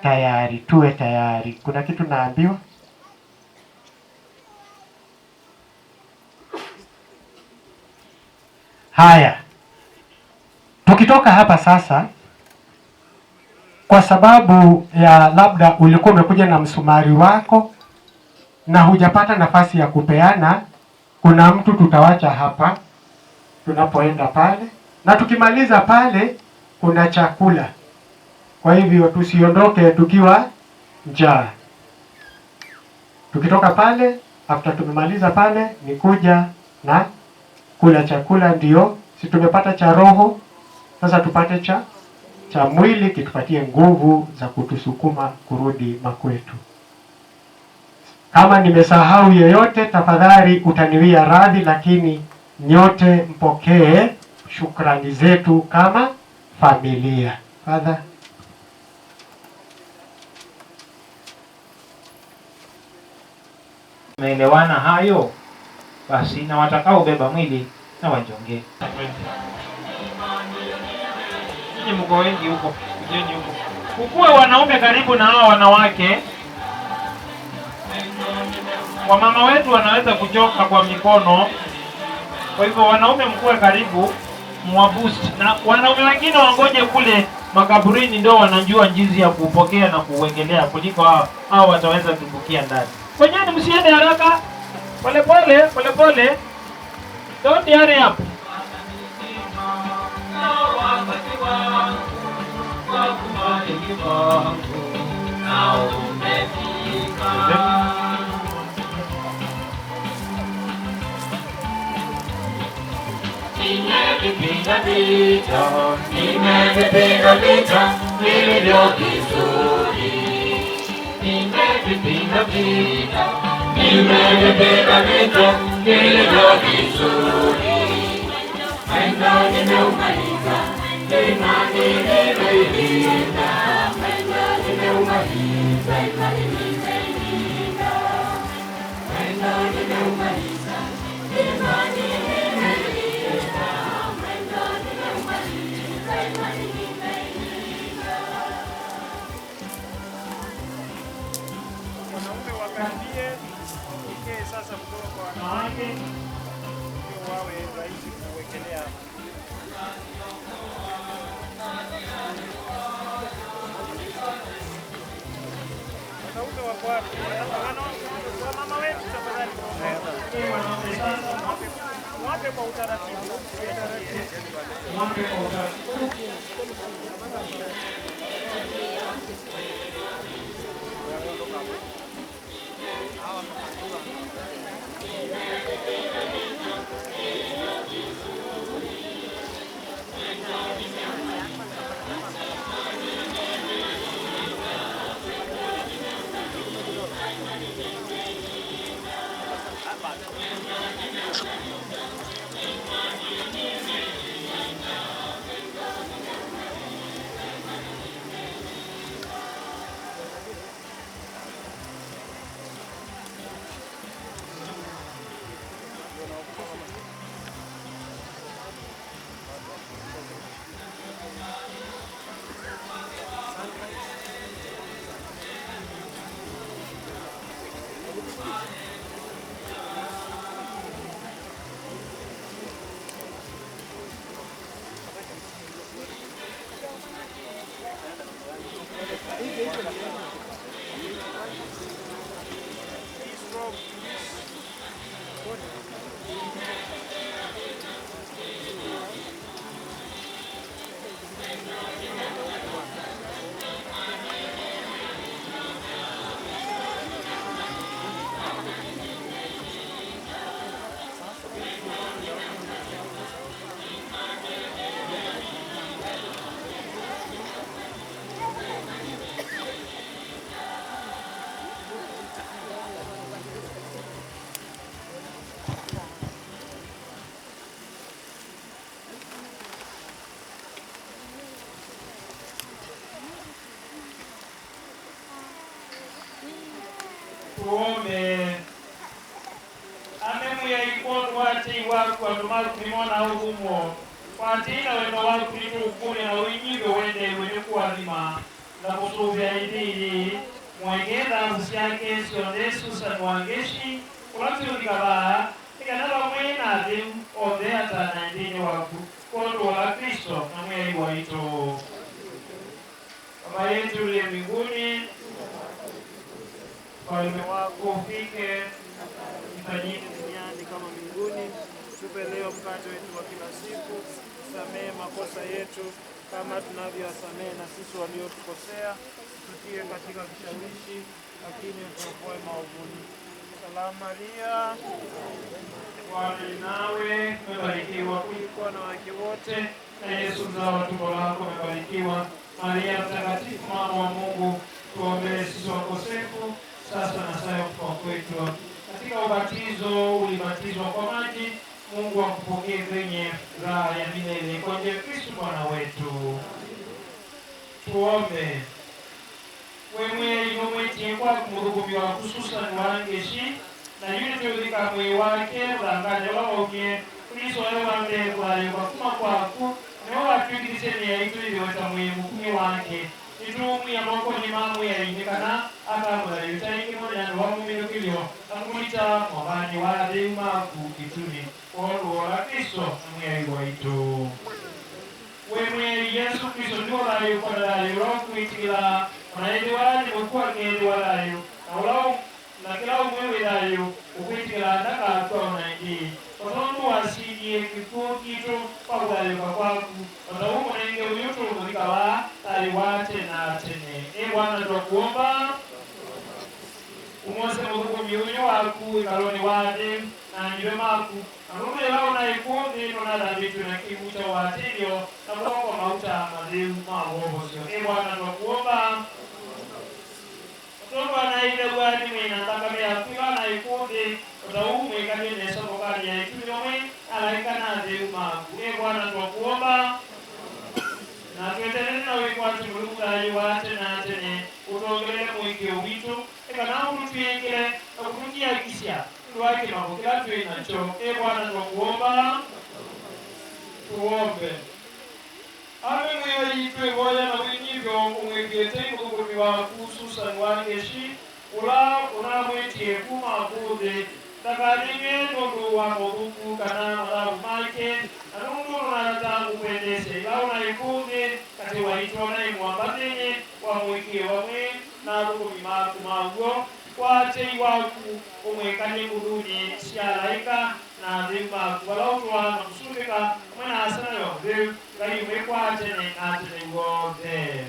tayari, tuwe tayari. Kuna kitu naambiwa? Haya, tukitoka hapa sasa, kwa sababu ya labda ulikuwa umekuja na msumari wako na hujapata nafasi ya kupeana, kuna mtu tutawacha hapa tunapoenda pale, na tukimaliza pale kuna chakula. Kwa hivyo tusiondoke tukiwa njaa. Tukitoka pale, after tumemaliza pale, ni kuja na kula chakula. Ndio si tumepata cha roho, sasa tupate cha mwili kitupatie nguvu za kutusukuma kurudi makwetu. Kama nimesahau yeyote, tafadhali utaniwia radhi, lakini nyote mpokee shukrani zetu kama familia. Father. Umeelewana hayo? Basi na watakao beba mwili na wajongee. Ninyi mko wengi huko, kujeni huko. Ukue wanaume karibu na hao wanawake. Wamama wetu wanaweza kuchoka kwa mikono. Kwa hivyo wanaume mkue karibu, mwaboost. Na wanaume wengine wangoje kule makaburini, ndio wanajua jinsi ya kupokea na kuwengelea kuliko hao wataweza kubukia ndani. Kwenyeni, msiende haraka. Pole pole, pole pole. Don't hurry up. Nimevipiga vita vilivyo vizuri. Nimevipiga vita vilivyo vizuri. Mwendo nimeumaliza, imani nimeilinda. Mwendo nimeumaliza, imani nimeilinda. Mwendo nimeumaliza, imani nimeilinda. Mwendo nimeumaliza, imani nimeilinda. Wanaume wakaribie, wapokee sasa kutoka kwa wanawake, ndio wawe rahisi kuwekelea. Wanaume wako wapi? Wamama wetu tafadhali. Wanaume sasa, wape kwa utaratibu. Wape kwa utaratibu. Tuombe. Amemu ya ikono wati wako atumaru kumona ugumo. Watina wendo wako nitu ukune na uinyiwe wende wenye kuwa lima. na kusuvya idili mwengeza usiake siondesu sanwangeshi ulatunikaba ikanaba mwena dim odeata na ndini waku kondo wa Kristo na mweli waito. Baba yetu uliye mbinguni, ufalme wako ufike, ifanyike duniani kama mbinguni. Tupe leo mkate wetu wa kila siku, tusamehe makosa yetu kama tunavyowasamehe na sisi waliotukosea, tutie katika kishawishi, lakini utuokoe maovuni. Salamu Maria, Bwana ni nawe, umebarikiwa kuliko wanawake wote, na Yesu mzao wa tumbo lako umebarikiwa. Maria mtakatifu, mama wa Mungu, tuombee sisi wakosefu, sasa na saa ya kufa kwetu. Katika ubatizo ulibatizwa kwa maji, Mungu akupokee kwenye raha ya milele kwa njia ya Kristo Bwana wetu. Tuombe. Wewe inomwetie kwa kumurugumia hususan wangeshi na yule tulika mwe wake ranganya wamye Kristo wande kwa kuma kwaku no atwikiseni ya itu iliweta mwe mukumi wake itumu ya moko ni mamu ya indikana akamula yutaiki mwana wa mumino kilio akumita mwabani wa dima kukituni kwa Kristo mwe waitu. Wewe Yesu Kristo ndio rayo kwa rayo kuitikila wanaelewaje mkuu ngeli walayo na ulao na kila umwe rayo kuitikila ndaka kwa unaidi watoto wasije kikuo kitu kwa wale kwa watauma nenge uyoto mulikawa aliwate na tene. Bwana tunakuomba umose Mungu mioyo wako ikaloni wade na ndio maku Arume lao na ikundi nona da vitu na kibucha wa atilio na mwongo mauta mazimu mawobo sio. Bwana tunakuomba kutoka na ile bwani mwina takamea kuwa na ikundi utaume kadine somo kali ya itunyomwe alaika na zimu maku. Bwana tunakuomba na tuendelee na wikwati muluka yuwate na tene utongele mwike uwitu kana utuyengele na kutungia kisia tuwake mabokela tuwe nacho. Bwana tunakuomba tuombe. Ame mweyo yitwe boya na winyivyo umwekete mkukumi wa hususan wangeshi ula mwetie kuma kude takarime nundu wa moduku kana malabu make anundu na tangu pendese lau na ikude kati wa itona imuambatenye wa mwike wa mwe na rukumi maku maguo kwa tei waku umwekanye muduni sialaika na zimba kubalautuwa na kusumika mwena asana yonze gali umekwa atene atene wote.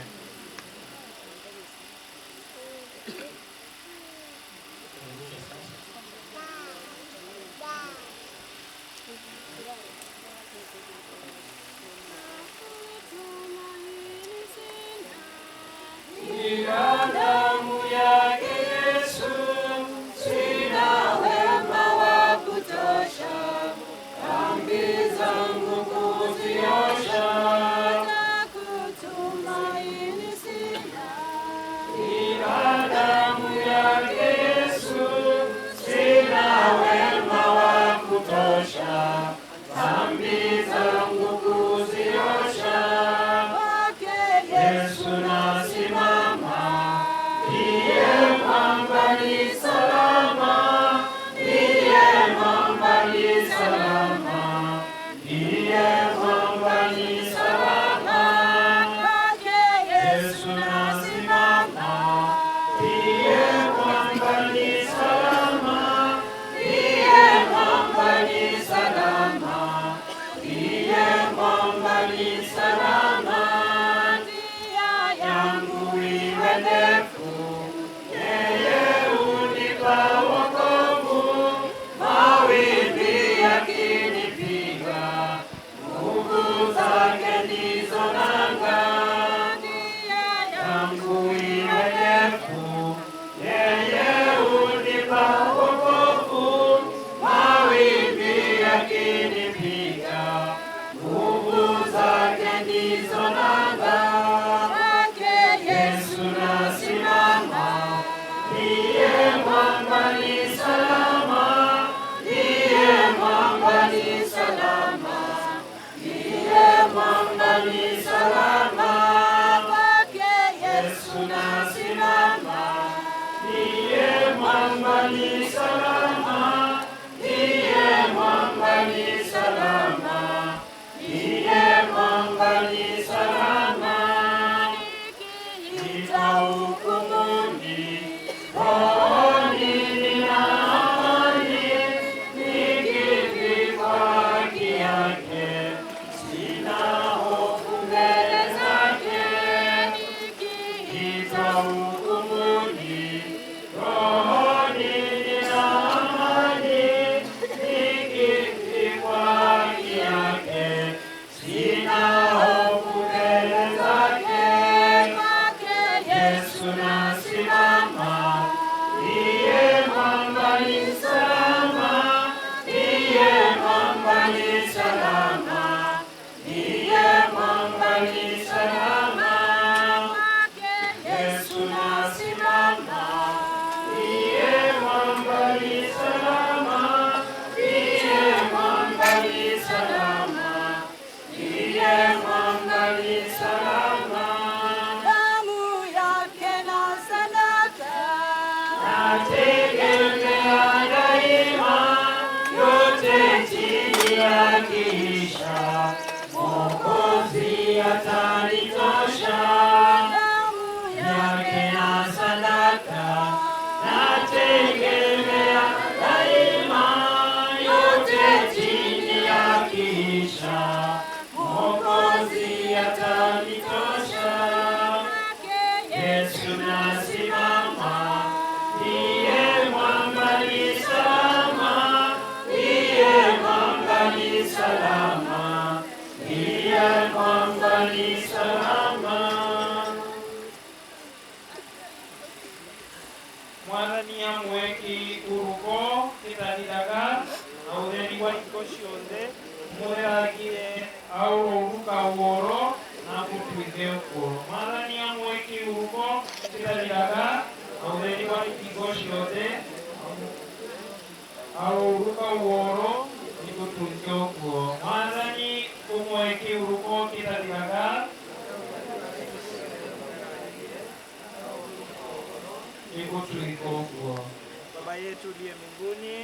Damu yake Yesu, sina wema wa kutosha, dhambi zangu kuziosha, na kutumaini sina. Ila damu yake Yesu, sina wema wa kutosha, dhambi zangu kuziosha. Yesu nasimama, ndiye mwamba ni salama, ndiye mwamba ni salama, ndiye mwamba ni salama. Yesu nasimama, ndiye mwamba ni salama, ndiye mwamba ni salama. yakiisha, Mwokozi atanitosha. Damu yake na sadaka nategemea daima, yote chini yakiisha, Mwokozi atanitosha. Yesu nasimama, ndiye mwamba ni salama, ndiye mwamba ni salama, ndiye mwamba ni salama. Mwathani amweki urugo kitanidaga na utheri wa iko ciothe mweragie auruka uoro na mutwithe ukoro. Mwathani amweki urugo kitanidaga na utheri wa iko ciothe auruka uoro ni mutwithe ukoro. Mwathani umweki urugo kitanidaga Baba yetu uliye mbinguni,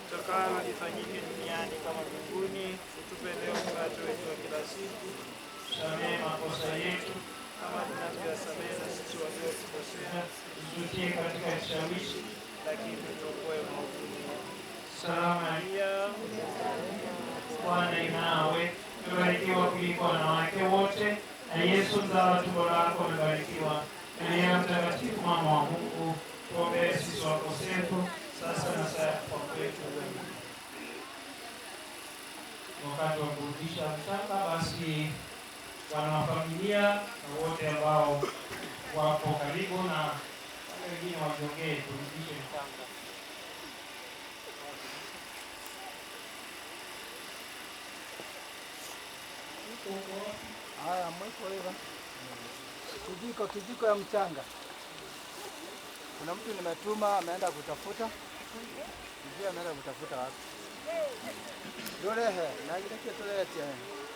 utakalo lifanyike duniani kama mbinguni. Utupe leo mkate wetu wa kila siku. Samehe makosa yetu kama tunavyowasamehe na sisi waliotukosea, usitie katika kishawishi, lakini tuokoe maovuni. Salamu Maria, Bwana yu nawe, umebarikiwa kuliko wanawake wote, na Yesu mzao wa tumbo lako amebarikiwa. Maria Mtakatifu, mama wa Mungu, tuombee sisi wakosefu, sasa na saa ya kufa kwetu. Wakati wa kurudisha mchanga, basi wana wa familia na wote ambao wapo karibu na wale wengine wajiongee, turudishe mchanga. Haya, mwiko hivi. Kijiko ya mchanga. Kuna mtu nimetuma ameenda kutafuta. Sijui ameenda kutafuta wapi. Dolehe, na kile tulete.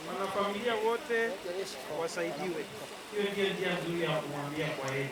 Wanafamilia wote wasaidiwe. Hiyo ndio njia nzuri ya kumwambia kwa heri.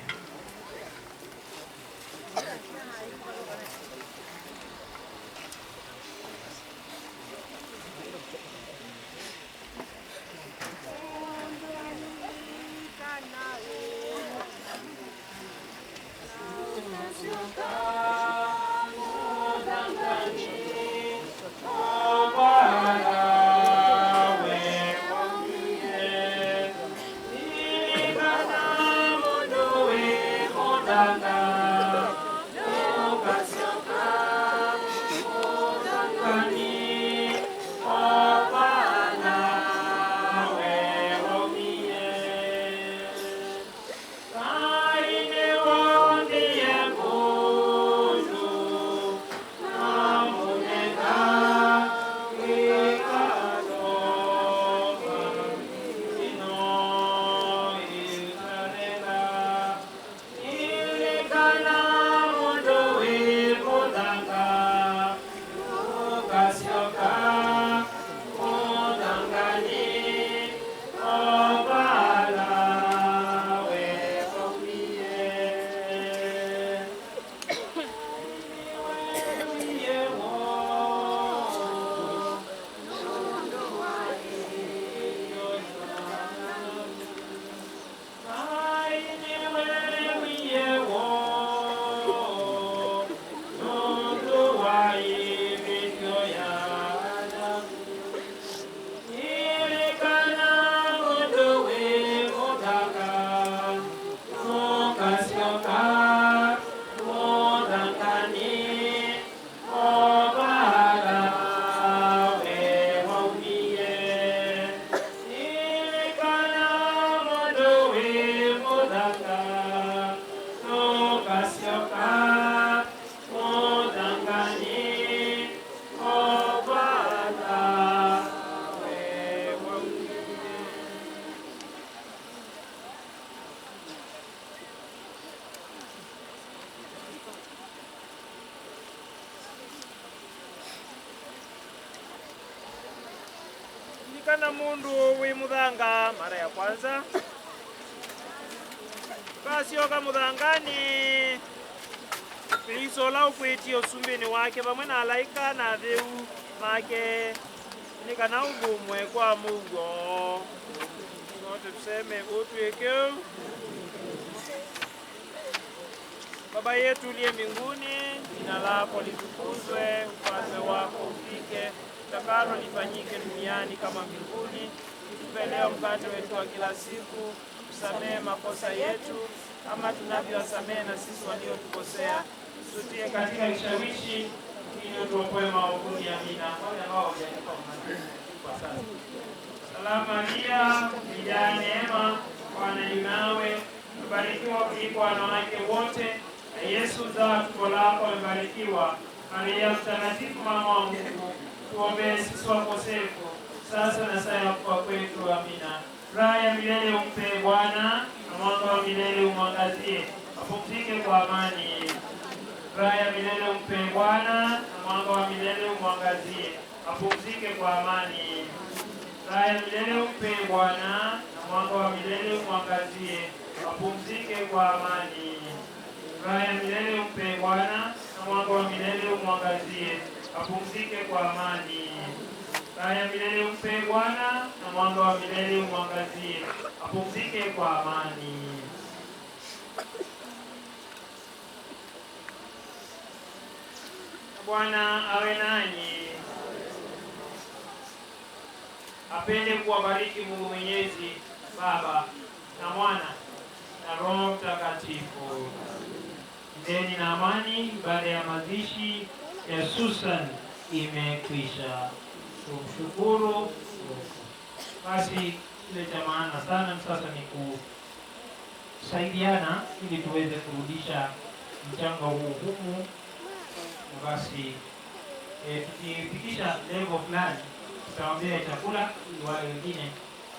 Kana mundu wi muthanga mara ya kwanza kasioka muthangani Isola ukweti osumbeni wake pamwe na alaika na theu make nikana ugumwe kwa Mungu. Sote tuseme utweke. Baba yetu uliye mbinguni, jina lako litukuzwe, ufalme wako ufike, utakalo lifanyike duniani kama mbinguni. Tupe leo mkate wetu wa kila siku, tusamehe makosa yetu kama tunavyowasamehe na sisi waliotukosea, tusitie katika kishawishi, ili tuokoe maovuni. Amina. Salamu Maria, umejaa neema, Bwana yu nawe, umebarikiwa kuliko wanawake wote, na Yesu mzao tumbo lako amebarikiwa. Maria mtakatifu, mama wa Mungu, tuombee sisi wakosefu, sasa na saa ya kufa kwetu. Amina. Raha ya milele umpe Bwana, na mwanga wa milele umwangazie, apumzike kwa amani. Raha ya milele umpe Bwana, na mwanga wa milele umwangazie, apumzike kwa amani. Raha ya milele umpe Bwana, na mwanga wa milele umwangazie, apumzike kwa amani. Raha ya milele umpe Bwana, na mwanga wa milele umwangazie, apumzike kwa amani. Raha ya milele umpe Bwana, na mwanga wa milele umwangazie, apumzike kwa amani. Bwana awe nanyi. Apende kuwabariki Mungu Mwenyezi, Baba na Mwana na Roho Mtakatifu. Ndeni na amani. Ibada ya mazishi ya Susan imekwisha. Tumshukuru. Basi kile cha maana sana sasa ni kusaidiana ili tuweze kurudisha mchango huu humu. Basi tukifikisha level fulani tutawaambia chakula ili wale wengine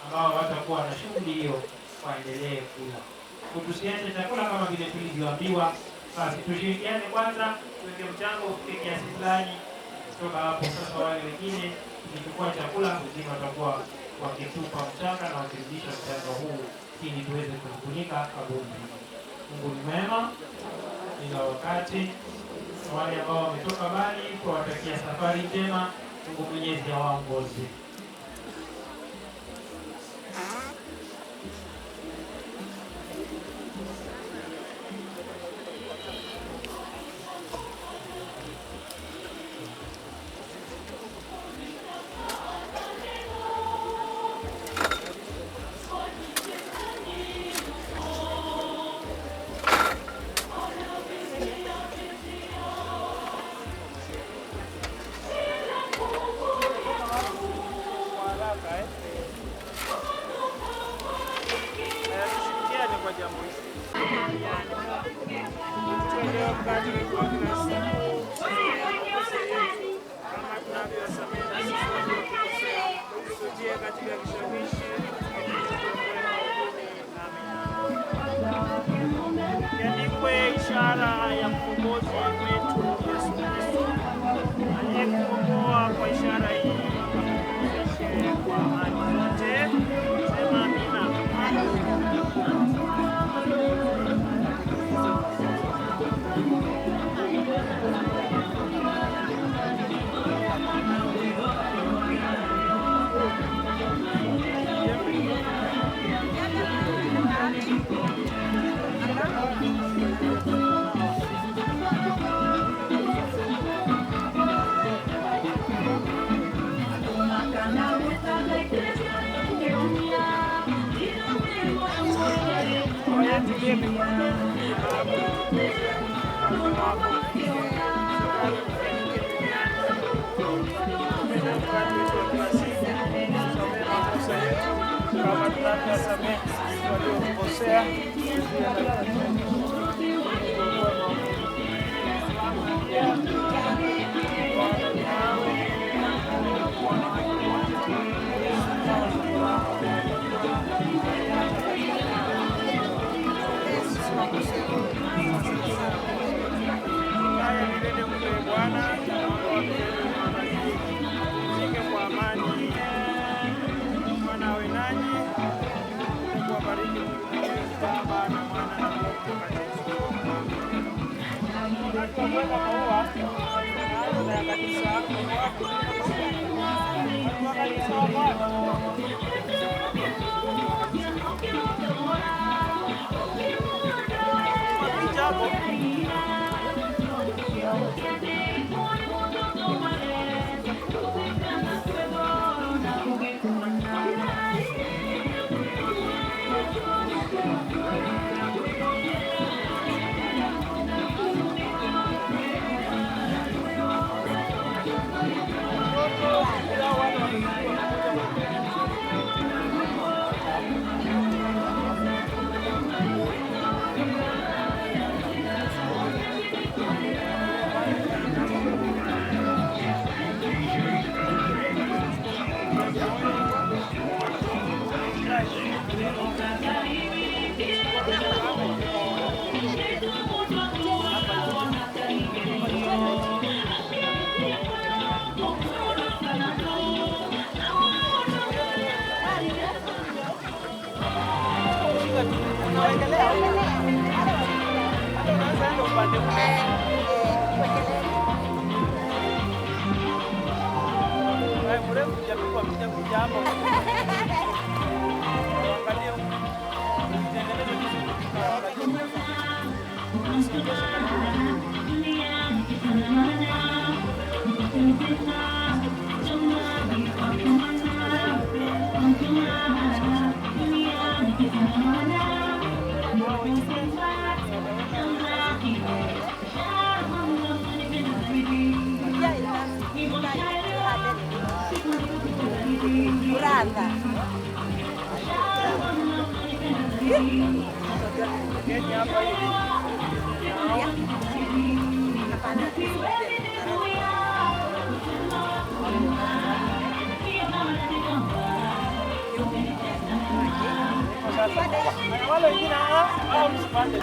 ambao watakuwa na shughuli hiyo waendelee kula. Tusiache chakula kama vile tulivyoambiwa. Basi tushirikiane kwanza, tuweke mchango ufike kiasi fulani. Kutoka hapo sasa wale wengine tukichukua chakula wengine watakuwa wakitupa mchanga na wakirudisha mchanga huu ili tuweze kufunika kaburi. Mungu ni mwema kila wakati. Wale ambao wametoka mbali kuwatakia safari njema. Mungu Mwenyezi awaongoze. Yandikwe ishara ya mkombozi wetu Yesu Kristo aliyekuokoa kwa ishara hii akakupumzishe kwa amani zote. Sema amina. Kama tunavyosamehe waliokosea kwa amani. Bwana awe nanyi. Kuwabariki Baba na Mwana na Roho Wale wengine hao msipande.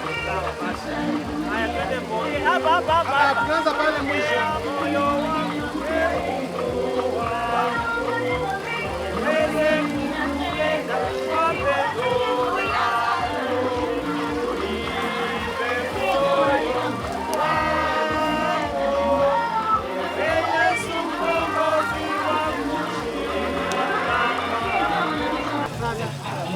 Haya twende mbele. Hapa tunaanza pale mwisho.